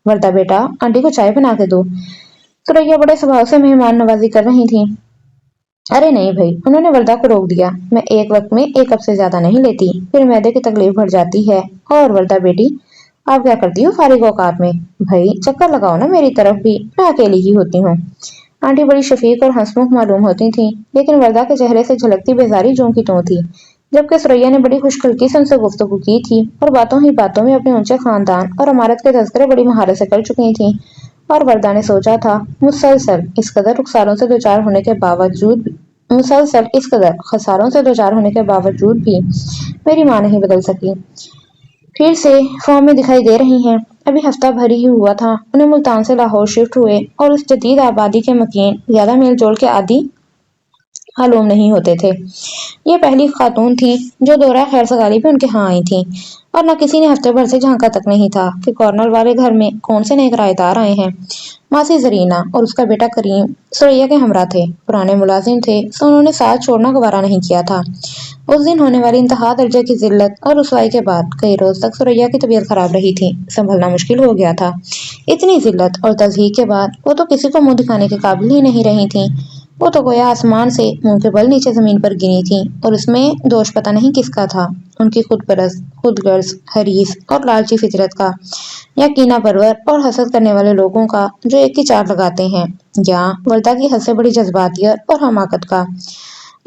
वर्दा बेटा, आंटी को चाय बना के दो। सुरैया बड़े स्वभाव से मेहमान नवाजी कर रही थी। अरे नहीं भाई, उन्होंने वर्दा को रोक दिया। मैं एक वक्त में एक कप से ज्यादा नहीं लेती, फिर मैदे की तकलीफ बढ़ जाती है। और वर्दा बेटी, आप क्या करती हो फारिग औकात में? भाई चक्कर लगाओ ना मेरी तरफ भी, मैं अकेली ही होती हूँ। आंटी बड़ी शफीक और हंसमुख मालूम होती थी, लेकिन वर्दा के चेहरे से झलकती बेजारी ज्यों की त्यों थी। जबकि सुरैया ने बड़ी खुशखुल्की से उनसे गुफ्तगू की थी और बातों ही बातों में अपने ऊंचे खानदान और इमारत के तस्करे बड़ी महारत से कर चुकी थी। और वर्दा ने सोचा था, मुसलसल इस कदर खसारों से दो चार होने के बावजूद भी मेरी माँ नहीं बदल सकी। फिर से फॉर्म में दिखाई दे रही हैं। अभी हफ्ता भर ही हुआ था उन्हें मुल्तान से लाहौर शिफ्ट हुए, और उस जदीद आबादी के मकीन ज्यादा मेल जोल के आदि मालूम नहीं होते थे। ये पहली खातून थी जो दौरा खैर सगाली पे उनके यहाँ आई थी। और न किसी ने हफ्ते भर से झांका तक नहीं था कि कॉर्नर वाले घर में कौन से नए किराएदार आए हैं। मासी जरीना और उसका बेटा करीम सुरैया के हमरा थे, पुराने मुलाजिम थे, तो उन्होंने साथ छोड़ना गवारा नहीं किया था। उस दिन होने वाली इंतहा दर्जे की जिल्लत और रुसवाई के बाद कई रोज तक सुरैया की तबीयत खराब रही थी, संभलना मुश्किल हो गया था। इतनी जिल्लत और तजहीक के बाद वो तो किसी को मुंह दिखाने के काबिल ही नहीं रही थी। वो तो गोया आसमान से मुंह के बल नीचे जमीन पर गिरी थी, और उसमें दोष पता नहीं किसका था, उनकी खुदपरस्त, खुदगर्ज, हरीस और लालची फितरत का, या कीना परवर और हसद करने वाले लोगों का जो एक ही चार लगाते हैं, या वर्दा की हद से बड़ी जज्बातियत और हमाकत का,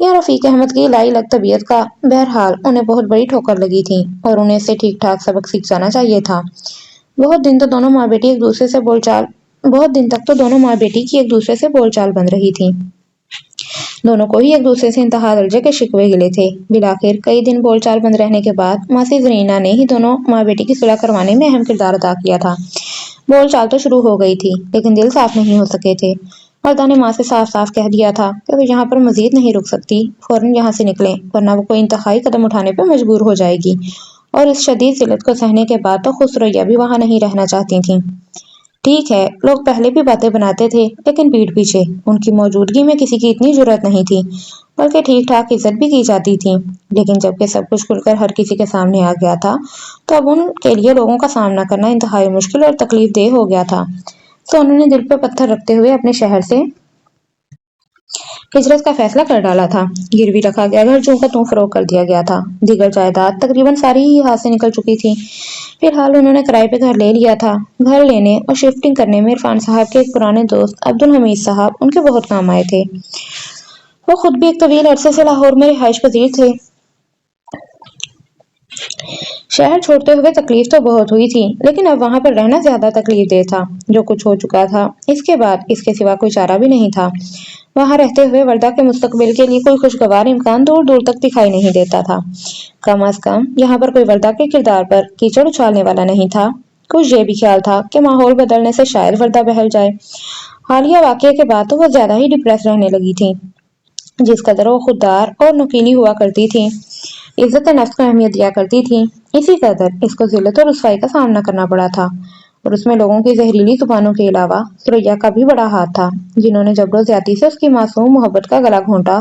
या रफीक अहमद की लाई लग तबीयत का। बहरहाल उन्हें बहुत बड़ी ठोकर लगी थी और उन्हें इससे ठीक ठाक सबक सीख जाना चाहिए था। बहुत दिन तो दोनों माँ बेटी एक दूसरे से बोलचाल बहुत दिन तक तो दोनों माँ बेटी की एक दूसरे से बोलचाल बंद रही थी। दोनों को ही एक दूसरे से इंतहा दर्जे के शिकवे गिले थे। बिलाखिर कई दिन बोलचाल बंद रहने के बाद मासी जरीना ने ही दोनों माँ बेटी की सुलह करवाने में अहम किरदार अदा किया था। बोलचाल तो शुरू हो गई थी, लेकिन दिल साफ नहीं हो सके थे। वर्दा ने माँ से साफ साफ कह दिया था कि वो यहाँ पर मजीद नहीं रुक सकती, फौरन यहाँ से निकलें, वरना वो कोई इंतहाई कदम उठाने पर मजबूर हो जाएगी। और इस शदीद जिल्लत को सहने के बाद तो खुद सुरैया भी वहाँ नहीं रहना चाहती थी। ठीक है, लोग पहले भी बातें बनाते थे, लेकिन पीठ पीछे उनकी मौजूदगी में किसी की इतनी जुर्रत नहीं थी, बल्कि ठीक ठाक इज्जत भी की जाती थी। लेकिन जबकि सब कुछ खुलकर हर किसी के सामने आ गया था, तो अब उनके लिए लोगों का सामना करना इंतहाई मुश्किल और तकलीफ देह हो गया था। तो उन्होंने दिल पे पत्थर रखते हुए अपने शहर से हिजरत का फैसला कर डाला था। गिरवी रखा गया घर जूं का त्यों फरोख्त कर दिया गया था। दीगर जायदाद तकरीबन सारी ही हाथ से निकल चुकी थी। फिलहाल उन्होंने किराए पे घर ले लिया था। घर लेने और शिफ्टिंग करने में इरफान साहब के एक पुराने दोस्त अब्दुल हमीद साहब उनके बहुत काम आए थे। वो खुद भी एक तवील अरसे से लाहौर में रिहाइश पजीर थे। शहर छोड़ते हुए तकलीफ तो बहुत हुई थी, लेकिन अब वहां पर रहना ज्यादा तकलीफ देह था। जो कुछ हो चुका था, इसके बाद इसके सिवा कोई चारा भी नहीं था। वहां रहते हुए वर्दा के मुस्तकबिल के लिए कोई खुशगवार इम्कान दूर दूर तक दिखाई नहीं देता था। कम अज कम यहाँ पर कोई वर्दा के किरदार पर कीचड़ उछालने वाला नहीं था। कुछ ये भी ख्याल था कि माहौल बदलने से शायद वर्दा बहल जाए। हालिया वाकये के बाद तो वो ज्यादा ही डिप्रेस रहने लगी थी। जिस कदर वो खुददार और नुकीली हुआ करती थी, इज्जत नफ्स को अहमियत दिया करती थी, इसी कदर इसको जिल्लत और रुसवाई का सामना करना पड़ा था। और उसमें लोगों की जहरीली जुबानों के अलावा सुरैया का भी बड़ा हाथ था, जिन्होंने जबरो ज्यादती से उसकी मासूम मोहब्बत का गला घोंटा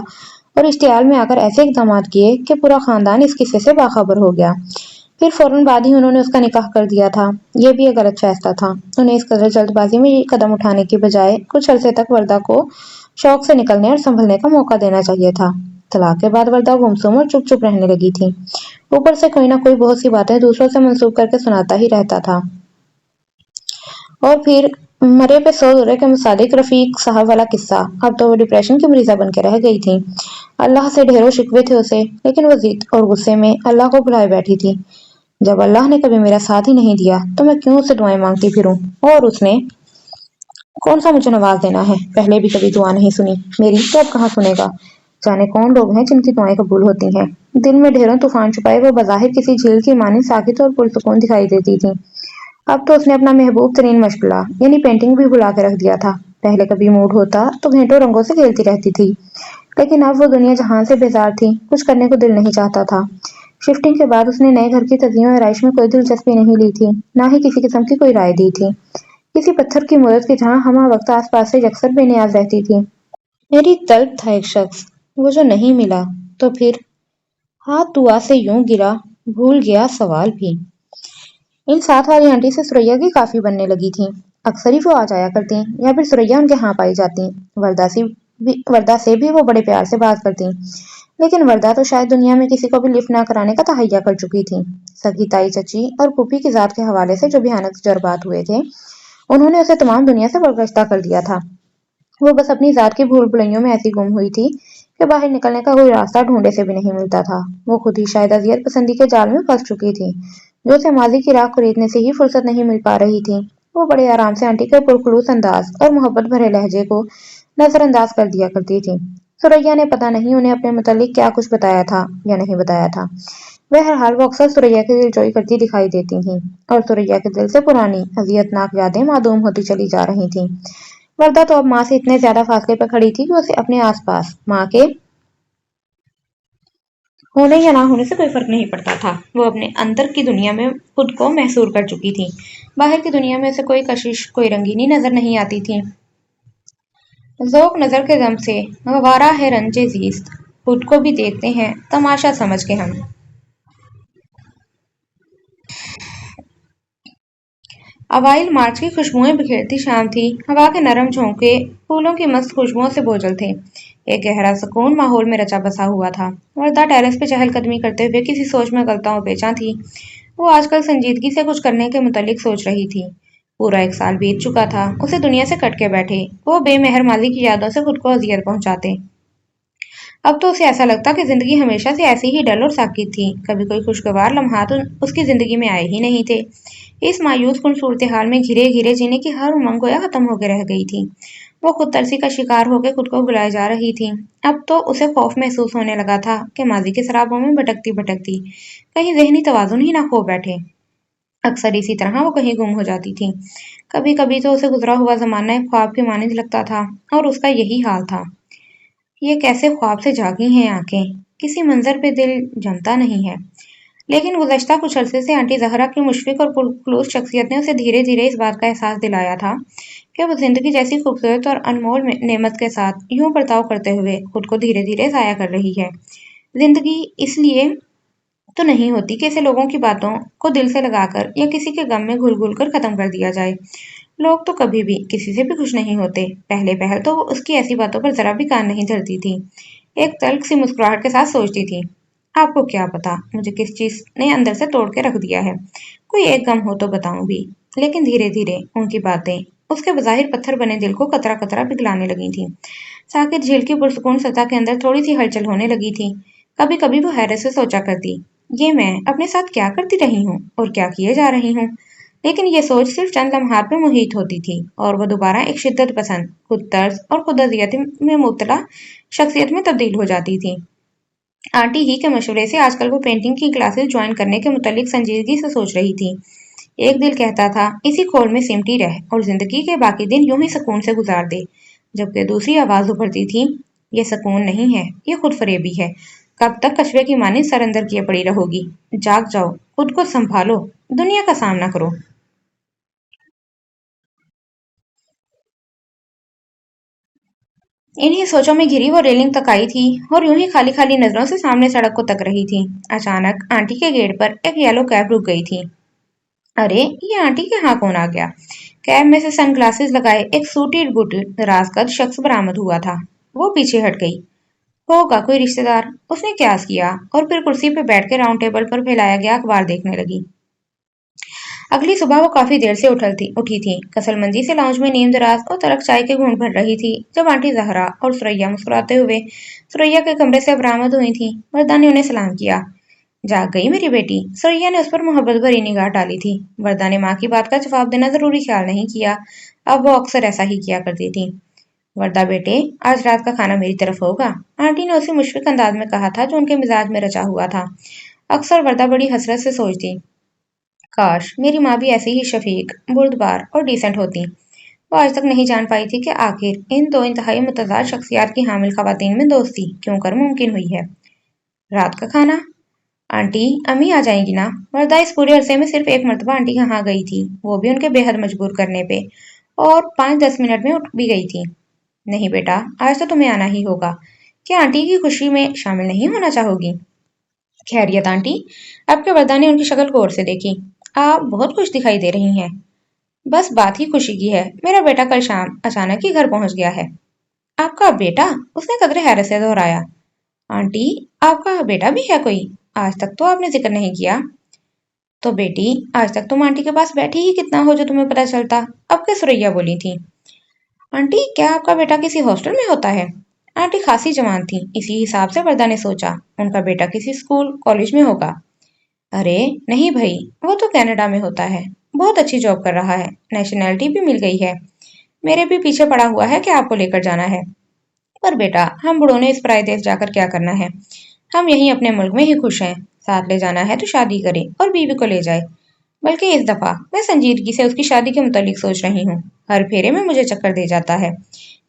और इश्तियाल में आकर ऐसे इकदाम किए कि पूरा खानदान इस किस्से से बाखबर हो गया। फिर फौरन बाद ही उन्होंने उसका निकाह कर दिया था। ये भी एक गलत फैसला था। उन्हें इस कदर जल्दबाजी में ये कदम उठाने की बजाय कुछ अरसे तक वर्दा को शौक से निकलने और संभलने का मौका देना चाहिए था। तलाक के बाद वर्दा गुमसुम और चुप चुप रहने लगी थी। ऊपर से कोई ना कोई बहुत सी बातें दूसरों से मंसूब करके सुनाता ही रहता था। और फिर मरे पे सौ दुरे के मुसादिक रफीक साहब वाला किस्सा। अब तो वो डिप्रेशन की मरीजा बन के रह गई थी। अल्लाह से ढेरों शिकवे थे उसे, लेकिन वो जिद और गुस्से में अल्लाह को भुलाए बैठी थी। जब अल्लाह ने कभी मेरा साथ ही नहीं दिया, तो मैं क्यों उससे दुआएं मांगती फिरूं? और उसने कौन सा मुझे नवाज देना है? पहले भी कभी दुआ नहीं सुनी मेरी, तो अब कहाँ सुनेगा? जाने कौन लोग हैं जिनकी दुआएं कबूल होती हैं। दिल में ढेरों तूफान छुपाए वो बज़ाहिर किसी झील की मानी साकित और पुरसुकून दिखाई देती थी। अब तो उसने अपना महबूब तरीन मशगला यानी पेंटिंग भी भुला के रख दिया था। पहले कभी मूड होता तो घंटों रंगों से खेलती रहती थी, लेकिन अब वो दुनिया जहान से बेजार थी, कुछ करने को दिल नहीं चाहता था। शिफ्टिंग के बाद उसने नए घर की तज़्यीन और आराइश में कोई दिलचस्पी नहीं ली थी, ना ही किसी किस्म की कोई राय दी थी। किसी पत्थर की मूरत की जहां हमा वक्त आसपास से यकसर बेनियाज रहती थी। मेरी तलब था एक शख्स, वो जो नहीं मिला, तो फिर हाथ दुआ से यूं गिरा, भूल गया सवाल भी। इन साथ वाली आंटी से सुरैया की काफी बनने लगी थी। अक्सर ही वो आ जाया करती, या फिर सुरैया उनके यहाँ पाई जाती। वर्दा से भी वो बड़े प्यार से बात करती, लेकिन वर्दा तो शायद दुनिया में किसी को भी लिफ्ट ना कराने का तहैया कर चुकी थी। सगी ताई चची और पुप्पी की जात के हवाले से जो भयानक जज्बात हुए थे, उन्होंने उसे तमाम दुनिया से बरगश्ता कर दिया था। वो बस अपनी जात की भूल भुलैयों में ऐसी गुम हुई थी कि बाहर निकलने का कोई रास्ता ढूंढे से भी नहीं मिलता था। वो खुद ही शायद अजियत पसंदी के जाल में फंस चुकी थी, जो उसे माजी की राख खरीदने से ही फुर्सत नहीं मिल पा रही थी। वो बड़े आराम से आंटी के पुरखुलूस अंदाज और मोहब्बत भरे लहजे को नजरअंदाज कर दिया करती थी। सुरैया ने पता नहीं उन्हें अपने मुतालिक क्या कुछ बताया था या नहीं बताया था। बहरहाल वो अक्सर सुरैया की दिलजोई करती दिखाई देती थीं, और सुरैया के दिल से पुरानी अजियतनाक यादें मादूम होती चली जा रही थीं। वर्दा तो अब माँ से इतने ज्यादा फासले पर खड़ी थी कि उसे अपने आसपास माँ के ہونے یا نہ ہونے سے کوئی فرق نہیں پڑتا تھا۔ وہ اپنے اندر کی دنیا میں خود کو محصور کر چکی تھی۔ باہر کی دنیا میں اسے کوئی کشش، کوئی رنگینی نظر نہیں آتی تھی۔ ذوق نظر کے دم سے گوارا ہے رنج زیست، خود کو بھی دیکھتے ہیں تماشا سمجھ کے ہم۔ اوائل مارچ کی خوشبوئیں بکھیرتی شام تھی۔ ہوا کے نرم جھونکے پھولوں کی مست خوشبوؤں سے بوجھل تھے۔ ایک گہرا سکون ماحول میں رچا بسا ہوا تھا۔ وردہ ٹیرس پہ چہل قدمی کرتے ہوئے کسی سوچ میں غلطاؤ پیچاں تھی۔ وہ آج کل سنجیدگی سے کچھ کرنے کے متعلق سوچ رہی تھی۔ پورا ایک سال بیت چکا تھا، اسے دنیا سے کٹ کے بیٹھے وہ بے مہر ماضی کی یادوں سے خود کو اذیت پہنچاتے۔ اب تو اسے ایسا لگتا کہ زندگی ہمیشہ سے ایسی ہی ڈل اور ساکت تھی، کبھی کوئی خوشگوار لمحات اس کی زندگی میں آئے ہی نہیں تھے۔ اس مایوس کن صورتحال میں گھرے گھرے جینے کی ہر امنگ گویا ختم ہو کے رہ گئی تھی۔ وہ خود ترسی کا شکار ہو کے خود کو بھلائے جا رہی تھی۔ اب تو اسے خوف محسوس ہونے لگا تھا کہ ماضی کے سرابوں میں بھٹکتی بھٹکتی کہیں ذہنی توازن ہی نہ کھو بیٹھے۔ اکثر اسی طرح وہ کہیں گم ہو جاتی تھی۔ کبھی کبھی تو اسے گزرا ہوا زمانہ ایک خواب کے مانند لگتا تھا، اور اس کا یہی حال تھا۔ یہ کیسے خواب سے جاگی ہیں آنکھیں، کسی منظر پہ دل جمتا نہیں ہے۔ لیکن گزشتہ کچھ عرصے سے آنٹی زہرا کی مشفق اور پرخلوص شخصیت نے اسے دھیرے دھیرے اس بات کا احساس دلایا تھا کہ وہ زندگی جیسی خوبصورت اور انمول نعمت کے ساتھ یوں برتاؤ کرتے ہوئے خود کو دھیرے دھیرے ضائع کر رہی ہے۔ زندگی اس لیے تو نہیں ہوتی کہ اسے لوگوں کی باتوں کو دل سے لگا کر یا کسی کے غم میں گھل گھل کر ختم کر دیا جائے۔ لوگ تو کبھی بھی کسی سے بھی خوش نہیں ہوتے۔ پہلے پہل تو وہ اس کی ایسی باتوں پر ذرا بھی کان نہیں دھرتی تھی۔ ایک تلخ سی مسکراہٹ کے ساتھ سوچتی تھی، آپ کو کیا پتا مجھے کس چیز نے اندر سے توڑ کے رکھ دیا ہے، کوئی ایک غم ہو تو بتاؤں بھی۔ لیکن دھیرے دھیرے ان کی باتیں اس کے بظاہر پتھر بنے دل کو قطرہ قطرہ پگھلانے لگی تھیں۔ ساکت جھیل کی پرسکون سطح کے اندر تھوڑی سی ہلچل ہونے لگی تھی۔ کبھی کبھی وہ حیرت سے سوچا کرتی، یہ میں اپنے ساتھ کیا کرتی رہی ہوں اور کیا کیے جا رہی ہوں۔ لیکن یہ سوچ صرف چند لمحات میں محیط ہوتی تھی اور وہ دوبارہ ایک شدت پسند، خود طرز اور خود اذیت میں مبتلا شخصیت میں تبدیل ہو جاتی تھی۔ آنٹی ہی کے مشورے سے آج کل وہ پینٹنگ کی کلاسز جوائن کرنے کے متعلق سنجیدگی سے سوچ رہی تھی۔ ایک دل کہتا تھا اسی کھول میں سمٹی رہ اور زندگی کے باقی دن یوں ہی سکون سے گزار دے، جبکہ دوسری آواز ابھرتی تھی، یہ سکون نہیں ہے، یہ خود فریبی ہے، کب تک کچھوے کی مانند سر اندر کیے پڑی رہو گی، جاگ جاؤ، خود کو سنبھالو، دنیا کا سامنا کرو۔ انہی سوچوں میں گھری وہ ریلنگ تک آئی تھی اور یوں ہی خالی خالی نظروں سے سامنے سڑک کو تک رہی تھی۔ اچانک آنٹی کے گیٹ پر ایک یلو کیب رک گئی تھی۔ ارے یہ آنٹی کے ہاں کون آ گیا؟ کیب میں سے سن گلاسز لگائے ایک سوٹی بوٹی راز قد شخص برآمد ہوا تھا۔ وہ پیچھے ہٹ گئی۔ ہوگا کوئی رشتے دار، اس نے قیاس کیا اور پھر کرسی پہ بیٹھ کے راؤنڈ ٹیبل پر پھیلایا گیا اخبار دیکھنے لگی۔ اگلی صبح وہ کافی دیر سے اٹھی تھی۔ کسل منجی سے لاؤنج میں نیم دراز اور تلخ چائے کے گھونٹ بھر رہی تھی جب آنٹی زہرا اور ثریا مسکراتے ہوئے ثریا کے کمرے سے برآمد ہوئی تھیں۔ وردہ نے انہیں سلام کیا۔ جاگ گئی میری بیٹی؟ ثریا نے اس پر محبت بھری نگاہ ڈالی تھی۔ وردہ نے ماں کی بات کا جواب دینا ضروری خیال نہیں کیا، اب وہ اکثر ایسا ہی کیا کرتی تھی۔ وردہ بیٹے، آج رات کا کھانا میری طرف ہوگا، آنٹی نے اسی مشفق انداز میں کہا تھا جو ان کے مزاج میں رچا ہوا تھا۔ اکثر وردہ بڑی حسرت سے سوچتی، کاش میری ماں بھی ایسی ہی شفیق، بردبار اور ڈیسنٹ ہوتی۔ وہ آج تک نہیں جان پائی تھی کہ آخر ان دو انتہائی متضاد شخصیات کی حامل خواتین میں دوستی کیوں کر ممکن ہوئی ہے۔ رات کا کھانا؟ آنٹی، امی آ جائیں گی نا؟ وردہ اس پورے عرصے میں صرف ایک مرتبہ آنٹی کے ہاں گئی تھی، وہ بھی ان کے بے حد مجبور کرنے پہ، اور 5-10 منٹ میں اٹھ بھی گئی تھی۔ نہیں بیٹا، آج تو تمہیں آنا ہی ہوگا۔ کیا آنٹی کی خوشی میں شامل نہیں ہونا چاہو گی؟ خیریت آنٹی؟ اب کے وردہ نے ان کی شکل غور سے دیکھی۔ آپ بہت خوش دکھائی دے رہی ہیں۔ بس بات ہی خوشی کی ہے، میرا بیٹا کل شام اچانک ہی گھر پہنچ گیا ہے۔ آپ کا بیٹا؟ اس نے قدرے حیرت سے دہرایا۔ آنٹی، آپ کا بیٹا بھی ہے کوئی؟ آج تک تو آپ نے ذکر نہیں کیا۔ تو بیٹی، آج تک تم آنٹی کے پاس بیٹھی ہی کتنا ہو جو تمہیں پتہ چلتا، اب کے ثریا بولی تھی۔ آنٹی، کیا آپ کا بیٹا کسی ہاسٹل میں ہوتا ہے؟ آنٹی خاصی جوان تھی، اسی حساب سے وردہ نے سوچا ان کا بیٹا کسی اسکول کالج میں ہوگا۔ ارے نہیں بھائی، وہ تو کینیڈا میں ہوتا ہے، بہت اچھی جاب کر رہا ہے، نیشنلٹی بھی مل گئی ہے، میرے بھی پیچھے پڑا ہوا ہے کہ آپ کو لے کر جانا ہے۔ پر بیٹا، ہم بڑوں نے اس پرائے دیش جا کر کیا کرنا ہے؟ ہم یہیں اپنے ملک میں ہی خوش ہیں، ساتھ لے جانا ہے تو شادی کرے اور بیوی کو لے جائے۔ بلکہ اس دفعہ میں سنجیدگی سے اس کی شادی کے متعلق سوچ رہی ہوں، ہر پھیرے میں مجھے چکر دے جاتا ہے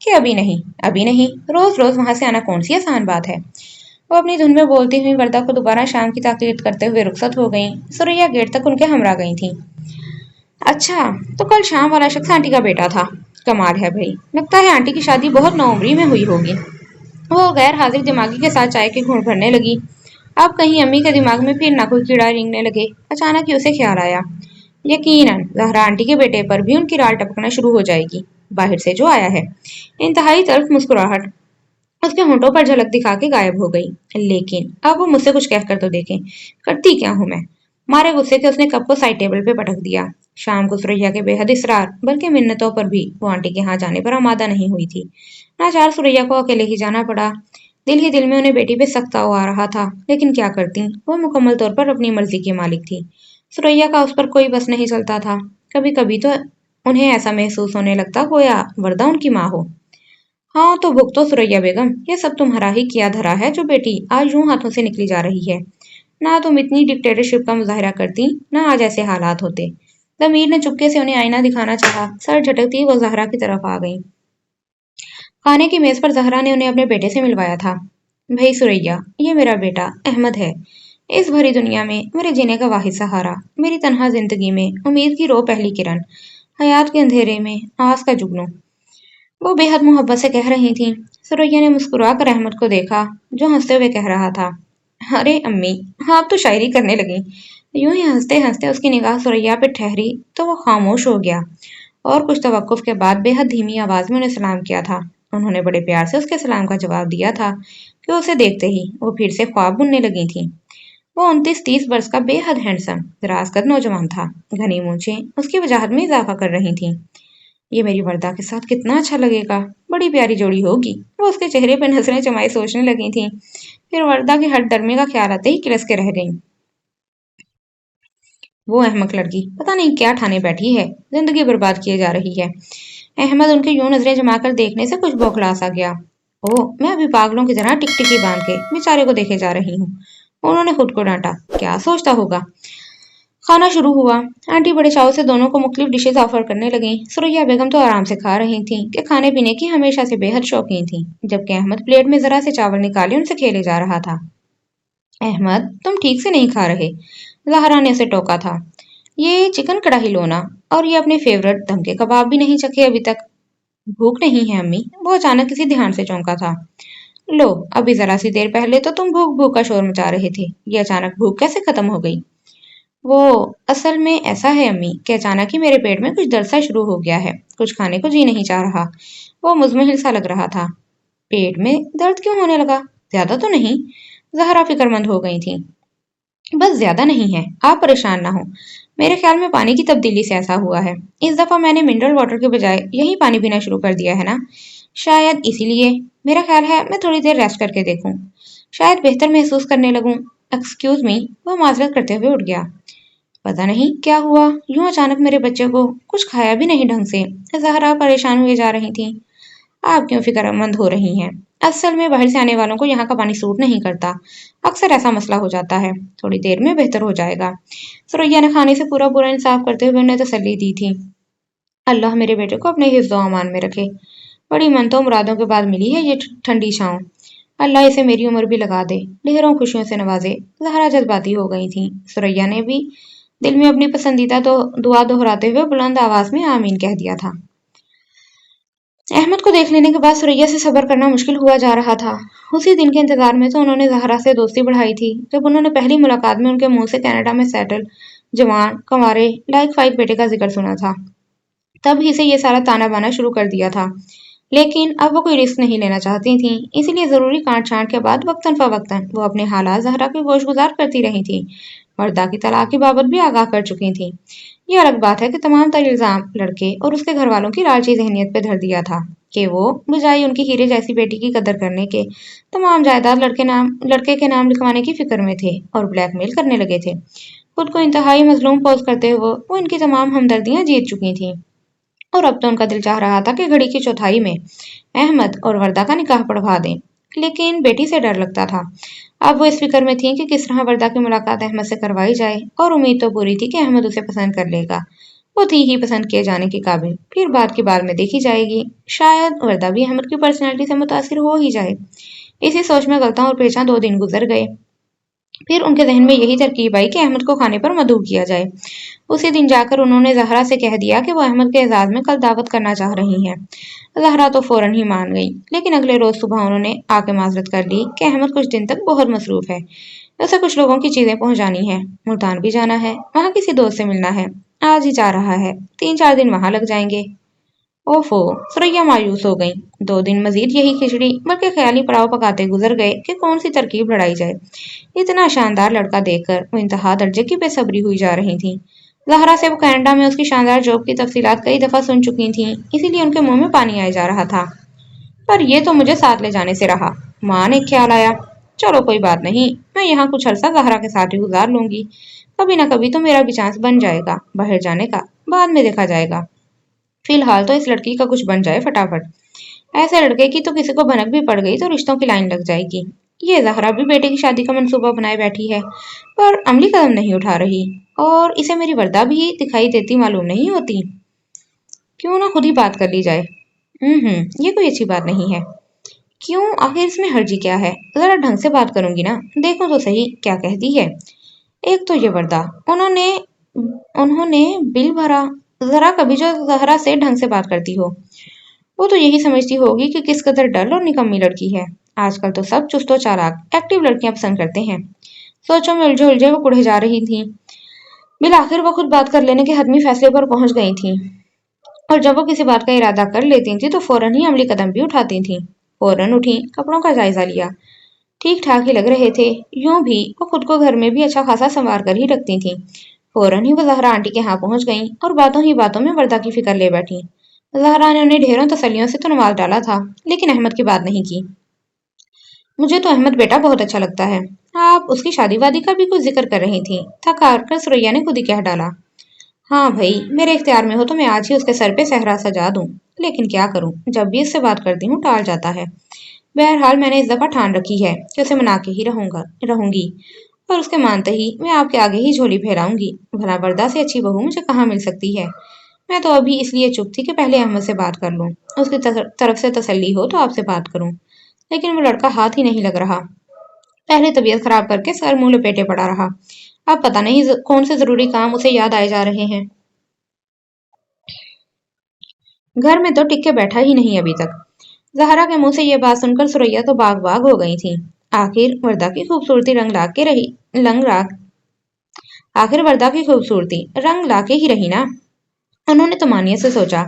کہ ابھی نہیں، ابھی نہیں، روز روز وہاں سے آنا کون سی آسان بات ہے۔ वो अपनी धुन में बोलती हुई वर्दा को दोबारा शाम की ताकीद करते हुए रुखसत हो गईं। सुरैया गेट तक उनके हमरा गई थी। अच्छा, तो कल शाम वाला शख्स आंटी का बेटा था। कमाल है भाई, लगता है आंटी की शादी बहुत नौउम्री में हुई होगी। वो गैर हाजिर दिमागी के साथ चाय के घूंट भरने लगी। अब कहीं अम्मी के दिमाग में फिर ना कोई कीड़ा रेंगने लगे। अचानक ही उसे ख्याल आया, यकीनन जहरा आंटी के बेटे पर भी उनकी राल टपकना शुरू हो जाएगी। बाहर से जो आया है। इंतहाई तल्ख मुस्कुराहट उसके होंठों पर झलक दिखा के गायब हो गई। लेकिन अब वो मुझसे कुछ कहकर तो देखे, करती क्या हूं मैं। मारे गुस्से के उसने कप को साइड टेबल पे पटक दिया। शाम को सुरैया के बेहद इसरार बल्कि मिन्नतों पर भी वो आंटी के यहाँ जाने पर आमादा नहीं हुई थी। नाचार सुरैया को अकेले ही जाना पड़ा। दिल ही दिल में उन्हें बेटी पे सख्त ताव आ रहा था, लेकिन क्या करती, वो मुकम्मल तौर पर अपनी मर्जी की मालिक थी। सुरैया का उस पर कोई बस नहीं चलता था। कभी कभी तो उन्हें ऐसा महसूस होने लगता गोया वरदा उनकी माँ हो। हाँ तो भुगतो सुरैया बेगम, ये सब तुम्हारा ही किया धरा है जो बेटी आज यूं हाथों से निकली जा रही है। ना तुम इतनी डिक्टेटरशिप का मुजाहिरा करती, ना आज ऐसे हालात होते। जमीर ने चुपके से उन्हें आईना दिखाना चाहा, सर झटकती वो जहरा की तरफ आ गई। खाने की मेज पर जहरा ने उन्हें अपने बेटे से मिलवाया था। भाई सुरैया, ये मेरा बेटा अहमद है। इस भरी दुनिया में मेरे जीने का वाहिद सहारा, मेरी तन्हा जिंदगी में उम्मीद की रो पहली किरण, हयात के अंधेरे में आस का जुगनू। वो बेहद मोहब्बत से कह रही थी। सुरैया ने मुस्कुराकर अहमद को देखा, जो हंसते हुए कह रहा था, अरे अम्मी, हाँ आप तो शायरी करने लगी। यूं ही हंसते हंसते उसकी निगाह सुरैया पे ठहरी तो वो खामोश हो गया और कुछ तवक्कुफ के बाद बेहद धीमी आवाज में उन्हें सलाम किया था। उन्होंने बड़े प्यार से उसके सलाम का जवाब दिया था कि उसे देखते ही वो फिर से ख्वाब बुनने लगी थी। वो 29-30 वर्ष का बेहद हैंडसम दराज कद नौजवान था। घनी मूंछें उसकी वजाहत में इजाफा कर रही थीं। ये मेरी वर्दा के साथ कितना अच्छा लगेगा, बड़ी प्यारी जोड़ी होगी। वो उसके चेहरे पर नजरें जमाई सोचने लगी थी। फिर वर्दा के हट दरमे का ख्याल आते ही किलस के रह गईं। वो अहमक लड़की पता नहीं क्या ठाने बैठी है, जिंदगी बर्बाद किए जा रही है। अहमद उनकी यूं नजरें जमाकर देखने से कुछ बौखला सा गया। ओह, मैं अभी पागलों की तरह टिकटिकी बांध के बेचारे को देखे जा रही हूँ। उन्होंने खुद को डांटा, क्या सोचता होगा। खाना शुरू हुआ। आंटी बड़े चाव से दोनों को मुख्तलिफ डिशेज ऑफर करने लगी। सुरैया बेगम तो आराम से खा रही थीं कि खाने पीने की हमेशा से बेहद शौकीन थीं, जबकि अहमद प्लेट में जरा से चावल निकाले उनसे खेले जा रहा था। अहमद, तुम ठीक से नहीं खा रहे, जहरा ने उसे टोका था। ये चिकन कढ़ाई लो ना, और ये अपने फेवरेट दम के कबाब भी नहीं चखे अभी तक। भूख नहीं है अम्मी, वो अचानक किसी ध्यान से चौंका था। लो, अभी जरा सी देर पहले तो तुम भूख भूख का शोर मचा रहे थे, ये अचानक भूख कैसे खत्म हो गई। वो असल में ऐसा है अम्मी कि अचानक ही मेरे पेट में कुछ दर्द सा शुरू हो गया है, कुछ खाने को जी नहीं चाह रहा। वो मुजमिल सा लग रहा था। पेट में दर्द क्यों होने लगा, ज्यादा तो नहीं। जहरा फिक्रमंद हो गई थी। बस ज्यादा नहीं है, आप परेशान ना हो। मेरे ख्याल में पानी की तब्दीली से ऐसा हुआ है। इस दफा मैंने मिनरल वाटर के बजाय यही पानी पीना शुरू कर दिया है ना, शायद इसीलिए। मेरा ख्याल है मैं थोड़ी देर रेस्ट करके देखूं, शायद बेहतर महसूस करने लगूं। एक्सक्यूज मी, वो माजरत करते हुए उठ गया। पता नहीं क्या हुआ, यूं अचानक मेरे बच्चे को कुछ खाया भी नहीं ढंग से। जहरा परेशान हुए जा रही थी। आप क्यों फिक्रमंद हो रही हैं, असल में बाहर से आने वालों को यहाँ का पानी सूट नहीं करता। अक्सर ऐसा मसला हो जाता है, थोड़ी देर में बेहतर हो जाएगा। सुरैया ने खाने से पूरा पूरा इंसाफ करते हुए उन्हें तसल्ली दी थी। अल्लाह मेरे बेटे को अपने हिफ्ज़ व अमान में रखे। बड़ी मनतों मुरादों के बाद मिली है ये ठंडी छांव। अल्लाह इसे मेरी उम्र भी लगा दे, ढेरों खुशियों से नवाजे। जहरा जज्बाती हो गई थी। सुरैया ने भी दिल में अपनी पसंदीदा तो दुआ दोहराते हुए बुलंद आवाज में आमीन कह दिया था। अहमद को देख लेने के बाद सुरैया से सब्र करना मुश्किल हुआ जा रहा था। उसी दिन के इंतजार में तो उन्होंने जहरा से दोस्ती बढ़ाई थी, जब उन्होंने पहली मुलाकात में उनके मुंह से कनाडा में सेटल जवान कंवारे लाइक फाइक बेटे का जिक्र सुना था। तब ही से ये सारा ताना बाना शुरू कर दिया था। लेकिन अब वो कोई रिस्क नहीं लेना चाहती थी, इसीलिए जरूरी काट छांट के बाद वक्तन फवक्तन वो अपने हालात जहरा की गोशगुजार करती रही थी। वर्दा की तलाक की बाबत भी आगाह कर चुकी थी। ये अलग बात है कि तमाम तर इल्जाम लड़के और उसके घर वालों की लालची जहनीत पे धर दिया था कि वो बजाय उनकी हीरे जैसी बेटी की कदर करने के तमाम जायदाद लड़के के नाम लिखवाने की फिक्र में थे और ब्लैकमेल करने लगे थे। खुद को इंतहाई मजलूम पोज करते हुए वो इनकी तमाम हमदर्दियां जीत चुकी थी और अब तो उनका दिल चाह रहा था कि घड़ी की चौथाई में अहमद और वर्दा का निकाह पढ़वा दें। लेकिन बेटी से डर लगता था। अब वो इस फिक्र में थी कि किस तरह वर्दा की मुलाकात अहमद से करवाई जाए, और उम्मीद तो पूरी थी कि अहमद उसे पसंद कर लेगा। वो थी ही पसंद किए जाने के काबिल, फिर बात की बात में देखी जाएगी। शायद वर्दा भी अहमद की पर्सनैलिटी से मुतासिर हो ही जाए। इसी सोच में गलता और पेचा 2 दिन गुजर गए। फिर उनके जहन में यही तरकीब आई कि अहमद को खाने पर मदऊ किया जाए। उसी दिन जाकर उन्होंने जहरा से कह दिया कि वो अहमद के एजाज में कल दावत करना चाह रही हैं। जहरा तो फौरन ही मान गई, लेकिन अगले रोज सुबह उन्होंने आके माजरत कर ली कि अहमद कुछ दिन तक बहुत मसरूफ है, उसे कुछ लोगों की चीजें पहुंचानी है, मुल्तान भी जाना है, वहाँ किसी दोस्त से मिलना है, आज ही जा रहा है, 3-4 दिन वहां लग जाएंगे। ओफो, सुरैया मायूस हो गईं। 2 दिन मजीद यही खिचड़ी बल्कि ख्याली पुलाव पकाते गुजर गए कि कौन सी तरकीब लड़ाई जाए। इतना शानदार लड़का देखकर वो इंतहा दर्जे की बेसब्री हुई जा रही थी। जहरा से वो कनाडा में उसकी शानदार जॉब की तफसीलात कई दफा सुन चुकी थीं, इसीलिए उनके मुंह में पानी आए जा रहा था। पर ये तो मुझे साथ ले जाने से रहा। मां ने ख्याल आया, चलो कोई बात नहीं, मैं यहाँ कुछ अरसा जहरा के साथ ही गुजार लूंगी। कभी ना कभी तो मेरा भी चांस बन जाएगा बाहर जाने का, बाद में देखा जाएगा। फिलहाल तो इस लड़की का कुछ बन जाए फटाफट। ऐसे लड़के की तो किसी को भनक भी पड़ गई तो रिश्तों की लाइन लग जाएगी। ये जहरा भी बेटे की शादी का मंसूबा बनाए बैठी है, पर अमली कदम नहीं उठा रही, और इसे मेरी वर्दा भी दिखाई देती मालूम नहीं होती। क्यों ना खुद ही बात कर ली जाए। ये कोई अच्छी बात नहीं है। क्यों, आखिर इसमें हर्जी क्या है? जरा ढंग से बात करूंगी ना, देखो तो सही क्या कहती है। एक तो ये वर्दा, उन्होंने उन्होंने बिल भरा। जरा कभी जो जहरा से ढंग से बात करती हो, वो तो यही समझती होगी कि किस कदर डल और निकम्मी लड़की है। आजकल तो सब चुस्त और चालाक एक्टिव लड़कियां पसंद करते हैं। सोचों में उलझे उलझे वो कुढ़े जा रही थी। बिल आखिर वो खुद बात कर लेने के हतमी फैसले पर पहुंच गई थी, और जब वो किसी बात का इरादा कर लेती थी तो फौरन ही अमली कदम भी उठाती थी। फौरन उठी, कपड़ों का जायजा लिया। ठीक ठाक ही लग रहे थे। यूं भी वो खुद को घर में भी अच्छा खासा संवार कर ही रखती थी। फौरन ही वो जहरा आंटी के यहाँ पहुंच गईं और बातों ही बातों में वर्दा की फिक्र ले बैठी। जहरा ने उन्हें ढेरों तसल्लियों से तो नवाज डाला था, लेकिन अहमद की बात नहीं की। मुझे तो अहमद बेटा बहुत अच्छा लगता है। आप उसकी शादी वादी का भी कुछ जिक्र कर रही थी, थक हार कर सुरैया ने खुद ही कह डाला। हाँ भाई, मेरे इख्तियार में हो तो मैं आज ही उसके सर पे सहरा सजा दूं, लेकिन क्या करूं, जब भी इससे बात करती हूँ टाल जाता है। बहरहाल मैंने इस दफा ठान रखी है कि उसे मना के ही रहूंगी, और उसके मानते ही मैं आपके आगे ही झोली फहराऊंगी। भला बर्दा से अच्छी बहू मुझे कहाँ मिल सकती है। मैं तो अभी इसलिए चुप थी कि पहले अहमद से बात कर लूं, उसकी तरफ से तसल्ली हो तो आपसे बात करूं, लेकिन वो लड़का हाथ ही नहीं लग रहा। पहले तबीयत खराब करके सर मुंह लपेटे पड़ा रहा, अब पता नहीं कौन से जरूरी काम उसे याद आए जा रहे हैं। घर में तो टिक के बैठा ही नहीं अभी तक। जहरा के मुंह से ये बात सुनकर सुरैया तो बाग बाग हो गई थी। आखिर वर्दा की खूबसूरती रंग ला के रही लंग ला आखिर वर्दा की खूबसूरती रंग ला के ही रही ना। उन्होंने तो मानियत से सोचा।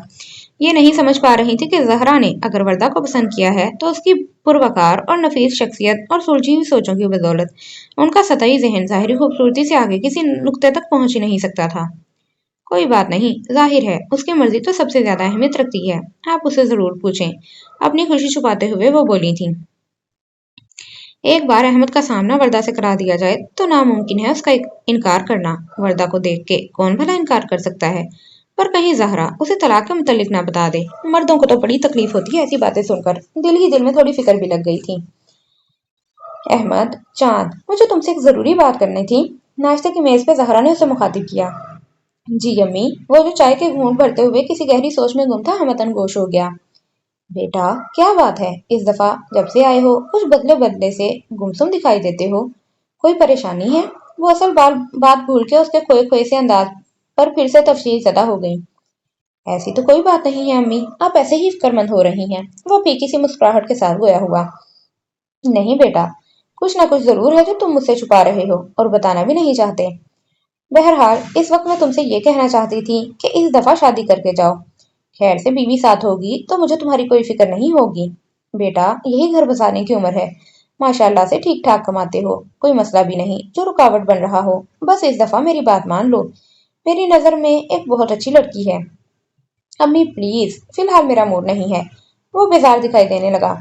ये नहीं समझ पा रही थी कि जहरा ने अगर वर्दा को पसंद किया है तो उसकी पुरवकार और नफीस शख्सियत और सुलझी हुई सोचों की बदौलत उनका सतही जहन जाहिरी खूबसूरती से आगे किसी नुक्ते तक पहुंच ही नहीं सकता था। कोई बात नहीं, जाहिर है उसकी मर्जी तो सबसे ज्यादा अहमियत रखती है, आप उसे जरूर पूछें। अपनी खुशी छुपाते हुए वो बोली थी। एक बार अहमद का सामना वर्दा से करा दिया जाए तो नामुमकिन है उसका इनकार करना। वर्दा को देख के कौन भला इनकार कर सकता है, पर कहीं जहरा उसे तलाक के मुतल्लिक ना बता दे। मर्दों को तो बड़ी तकलीफ होती है ऐसी बातें सुनकर। दिल ही दिल में थोड़ी फिक्र भी लग गई थी। अहमद चांद, मुझे तुमसे एक जरूरी बात करनी थी। नाश्ते की मेज पे जहरा ने उसे मुखातिब किया। जी अम्मी। वो जो चाय के घूंट भरते हुए किसी गहरी सोच में गुम था, हमतन गोश हो गया। बेटा, क्या बात है, इस दफा जब से आए हो कुछ बदले बदले से गुमसुम दिखाई देते हो। कोई परेशानी है? वो असल बात भूल के उसके खोए खोए से अंदाज पर फिर से तफसील ज़दा हो गई। ऐसी तो कोई बात नहीं है अम्मी, आप ऐसे ही फिक्रमंद हो रही हैं। वो फीकी सी मुस्कुराहट के साथ गोया हुआ। नहीं बेटा, कुछ ना कुछ जरूर है जो तुम मुझसे छुपा रहे हो और बताना भी नहीं चाहते। बहरहाल इस वक्त मैं तुमसे ये कहना चाहती थी कि इस दफा शादी करके जाओ। खैर से बीवी साथ होगी तो मुझे तुम्हारी कोई फिक्र नहीं होगी। बेटा, यही घर बसाने की उम्र है। माशाल्लाह से ठीक ठाक कमाते हो, कोई मसला भी नहीं जो रुकावट बन रहा हो। बस इस दफा मेरी बात मान लो। मेरी नजर में एक बहुत अच्छी लड़की है। अम्मी प्लीज, फिलहाल मेरा मूड नहीं है। वो बेजार दिखाई देने लगा।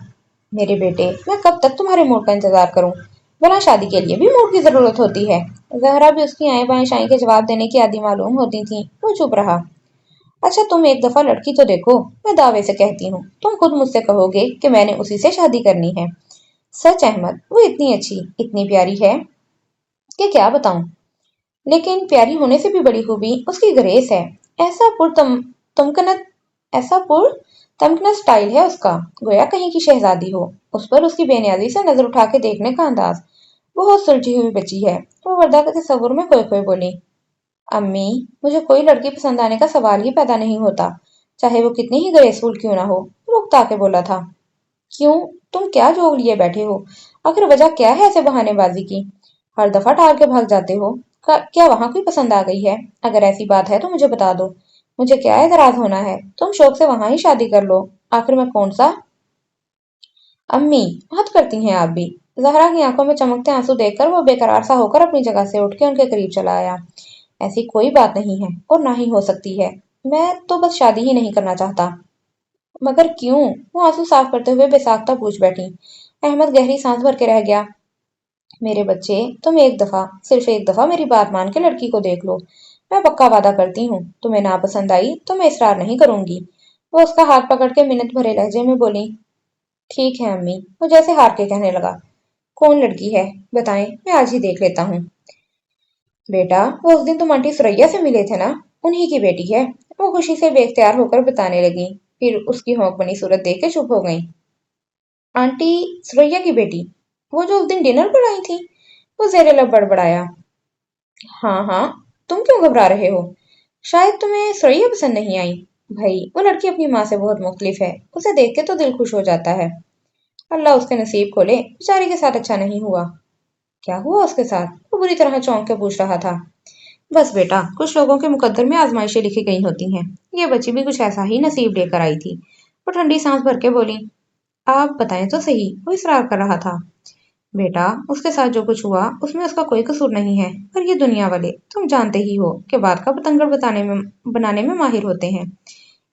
मेरे बेटे, मैं कब तक तुम्हारे मूड का इंतजार करूं? भला शादी के लिए भी मूड की जरूरत होती है। जहरा भी उसकी आए बाएं शाई के जवाब देने की आदि मालूम होती थी। वो चुप रहा। अच्छा तुम एक दफा लड़की तो देखो, मैं दावे से कहती हूँ तुम खुद मुझसे कहोगे कि मैंने उसी से शादी करनी है। सच अहमद, वो इतनी अच्छी, इतनी प्यारी है कि क्या बताऊं। लेकिन प्यारी होने से भी बड़ी खूबी उसकी ग्रेस है। ऐसा पुर तमकनत ऐसा पुर तमकना स्टाइल है उसका, गोया कहीं की शहजादी हो। उस पर उसकी बेनियाजी से नजर उठा के देखने का अंदाज बहुत सुलझी हुई बची है। वो वर्दा के तस्वुर में खोए खोए बोली, अम्मी, मुझे कोई लड़की पसंद आने का सवाल ही पैदा नहीं होता, चाहे वो कितनी ही ग्रेसफुल क्यों ना हो। वो उकता के बोला था। क्यों? तुम क्या जोग लिए बैठे हो? आखिर वजह क्या है ऐसे बहानेबाजी की? हर दफा टाल के भाग जाते हो। क्या वहां कोई पसंद आ गई है? अगर ऐसी बात है तो मुझे बता दो। मुझे क्या एतराज होना है? तुम शौक से वहां ही शादी कर लो। आखिर मैं कौन सा? अम्मी, हद करती हैं आप भी। जहरा की आंखों में चमकते आंसू देखकर वो बेकरार सा होकर अपनी जगह से उठ के उनके करीब चला आया। ऐसी कोई बात नहीं है और ना ही हो सकती है। मैं तो बस शादी ही नहीं करना चाहता। मगर क्यों? वो आंसू साफ करते हुए बेसाख्ता पूछ बैठी। अहमद गहरी सांस भर के रह गया। मेरे बच्चे, तुम एक दफा, सिर्फ एक दफा मेरी बात मान के लड़की को देख लो। मैं पक्का वादा करती हूँ, तुम्हें नापसंद आई तो मैं इसरार नहीं करूंगी। वो उसका हाथ पकड़ के मिन्नत भरे लहजे में बोली। ठीक है अम्मी। वो जैसे हार के कहने लगा। कौन लड़की है? बताएं, मैं आज ही देख लेता हूँ। बेटा, वो उस दिन तुम आंटी सुरैया से मिले थे ना, उन्हीं की बेटी है। वो खुशी से बेख्तियार होकर बताने लगी, फिर उसकी होंक बनी सूरत देख के चुप हो गई। आंटी सुरैया की बेटी? वो जो उस दिन डिनर पर आई थी? वो जेरे लब बड़बड़ाया। हाँ हाँ, तुम क्यों घबरा रहे हो? शायद तुम्हें सुरैया पसंद नहीं आई। भाई, वो लड़की अपनी माँ से बहुत मुख्तलिफ है, उसे देख के तो दिल खुश हो जाता है। अल्लाह उसके नसीब खोले, बेचारी के साथ अच्छा नहीं हुआ। क्या हुआ उसके साथ? वो बुरी तरह चौंक के पूछ रहा था। बस बेटा, कुछ लोगों के मुकद्दर में आजमाइशें लिखी गई होती हैं। ये बच्ची भी कुछ ऐसा ही नसीब लेकर आई थी। वो ठंडी सांस भर के बोली। आप बताएं तो सही, वो इसरार कर रहा था। बेटा, उसके साथ जो कुछ हुआ उसमें उसका कोई कसूर नहीं है, पर ये दुनिया वाले तुम जानते ही हो कि बात का पतंगड़ बनाने में माहिर होते हैं।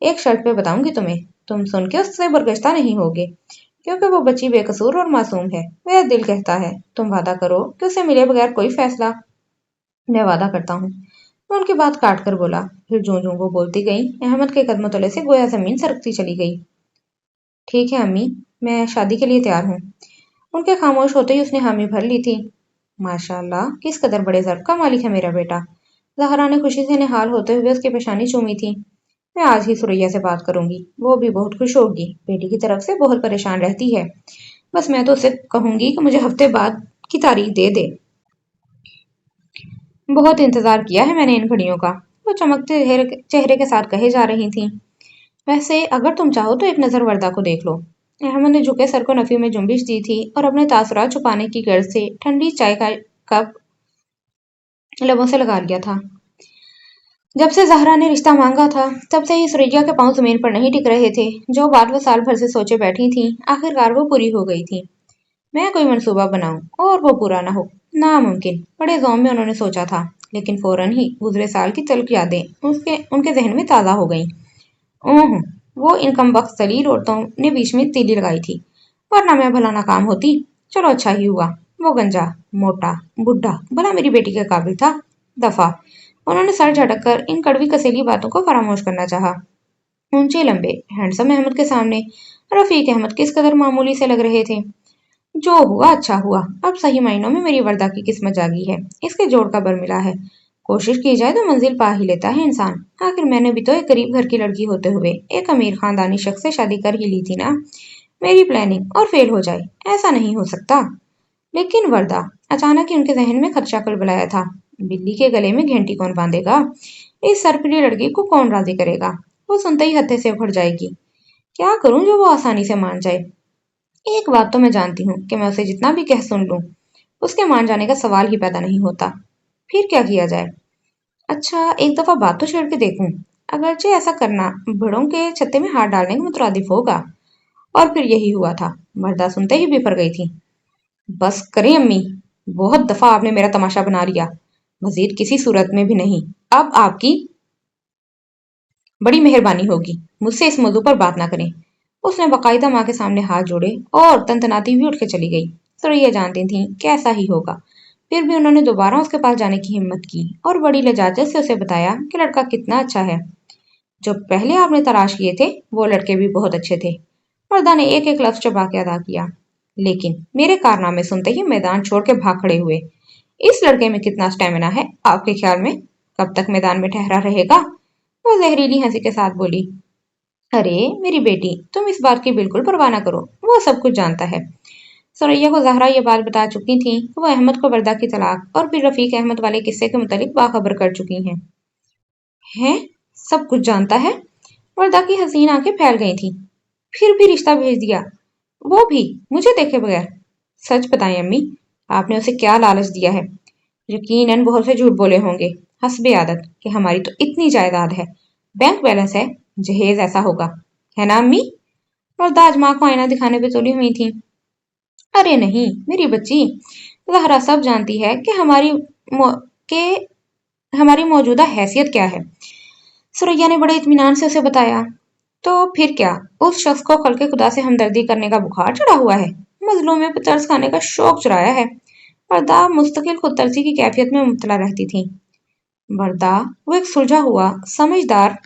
एक शर्त पे बताऊंगी तुम्हें, तुम सुन के उससे बरगश्ता नहीं होगे, क्योंकि वो बच्ची बेकसूर और मासूम है। मेरा दिल कहता है तुम वादा करो कि उसे मिले बगैर कोई फैसला। मैं वादा करता हूँ। मैं उनकी बात काट कर बोला। फिर जूं जूं वो बोलती गई, अहमद के कदमों तले से गोया जमीन सरकती चली गई। ठीक है अम्मी, मैं शादी के लिए तैयार हूँ। उनके खामोश होते ही उसने हामी भर ली थी। माशाल्लाह, किस कदर बड़े ज़र्फ का मालिक है मेरा बेटा। ज़हरा ने खुशी से निहाल होते हुए उसकी पेशानी चूमी थी। मैं आज ही सुरैया से बात करूंगी, वो भी बहुत खुश होगी। बेटी की तरफ से बहुत परेशान रहती है। बस मैं तो उसे कहूंगी कि मुझे हफ्ते बाद की तारीख दे दे। बहुत इंतजार किया है मैंने इन घड़ियों का, वो चमकते चेहरे के साथ कहे जा रही थी। वैसे अगर तुम चाहो तो एक नजर वर्दा को देख लो। अहमद ने झुके सर को नफी में जुम्बिश दी थी और अपने तासुरात छुपाने की गर्ज से ठंडी चाय का कप लबों से लगा लिया था। जब से जहरा ने रिश्ता मांगा था, तब से ही सुरैया के पांव जमीन पर नहीं टिक रहे थे। जो बात वो साल भर से सोचे बैठी थी, आखिरकार वो पूरी हो गई थी। मैं कोई मंसूबा बनाऊं और वो पूरा ना हो, नामुमकिन। बड़े जोम में उन्होंने सोचा था, लेकिन फौरन ही गुजरे साल की तल्ख यादें उनके जहन में ताज़ा हो गईं। ओह, वो इन कमबख्त जलील औरतों ने बीच में तीली लगाई थी, वरना मैं भला नाकाम होती। चलो अच्छा ही हुआ। वो गंजा, मोटा, बुढ़ा भला मेरी बेटी के काबिल था। दफा। उन्होंने सर झटक कर इन कड़वी कसेली बातों को फरामोश करना चाहा। ऊंचे लंबे हैंडसम अहमद के सामने रफीक अहमद किस कदर मामूली से लग रहे थे। जो हुआ अच्छा हुआ, अब सही मायनों में मेरी वर्दा की किस्मत जागी है। इसके जोड़ का बर मिला है। कोशिश की जाए तो मंजिल पा ही लेता है इंसान। आखिर मैंने भी तो एक गरीब घर की लड़की होते हुए एक अमीर खानदानी शख्स से शादी कर ही ली थी ना। मेरी प्लानिंग और फेल हो जाए, ऐसा नहीं हो सकता। लेकिन वर्दा, अचानक ही उनके जहन में खदशा बुलाया था। बिल्ली के गले में घंटी कौन बांधेगा? इस सरपीली लड़की को कौन राजी करेगा? वो सुनते ही हत्थे से उखड़ जाएगी। क्या करूं जो वो आसानी से मान जाए? एक बात तो मैं जानती हूँ कि मैं उसे जितना भी कह सुन लूं, उसके मान जाने का सवाल ही पैदा नहीं होता। फिर क्या किया जाए? अच्छा, एक दफा बात तो छेड़ के देखूं। अगरचे ऐसा करना भेड़ों के छत्ते में हाथ डालने के मुतरादिफ होगा। और फिर यही हुआ था। मर्दा सुनते ही बिफर गई थी। बस करें अम्मी, बहुत दफा आपने मेरा तमाशा बना लिया। मजीद किसी सूरत में भी नहीं। अब आपकी बड़ी मेहरबानी होगी, मुझसे इस मौजू पर बात ना करें। उसने बाकायदा माँ के सामने हाथ जोड़े और तनतनाती हुई उठ के चली गई। सुरैया जानती थी कि ऐसा ही होगा। फिर भी उन्होंने दोबारा उसके पास जाने की हिम्मत की और बड़ी लजाजत से उसे बताया कि लड़का कितना अच्छा है। जो पहले आपने तलाश किए थे, वो लड़के भी बहुत अच्छे थे। मर्दा ने एक एक लफ्ज चबा के अदा किया। लेकिन मेरे कारनामे सुनते ही मैदान छोड़ के भाग खड़े हुए। इस लड़के में कितना स्टेमिना है आपके ख्याल में? कब तक मैदान में ठहरा रहेगा? वो जहरीली हंसी के साथ बोली। अरे मेरी बेटी, तुम इस बात की बिल्कुल परवाह ना करो, वो सब कुछ जानता है। सुरैया को ज़हरा ये बात बता चुकी थी। वो अहमद को वर्दा की तलाक और फिर रफीक अहमद वाले किस्से के मुतालिक बाखबर कर चुकी हैं। हैं? सब कुछ जानता है? वर्दा की हसीन आंखें फैल गई थी। फिर भी रिश्ता भेज दिया, वो भी मुझे देखे बगैर। सच बताएं अम्मी, आपने उसे क्या लालच दिया है? यकीनन बहुत से झूठ बोले होंगे, हस्बे आदत कि हमारी तो इतनी जायदाद है, बैंक बैलेंस है, जहेज ऐसा होगा, है ना अम्मी? और दाज माँ को आईना दिखाने पे तुली हुई थी। अरे नहीं मेरी बच्ची, ज़हरा सब जानती है कि मौ, के हमारी मौजूदा हैसियत क्या है। सुरैया ने बड़े इत्मीनान से उसे बताया। तो फिर क्या, उस शख्स को खल्के खुदा से हमदर्दी करने का बुखार चढ़ा हुआ है, मजलूमियों पर तरस खाने का शौक चुराया है। वरदा मुस्तकिल खुदतरसी की कैफियत में मुब्तला रहती थी। वरदा वो एक सुलझा हुआ समझदार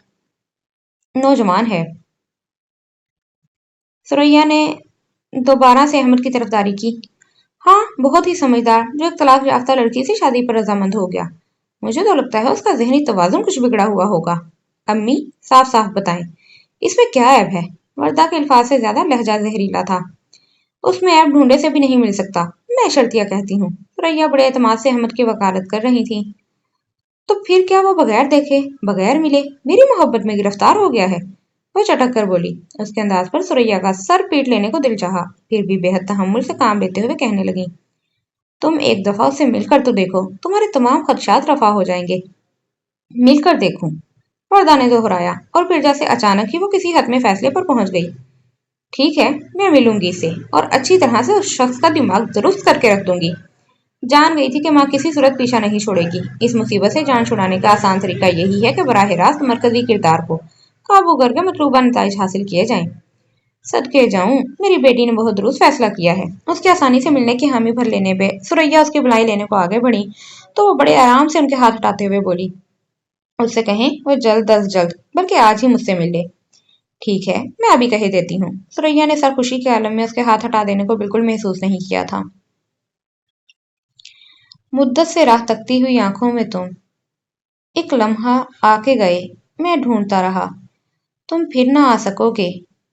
नौजवान है। सुरैया ने दोबारा से अहमद की तरफदारी की। हाँ, बहुत ही समझदार, जो एक तलाक याफ्ता लड़की से शादी पर रजामंद हो गया। मुझे तो लगता है उसका जहनी तवाजुन कुछ बिगड़ा हुआ होगा। अम्मी, साफ साफ बताएं, इसमें क्या ऐब है? वर्दा के अल्फाज से ज्यादा लहजा जहरीला था। उसमें ऐब ढूंढे से भी नहीं मिल सकता, मैं शर्तिया कहती हूँ। सुरैया बड़े एतमाद से अहमद की वकालत कर रही थी। तो फिर क्या वो बगैर देखे, बगैर मिले मेरी मोहब्बत में गिरफ्तार हो गया है? वो चटक कर बोली। उसके अंदाज पर सुरैया का सर पीट लेने को दिल चाहा, फिर भी बेहद तहम्मुल से काम लेते हुए कहने लगी। तुम एक दफा उससे मिलकर तो देखो, तुम्हारे तमाम खदशात रफा हो जाएंगे। मिलकर देखूं? पर्दा ने दोहराया और फिर जैसे अचानक ही वो किसी हतमी फैसले पर पहुंच गई। ठीक है, मैं मिलूंगी इससे और अच्छी तरह से उस शख्स का दिमाग दुरुस्त करके रख दूंगी। जान गई थी कि माँ किसी सूरत पीछा नहीं छोड़ेगी। इस मुसीबत से जान छुड़ाने का आसान तरीका यही है कि बराह रास्त मरकजी किरदार को काबू करके मतलूबा नताइज हासिल किए जाएं। सदके जाऊं, मेरी बेटी ने बहुत दुरुस्त फैसला किया है। उसके आसानी से मिलने की हामी भर लेने पे सुरैया उसकी बुलाई लेने को आगे बढ़ी तो वो बड़े आराम से उनके हाथ उठाते हुए बोली। उससे कहें वो जल्द अज जल्द, बल्कि आज ही मुझसे मिल ले। ठीक है, मैं अभी कहे देती हूँ। सुरैया ने सर खुशी के आलम में उसके हाथ हटा देने को बिल्कुल महसूस नहीं किया था। मुद्दत से राह तकती हुई आंखों में तुम एक लम्हा आके गए, मैं ढूंढता रहा। तुम फिर ना आ सकोगे,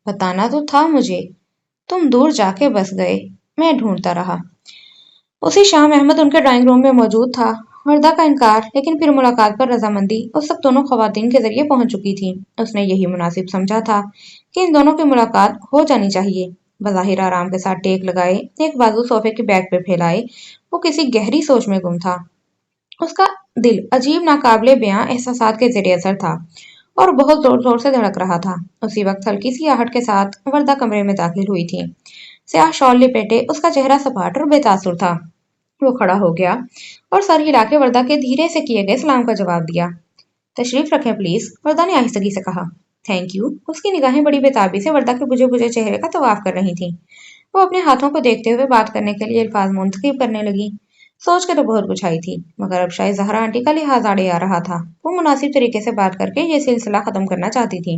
बताना तो था मुझे। तुम दूर जाके बस गए, मैं ढूंढता रहा। उसी शाम अहमद उनके ड्राइंग रूम में मौजूद था। वर्दा का इनकार, लेकिन फिर मुलाकात पर रजामंदी उस तक दोनों खवातीन के जरिए पहुंच चुकी थी। उसने यही मुनासिब समझा था कि इन दोनों की मुलाकात हो जानी चाहिए। बज़ाहिर आराम के साथ टेक लगाए, एक बाजू सोफे के बैक पे फैलाए, वो किसी गहरी सोच में गुम था। उसका दिल अजीब नाकाबिले बयां एहसासात के जरिए असर था और बहुत जोर जोर से धड़क रहा था। उसी वक्त हल्की सी आहट के साथ वर्दा कमरे में दाखिल हुई थी। स्याह शॉल लिपेटे उसका चेहरा सपाट और बेतासुर था। वो खड़ा हो गया और सर हिला के वर्दा के धीरे से किए गए सलाम का जवाब दिया। तशरीफ रखें प्लीज, वर्दा ने आहिस्तगी से कहा। Thank you. उसकी निगाहें बड़ी बेताबी से वर्दा के बुझे बुझे चेहरे का तवाफ कर रही थीं। वो अपने हाथों को देखते हुए बात करने के लिए अल्फाज मुंतखब करने लगी। सोच के तो बहुत कुछ आई थी, मगर अब शायद जहरा आंटी का लिहाज आड़े आ रहा था। वो मुनासिब तरीके से बात करके ये सिलसिला खत्म करना चाहती थी।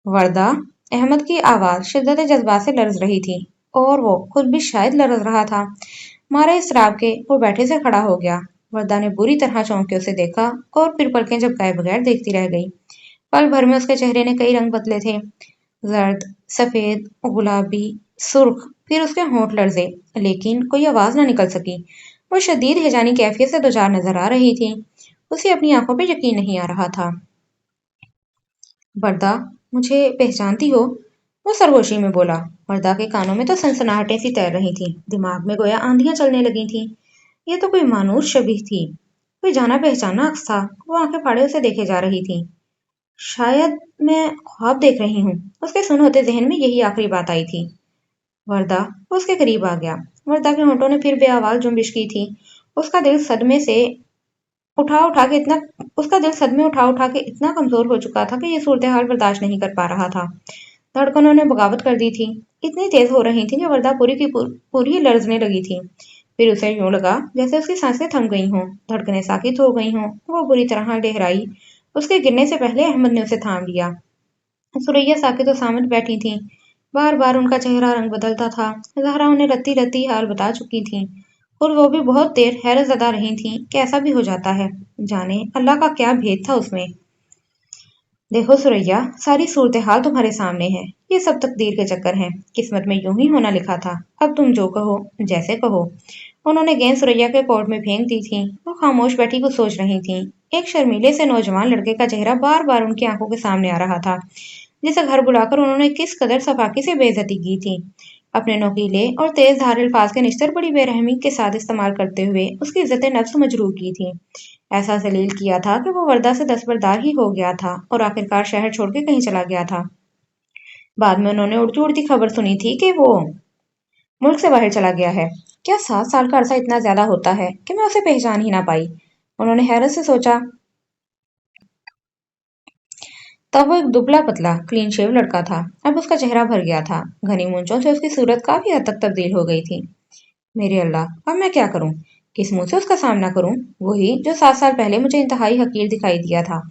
वर्दा, अहमद की आवाज शिद्दत जज्बात से लरज रही थी और वो खुद भी शायद लरज रहा था। मारे इसराब के वो बैठे से खड़ा हो गया। वर्दा ने बुरी तरह चौंक के उसे देखा और फिर पलकें झपकाए बगैर देखती रह गई। पल भर में उसके चेहरे ने कई रंग बदले थे। जर्द, सफेद, गुलाबी, सुर्ख, फिर उसके होंठ लर्जे, लेकिन कोई आवाज न निकल सकी। वो शदीद हिजानी कैफियत से दो चार नजर आ रही थी। उसे अपनी आंखों पर यकीन नहीं आ रहा था। वर्दा, मुझे पहचानती हो? वो सरगोशी में बोला। वर्दा के कानों में तो सनसनाहटें सी तैर रही थीं, दिमाग में गोया आंधियां चलने लगी थीं। ये तो कोई मानूस शबीह थी, कोई जाना पहचाना अक्स था। वो आंखें फाड़े उसे देखे जा रही थी। शायद मैं ख्वाब देख रही हूँ। उसके सुन होते जहन में यही आखिरी बात आई थी। वर्दा, वो उसके करीब आ गया। वर्दा के होंठों ने फिर बेआवाज जुम्बिश की थी। उसका दिल सदमे से उठा उठा के इतना उसका दिल सदमे उठा उठा के इतना कमजोर हो चुका था कि ये सूरत हाल बर्दाश्त नहीं कर पा रहा था। धड़कनों ने बगावत कर दी थी, इतनी तेज हो रही थी कि वर्दा पूरी की पूरी लर्जने लगी थी। फिर उसे यूं लगा जैसे उसकी सांसें थम गई हों, धड़कनें साकित हो गई हों। वो बुरी तरह डेहराई। उसके गिरने से पहले अहमद ने उसे थाम लिया। सुरैया साकित और सामत बैठी थीं। बार बार उनका चेहरा रंग बदलता था। जहरा उन्हें रत्ती रत्ती हाल बता चुकी थीं और वो भी बहुत देर हैरत ज़दा रही थीं कि ऐसा भी हो जाता है। जाने अल्लाह का क्या भेद था उसमें। देखो सुरैया, सारी सूरत हाल तुम्हारे सामने है। ये सब तकदीर के चक्कर हैं। किस्मत में यूं ही होना लिखा था। अब तुम जो कहो, जैसे कहो। उन्होंने गेंद सुरैया के कोर्ट में फेंक दी थी। वो खामोश बैठी कुछ सोच रही थी। एक शर्मीले से नौजवान लड़के का चेहरा बार बार उनकी आंखों के सामने आ रहा था, जिसे घर बुलाकर उन्होंने किस कदर सफाकी से बेइज्जती की थी। अपने नोकीले और तेज धार अल्फाज के निश्तर बड़ी बेरहमी के साथ इस्तेमाल करते हुए उसकी इज्जत नफ्स मजरूह की थी। ऐसा जलील किया था कि वो वर्दा से दस्तबरदार ही हो गया था और आखिरकार शहर छोड़ के कहीं चला गया था। बाद में उन्होंने उड़ती उड़ती खबर सुनी थी कि वो मुल्क से बाहर चला गया है। क्या 7 साल का अरसा इतना ज्यादा होता है कि मैं उसे पहचान ही ना पाई? उन्होंने हैरत से सोचा। तब वो एक दुबला पतला क्लीन शेव लड़का था। अब उसका चेहरा भर गया था। घनी मूंछों से उसकी सूरत काफी हद तक तब्दील हो गई थी। मेरे अल्लाह, अब मैं क्या करूं? किस मुंह से उसका सामना करूं? वही जो 7 साल पहले मुझे इंतहाई हकीर दिखाई दिया था,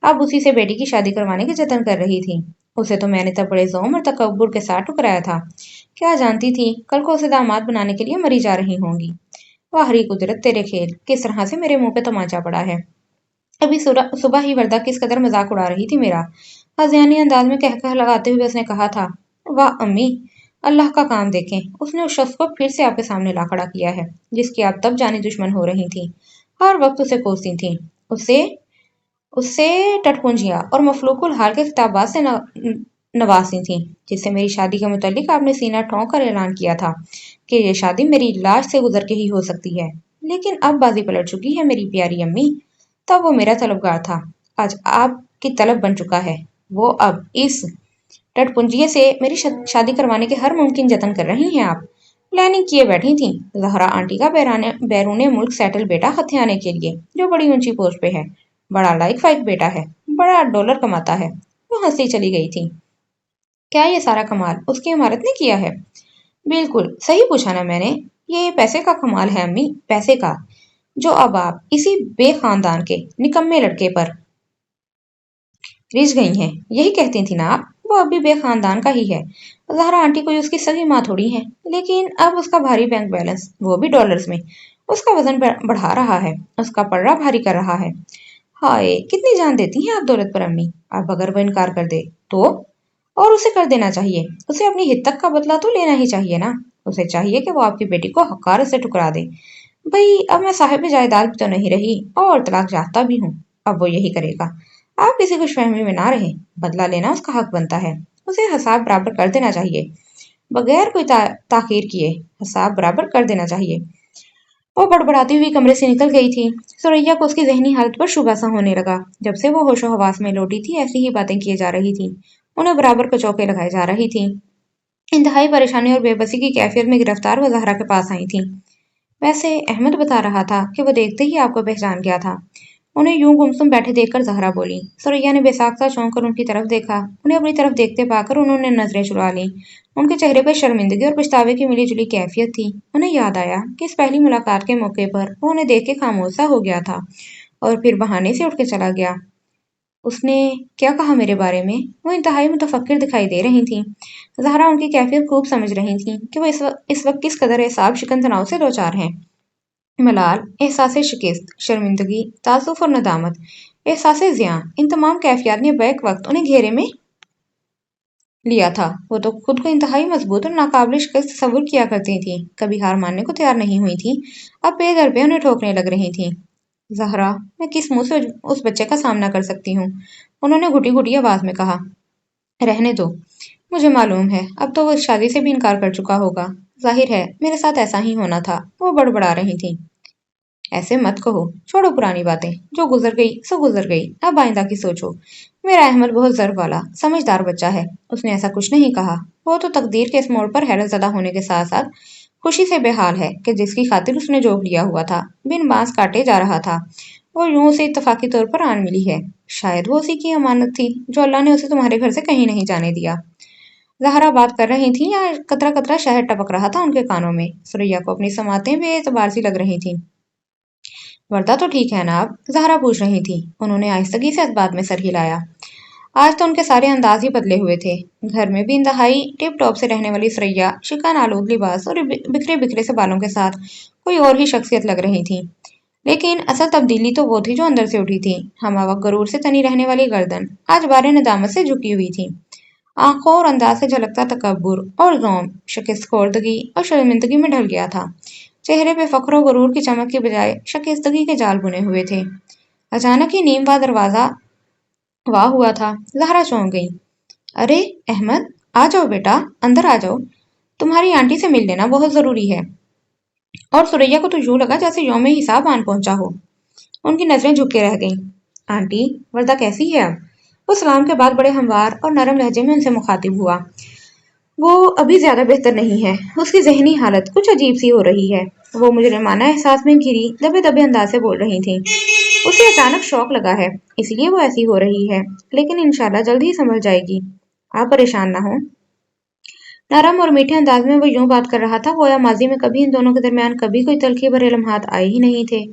अब उसी से बेटी की शादी करवाने के जतन कर रही थी। उसे तो मैंने तब बड़े ज़ोम और तकब्बुर के साथ ठुकराया था। क्या जानती थी कल को उसे दामाद बनाने के लिए मरी जा रही होंगी। वाहरी कुदरत, तेरे खेल किस तरह से मेरे मुंह पे तमाचा पड़ा है। अभी सुबह ही वर्दा किस कदर मजाक उड़ा रही थी मेरा। हज़ियानी अंदाज में कह लगाते हुए उसने कहा था, वाह अम्मी, अल्लाह का काम देखें, उसने उस शख्स को फिर से आपके सामने ला खड़ा किया है, जिसकी आप तब जानी दुश्मन हो रही थी। हर वक्त उसे कोसती थी। उसे उससे टटपुंजियां और मफलूकुल हाल के खिताबात से नवाजती थी, जिससे मेरी शादी के मुतालिक आपने सीना ठोंक कर ऐलान किया था कि ये शादी मेरी लाश से गुजर के ही हो सकती है। लेकिन अब बाजी पलट चुकी है मेरी प्यारी अम्मी। तब वो मेरा तलबगार था, आज आपकी तलब बन चुका है। वो अब इस टटपुंजिये से मेरी शादी करवाने के हर मुमकिन जतन कर रही हैं आप। प्लानिंग किए बैठी थी जहरा आंटी का बैरून मुल्क सेटल बेटा हथियाने के लिए, जो बड़ी ऊंची पोस्ट पे है। बड़ा लाइक फाइक बेटा है, बड़ा डॉलर कमाता है। वो हंसती चली गई थी। क्या ये सारा कमाल उसकी इमारत ने किया है? बिल्कुल सही पूछा ना मैंने। ये पैसे का कमाल है अम्मी, पैसे का, जो अब आप इसी बेखानदान के निकम्मे लड़के पर रिझ गई हैं। यही कहती थी ना आप, वो अब भी बेखानदान का ही है। जहरा आंटी कोई उसकी सगी माँ थोड़ी है। लेकिन अब उसका भारी बैंक बैलेंस, वो भी डॉलर्स में, उसका वजन बढ़ा रहा है, उसका पलड़ा भारी कर रहा है। हाय, कितनी जान देती हैं आप दौलत पर अम्मी। अब अगर वो इनकार कर दे तो? और उसे कर देना चाहिए। उसे अपनी हित्तक का बदला तो लेना ही चाहिए ना। उसे चाहिए कि वो आपकी बेटी को हकारत से ठुकरा दे। भाई, अब मैं साहिब जायदाद भी तो नहीं रही और तलाक याफ्ता भी हूँ। अब वो यही करेगा। आप किसी खुशफहमी में ना रहे। बदला लेना उसका हक बनता है। उसे हिसाब बराबर कर देना चाहिए। बगैर कोई ताखीर किए हिसाब बराबर कर देना चाहिए। वो बड़बड़ाती हुई कमरे से निकल गई थी। सुरैया को उसकी जहनी हालत पर शुबा सा होने लगा। जब से वो होशो हवास में लौटी थी, ऐसी ही बातें किए जा रही थी। उन्हें बराबर कचौके लगाए जा रही थी। इंतहाई परेशानी और बेबसी की कैफियत में गिरफ्तार वो जहरा के पास आई थी। वैसे अहमद बता रहा था कि वो देखते ही आपको पहचान गया था। उन्हें यूं गुमसुम बैठे देखकर जहरा बोली। सुरैया ने बेसाख्ता चौंक कर उनकी तरफ देखा। उन्हें अपनी तरफ देखते पाकर उन्होंने नजरें चुरा लीं। उनके चेहरे पर शर्मिंदगी और पछतावे की मिली जुली कैफियत थी। उन्हें याद आया कि इस पहली मुलाकात के मौके पर वो उन्हें देख के खामोश सा हो गया था और फिर बहाने से उठ के चला गया। उसने क्या कहा मेरे बारे में? वो इंतहाई मुतफक्किर दिखाई दे रही थी। जहरा उनकी कैफियत खूब समझ रही थी कि वो इस वक्त किस कदर एसाब शिकन तनाव से दो चार हैं। मलाल, एहसास शिकस्त, शर्मिंदगी, तासुफ और नदामत, एहसास ज़ियां, इन तमाम कैफियत ने बैक वक्त उन्हें घेरे में लिया था। वो तो खुद को इंतहाई मजबूत और नाकाबिल शिकस्त तस्वुर किया करती थी। कभी हार मानने को तैयार नहीं हुई थी। अब बेदर पे उन्हें ठोकने लग रही थी। जहरा, मैं किस मुंह से उस बच्चे का सामना कर सकती हूँ? उन्होंने घुटी घुटी आवाज में कहा। रहने दो। मुझे मालूम है अब तो वो इस शादी से भी इनकार कर चुका होगा। जाहिर है मेरे साथ ऐसा ही होना था। वो बड़बड़ा रही थी। ऐसे मत कहो, छोड़ो पुरानी बातें। जो गुजर गई सो गुजर गई। अब आइंदा की सोचो। मेरा अहमद बहुत ज़र्फ वाला समझदार बच्चा है। उसने ऐसा कुछ नहीं कहा। वो तो तकदीर के इस मोड़ पर हैरत ज़दा होने के साथ साथ खुशी से बेहाल है कि जिसकी खातिर उसने जोग लिया हुआ था, बिन बांस काटे जा रहा था, वो यूं उसे इत्तफाकी तौर पर आन मिली है। शायद वो उसी की अमानत थी जो अल्लाह ने उसे तुम्हारे घर से कहीं नहीं जाने दिया। जहरा बात कर रही थी या कतरा कतरा शहद टपक रहा था उनके कानों में। सुरैया को अपनी समातें बेएतबार सी लग रही थी। वर्दा तो ठीक है ना आप? जहरा पूछ रही थी। उन्होंने आहिस्तगी से इस बात में सर हिलाया। आज तो उनके सारे अंदाज ही बदले हुए थे। घर में भी इंतहाई टिप टॉप से रहने वाली सुरैया शिकन आलूद लिबास और बिखरे बिखरे से बालों के साथ कोई और ही शख्सियत लग रही थी। लेकिन असल तब्दीली तो वो थी जो अंदर से उठी थी। हमवक्त गरूर से तनी रहने वाली गर्दन आज बारे नदामत से झुकी हुई थी। आंखों और अंदाज से झलकता तकब्बुर और ज़ौम शिकस्तखोर्दगी और शर्मिंदगी में ढल गया था। चेहरे पे फख्र और गरूर की चमक के बजाय शिकस्तगी के जाल बुने हुए थे। अचानक ही नीम का दरवाजा वाह हुआ था। ज़हरा चौंक गई। अरे अहमद, आ जाओ बेटा, अंदर आ जाओ। तुम्हारी आंटी से मिल लेना बहुत ज़रूरी है। और सुरैया को तो यूं लगा जैसे यौम हिसाब आन पहुंचा हो। उनकी नजरें झुके रह गईं। आंटी, वर्दा कैसी है अब? वो सलाम के बाद बड़े हमवार और नरम लहजे में उनसे मुखातिब हुआ। वो अभी ज्यादा बेहतर नहीं है। उसकी जहनी हालत कुछ अजीब सी हो रही है। वो मुजरिमाना एहसास में घिरी दबे दबे अंदाज से बोल रही थी। उसे अचानक शौक लगा है, इसलिए वो ऐसी हो रही है, लेकिन इंशाल्लाह जल्द ही संभल जाएगी। आप परेशान ना हो। नरम और मीठे अंदाज में वो यूं बात कर रहा था गोया माजी में कभी इन दोनों के दरमियान कभी कोई तलखी भरे लम्हात आए ही नहीं थे,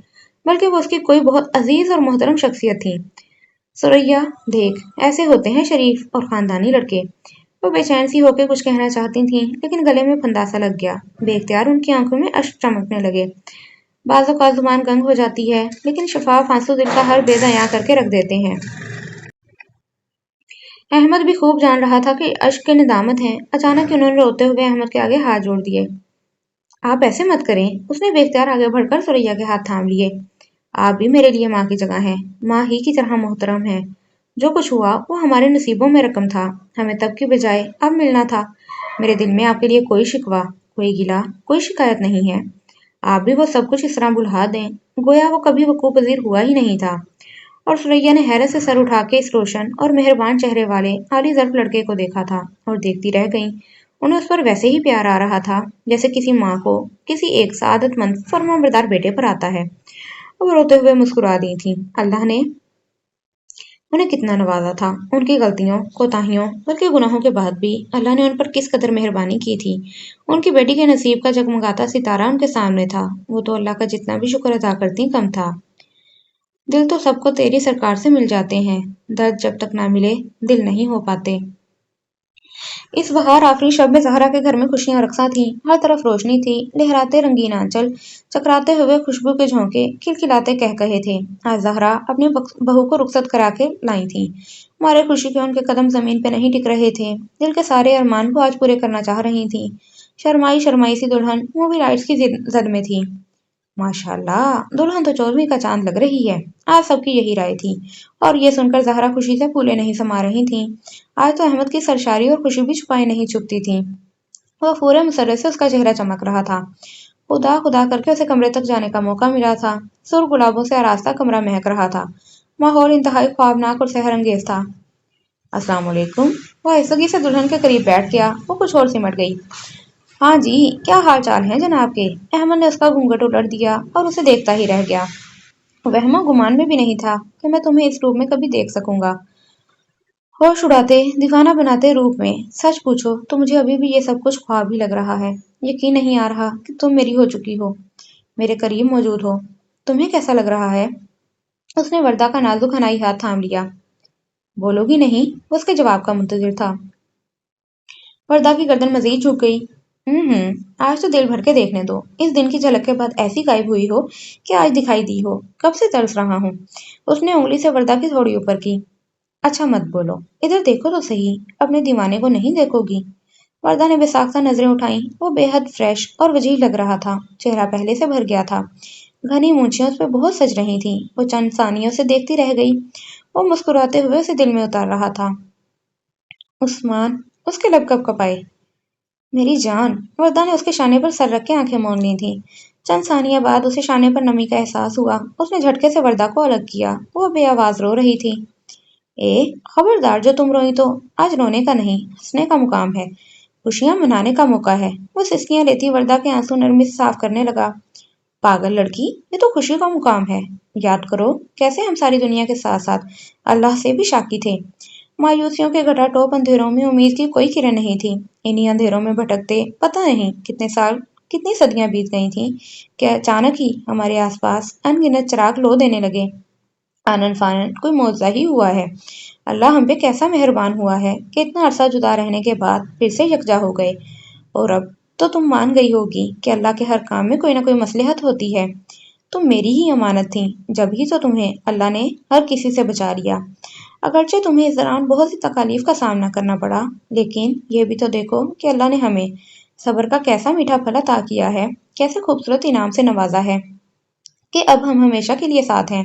बल्कि वो उसकी कोई बहुत अजीज और मोहतरम शख्सियत थी। सुरैया, देख, ऐसे होते हैं शरीफ और खानदानी लड़के। वो बेचैन सी होकर कुछ कहना चाहती थीं, लेकिन गले में फंदासा लग गया। बेख्तियार उनकी आंखों में अश्क चमकने लगे। बाज़ औक़ात ज़ुबान गंग हो जाती है, लेकिन शफाफ आंसू दिल का हर बेज़यां करके रख देते हैं। अहमद भी खूब जान रहा था कि अश्क के निदामत हैं। अचानक ही उन्होंने रोते हुए अहमद के आगे हाथ जोड़ दिए। आप ऐसे मत करें। उसने बेख्तियार आगे बढ़कर सुरैया के हाथ थाम लिए। आप भी मेरे लिए माँ की जगह हैं, माँ ही की तरह मोहतरम हैं। जो कुछ हुआ वो हमारे नसीबों में रकम था। हमें तब की बजाय अब मिलना था। मेरे दिल में आपके लिए कोई शिकवा, कोई गिला, कोई शिकायत नहीं है। आप भी वो सब कुछ इस तरह भुला दें गोया वो कभी वकूफ़ पज़ीर हुआ ही नहीं था। और सुरैया ने हैरत से सर उठा के इस रोशन और मेहरबान चेहरे वाले आली ज़र्फ़ लड़के को देखा था और देखती रह गईं। उन्हें उस पर वैसे ही प्यार आ रहा था जैसे किसी माँ को किसी एक सआदतमंद फर्माबरदार बेटे पर आता है। वो रोते हुए मुस्कुरा दी थी। अल्लाह ने उन्हें कितना नवाजा था। उनकी गलतियों, कोताहियों, बल्कि गुनाहों के बाद भी अल्लाह ने उन पर किस कदर मेहरबानी की थी। उनकी बेटी के नसीब का जगमगाता सितारा उनके सामने था। वो तो अल्लाह का जितना भी शुक्र अदा करती कम था। दिल तो सबको तेरी सरकार से मिल जाते हैं, दर्द जब तक ना मिले दिल नहीं हो पाते। इस बहार आखिरी शब में ज़हरा के घर में खुशियां रक्सा थीं। हर तरफ रोशनी थी, लहराते रंगीन आंचल, चकराते हुए खुशबू के झोंके, खिलखिलाते कहकहे थे। आज ज़हरा अपनी बहू को रुखसत करा के लाई थी। मारे खुशी के उनके कदम जमीन पे नहीं टिक रहे थे। दिल के सारे अरमान को आज पूरे करना चाह रही थी। शर्माई शर्माई सी दुल्हन मूवी लाइट्स की जद में थी। माशाल्लाह, दुल्हन तो 14वीं का चांद लग रही है। आज सबकी यही राय थी और ये सुनकर ज़हरा खुशी से फूले नहीं समा रही थीं। आज तो अहमद की सरशारी और खुशी भी छुपाई नहीं छुपती थी। वह पूरे मुसर्रत से उसका चेहरा चमक रहा था। खुदा खुदा करके उसे कमरे तक जाने का मौका मिला था। सुर्ख गुलाबों से आरास्ता कमरा महक रहा था। माहौल इंतहाई ख्वाबनाक और सहर अंगेज था। अस्सलाम वालेकुम। वह ऐसगी से दुल्हन के करीब बैठ गया। वो कुछ और सिमट गई। हाँ जी, क्या हाल चाल है जनाब के? अहमद ने उसका घूंघट उलट दिया और उसे देखता ही रह गया। वहमा गुमान में भी नहीं था कि मैं तुम्हें इस रूप में कभी देख सकूंगा। होश उड़ाते, दीवाना बनाते रूप में। सच पूछो तो मुझे अभी भी ये सब कुछ ख्वाब ही लग रहा है। यकीन नहीं आ रहा कि तुम मेरी हो चुकी हो, मेरे करीब मौजूद हो। तुम्हें कैसा लग रहा है? उसने वर्दा का नाजुक हनाई हाथ थाम लिया। बोलोगी नहीं? वो उसके जवाब का मुंतजिर था। वर्दा की गर्दन मजीद झुक गई। आज तो दिल भर के देखने दो। इस दिन की झलक के बाद ऐसी गायब हुई हो कि आज दिखाई दी हो। कब से तरस रहा हूँ। उसने उंगली से वर्दा की थोड़ी ऊपर की। अच्छा मत बोलो, इधर देखो तो सही। अपने दीवाने को नहीं देखोगी? वर्दा ने बेसाख्ता नजरें उठाई। वो बेहद फ्रेश और वजीह लग रहा था। चेहरा पहले से भर गया था। घनी मूछें उस पर बहुत सज रही थीं। वो चंद सानियों से देखती रह गई। वो मुस्कुराते हुए उसे दिल में उतार रहा था। उस्मान, उसके लब कब कपाए। मेरी जान। वर्दा ने उसके शाने पर सर रख के आंखें मौन ली थीं। चंद सानिया बाद उसे शाने पर नमी का एहसास हुआ। उसने झटके से वर्दा को अलग किया। वो बेआवाज रो रही थी। ए, खबरदार, जो तुम रोई तो आज रोने का नहीं, हंसने का मुकाम है। खुशियां मनाने का मौका है। वो सिसकियां लेती वर्दा के आंसू नरमी से साफ करने लगा। पागल लड़की, ये तो खुशी का मुकाम है। याद करो कैसे हम सारी दुनिया के साथ साथ अल्लाह से भी शाकी थे। मायूसियों के घटाटोप अंधेरों में उम्मीद की कोई किरण नहीं थी। इन्हीं अंधेरों में भटकते पता नहीं कितने साल, कितनी सदियां बीत गई थीं कि अचानक ही हमारे आसपास अनगिनत चिराग लो देने लगे। आनन फानन कोई मौजज़ा ही हुआ है। अल्लाह हम पे कैसा मेहरबान हुआ है कि इतना अरसा जुदा रहने के बाद फिर से यकजा हो गए। और अब तो तुम मान गई होगी कि अल्लाह के हर काम में कोई ना कोई मसलहत होती है। تم میری ہی امانت تھی، جب ہی تو تمہیں اللہ نے ہر کسی سے بچا لیا۔ اگرچہ تمہیں اس دوران بہت سی تکالیف کا سامنا کرنا پڑا، لیکن یہ بھی تو دیکھو کہ اللہ نے ہمیں صبر کا کیسا میٹھا پھل عطا کیا ہے، کیسے خوبصورت انعام سے نوازا ہے کہ اب ہم ہمیشہ کے لیے ساتھ ہیں۔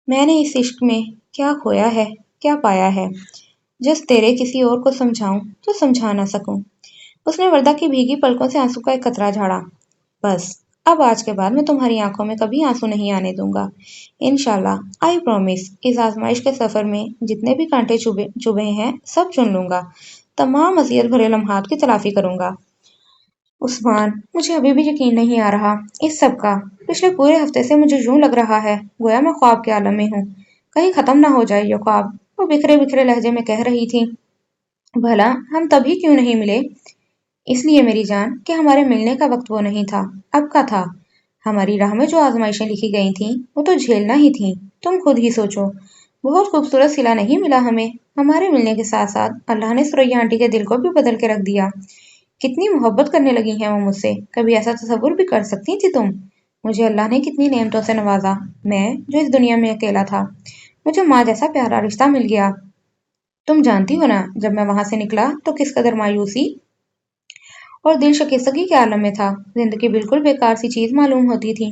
میں نے اس عشق میں کیا کھویا ہے، کیا پایا ہے، جس تیرے کسی اور کو سمجھاؤں تو سمجھا نہ سکوں۔ اس نے وردہ کی بھیگی پلکوں سے آنسو کا ایک قطرہ جھاڑا۔ بس اب آج کے بعد میں تمہاری آنکھوں میں کبھی آنسو نہیں آنے دوں گا، انشاءاللہ، آئی پرومس۔ اس آزمائش کے سفر میں جتنے بھی کانٹے چبھے ہیں سب چن لوں گا، تمام اذیت بھرے لمحات کی تلافی کروں گا۔ عثمان، مجھے ابھی بھی یقین نہیں آ رہا اس سب کا۔ پچھلے پورے ہفتے سے مجھے یوں لگ رہا ہے گویا میں خواب کے عالم میں ہوں، کہیں ختم نہ ہو جائے یہ خواب، وہ بکھرے بکھرے لہجے میں کہہ رہی تھی۔ بھلا ہم تبھی کیوں نہیں ملے؟ اس لیے میری جان کہ ہمارے ملنے کا وقت وہ نہیں تھا، اب کا تھا۔ ہماری راہ میں جو آزمائشیں لکھی گئی تھیں وہ تو جھیلنا ہی تھیں۔ تم خود ہی سوچو، بہت خوبصورت صلہ نہیں ملا ہمیں؟ ہمارے ملنے کے ساتھ ساتھ اللہ نے سریا آنٹی کے دل کو بھی بدل کے رکھ دیا۔ کتنی محبت کرنے لگی ہیں وہ مجھ سے، کبھی ایسا تصور بھی کر سکتی تھی تم؟ مجھے اللہ نے کتنی نعمتوں سے نوازا، میں جو اس دنیا میں اکیلا تھا، مجھے ماں جیسا پیارا رشتہ مل گیا۔ تم جانتی ہو نا جب میں وہاں سے نکلا تو کس قدر مایوسی اور دل شکستگی کے عالم میں تھا، زندگی بالکل بیکار سی چیز معلوم ہوتی تھی۔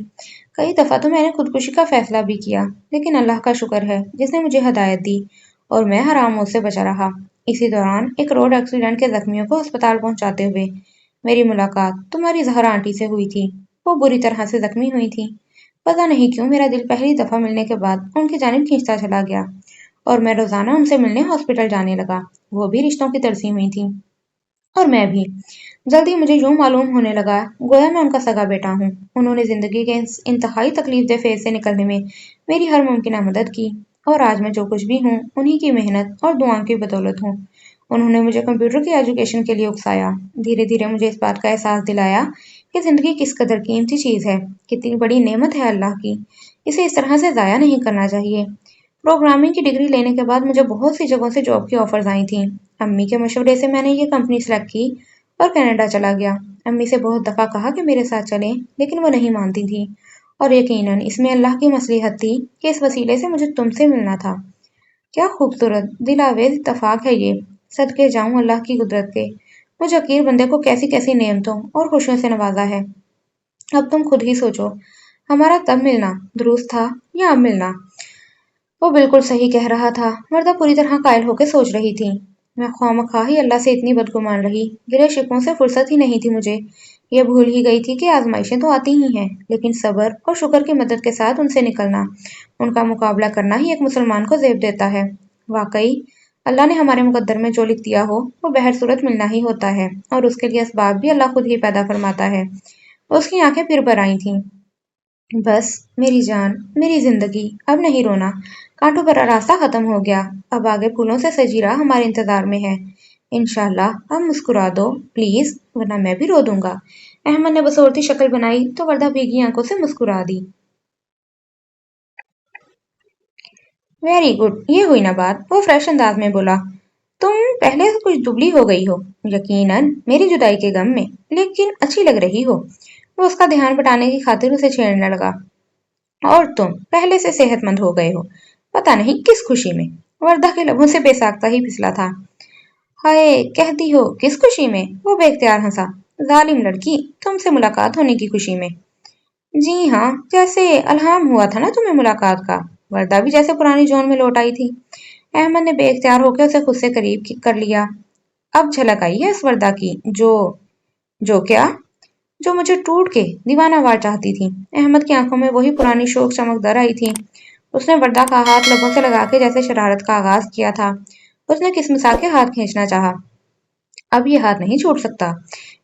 کئی دفعہ تو میں نے خودکشی کا فیصلہ بھی کیا، لیکن اللہ کا شکر ہے جس نے مجھے ہدایت دی اور میں حرام موت سے بچا رہا۔ اسی دوران ایک روڈ ایکسیڈنٹ کے زخمیوں کو ہسپتال پہنچاتے ہوئے میری ملاقات تمہاری زہرا آنٹی سے ہوئی تھی۔ وہ بری طرح سے زخمی ہوئی تھی۔ پتہ نہیں کیوں میرا دل پہلی دفعہ ملنے کے بعد ان کی جانب کھینچتا چلا گیا اور میں روزانہ ان سے ملنے ہاسپٹل جانے لگا۔ وہ بھی رشتوں کی ترسی ہوئی تھی اور میں بھی۔ جلدی مجھے یوں معلوم ہونے لگا گویا میں ان کا سگا بیٹا ہوں۔ انہوں نے زندگی کے اس انتہائی تکلیف دہ فیز سے نکلنے میں میری ہر ممکنہ مدد کی، اور آج میں جو کچھ بھی ہوں انہی کی محنت اور دعاؤں کی بدولت ہوں۔ انہوں نے مجھے کمپیوٹر کی ایجوکیشن کے لیے اکسایا، دھیرے دھیرے مجھے اس بات کا احساس دلایا کہ زندگی کس قدر قیمتی چیز ہے، کتنی بڑی نعمت ہے اللہ کی، اسے اس طرح سے ضائع نہیں کرنا چاہیے۔ پروگرامنگ کی ڈگری لینے کے بعد مجھے بہت سی جگہوں سے جاب کی آفرز آئی تھیں۔ امی کے مشورے سے میں نے یہ کمپنی سلیکٹ کی اور کینیڈا چلا گیا۔ امی سے بہت دفعہ کہا کہ میرے ساتھ چلیں، لیکن وہ نہیں مانتی تھی، اور یقیناً اس میں اللہ کی مصلحت تھی کہ اس وسیلے سے مجھے تم سے ملنا تھا۔ کیا خوبصورت دل آویز اتفاق ہے یہ، صدقے جاؤں اللہ کی قدرت کے، مجھ حقیر بندے کو کیسی کیسی نعمتوں اور خوشیوں سے نوازا ہے۔ اب تم خود ہی سوچو، ہمارا تب ملنا درست تھا یا اب ملنا؟ وہ بالکل صحیح کہہ رہا تھا، وردہ پوری طرح قائل ہو کے سوچ رہی تھی۔ میں خواہ ہی اللہ سے اتنی بدگمان رہی، گرے شکووں سے فرصت ہی نہیں تھی مجھے۔ یہ بھول ہی گئی تھی کہ آزمائشیں تو آتی ہی ہیں، لیکن صبر اور شکر کی مدد کے ساتھ ان سے نکلنا، ان کا مقابلہ کرنا ہی ایک مسلمان کو زیب دیتا ہے۔ واقعی اللہ نے ہمارے مقدر میں جو لکھ دیا ہو وہ بہر صورت ملنا ہی ہوتا ہے، اور اس کے لیے اسباب بھی اللہ خود ہی پیدا فرماتا ہے۔ اس کی آنکھیں پھر بھر آئی تھیں۔ بس میری جان، میری زندگی، اب نہیں رونا، کانٹوں پر راستہ ختم ہو گیا، اب آگے پھولوں سے سجی راہ ہمارے انتظار میں ہے۔ انشاءاللہ اب مسکرا دو پلیز، ورنہ میں بھی رو دوں گا۔ احمد نے بصورتی شکل بنائی تو وردہ بھیگی آنکھوں سے مسکرا دی۔ ویری گڈ، یہ ہوئی نا بات، وہ فریش انداز میں بولا۔ تم پہلے سے کچھ دبلی ہو گئی ہو، یقیناً میری جدائی کے غم میں، لیکن اچھی لگ رہی ہو۔ وہ اس کا دھیان بٹانے کی خاطر اسے چھیڑنے لگا۔ اور تم پہلے سے صحت مند ہو گئے ہو، پتہ نہیں کس خوشی میں۔ وردہ کے لبوں سے بے ساختہ ہی پھسلا تھا۔ ہائے، کہتی ہو کس خوشی میں؟ وہ بے اختیار ہنسا۔ ظالم لڑکی، تم سے ملاقات ہونے کی خوشی میں۔ جی ہاں، جیسے الہام ہوا تھا نا تمہیں ملاقات کا۔ وردہ بھی جیسے پرانی جون میں لوٹ آئی تھی۔ احمد نے بے اختیار ہو کے اسے خود سے قریب کر لیا۔ اب جھلک آئی ہے اس وردہ کی جو کیا؟ جو مجھے ٹوٹ کے دیوانہ وار چاہتی تھی۔ احمد کی آنکھوں میں وہی پرانی شوق چمک در آئی تھی۔ اس نے وردہ کا ہاتھ لبوں سے لگا کے جیسے شرارت کا آغاز کیا تھا۔ اس نے کسمسا کے ہاتھ کھینچنا چاہا۔ اب یہ ہاتھ نہیں چھوٹ سکتا۔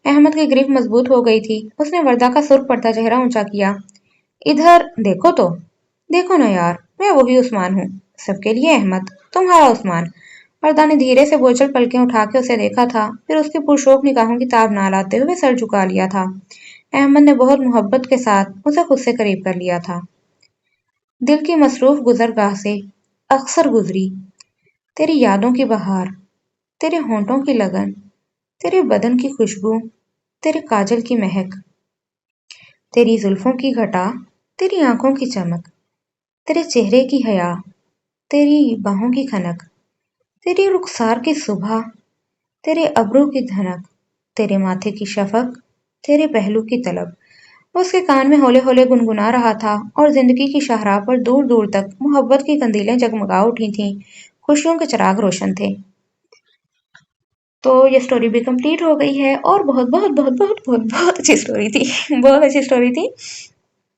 احمد کی گریف مضبوط ہو گئی تھی۔ اس نے وردہ کا سرخ پڑتا چہرہ اونچا کیا۔ ادھر دیکھو تو۔ دیکھو نا یار، میں وہی عثمان ہوں، سب کے لیے احمد، تمہارا عثمان۔ وردہ نے دھیرے سے بوجھل پلکیں اٹھا کے اسے دیکھا تھا، پھر اس کی پرشوق نگاہوں کی تاب نہ لاتے ہوئے سر جھکا لیا تھا۔ احمد نے بہت محبت کے ساتھ اسے خود سے قریب کر لیا تھا۔ دل کی مصروف گزرگاہ سے اکثر گزری، تیری یادوں کی بہار، تیرے ہونٹوں کی لگن، تیرے بدن کی خوشبو، تیرے کاجل کی مہک، تیری زلفوں کی گھٹا، तेरी आंखों की चमक, तेरे चेहरे की हया, तेरी बाहों की खनक, तेरी रुखसार की सुबह, तेरे अब्रों की धनक, तेरे माथे की शफक, तेरे पहलू की तलब। वो उसके कान में हौले हौले गुनगुना रहा था और जिंदगी की शाहराह पर दूर दूर तक मोहब्बत की कंदीलें जगमगा उठी थीं, खुशियों के चिराग रोशन थे। तो ये स्टोरी भी कंप्लीट हो गई है और बहुत बहुत बहुत बहुत बहुत बहुत अच्छी स्टोरी थी। बहुत अच्छी स्टोरी थी।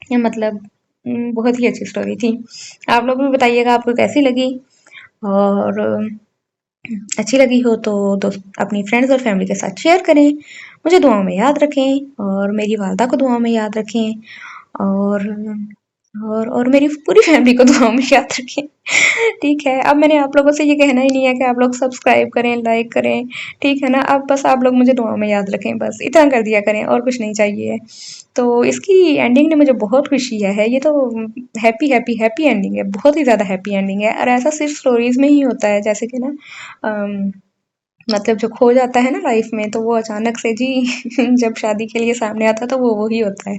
ये मतलब बहुत ही अच्छी स्टोरी थी। आप लोग भी बताइएगा आपको कैसी लगी, और अच्छी लगी हो तो दोस्त अपनी फ्रेंड्स और फैमिली के साथ शेयर करें। मुझे दुआओं में याद रखें और मेरी वालदा को दुआओं में याद रखें, और और मेरी पूरी फैमिली को दुआओं में याद रखें। ठीक है, अब मैंने आप लोगों से ये कहना ही नहीं है कि आप लोग सब्सक्राइब करें, लाइक करें, ठीक है ना। अब बस आप लोग मुझे दुआओं में याद रखें, बस इतना कर दिया करें, और कुछ नहीं चाहिए। तो इसकी एंडिंग ने मुझे बहुत खुशी है। ये तो हैप्पी हैप्पी हैप्पी एंडिंग है, बहुत ही ज़्यादा हैप्पी एंडिंग है। और ऐसा सिर्फ स्टोरीज में ही होता है, जैसे कि ना मतलब जो खो जाता है ना लाइफ में, तो वो अचानक से जी जब शादी के लिए सामने आता है तो वो वही होता है।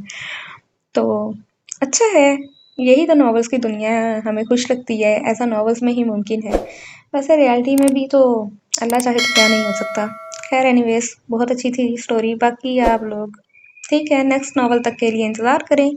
तो अच्छा है, यही तो नॉवेल्स की दुनिया हमें खुश रखती है, ऐसा नॉवेल्स में ही मुमकिन है। वैसे रियलिटी में भी तो अल्लाह चाहे तो क्या नहीं हो सकता। खैर एनीवेज, बहुत अच्छी थी स्टोरी। बाकी आप लोग ठीक है, नेक्स्ट नॉवल तक के लिए इंतज़ार करें।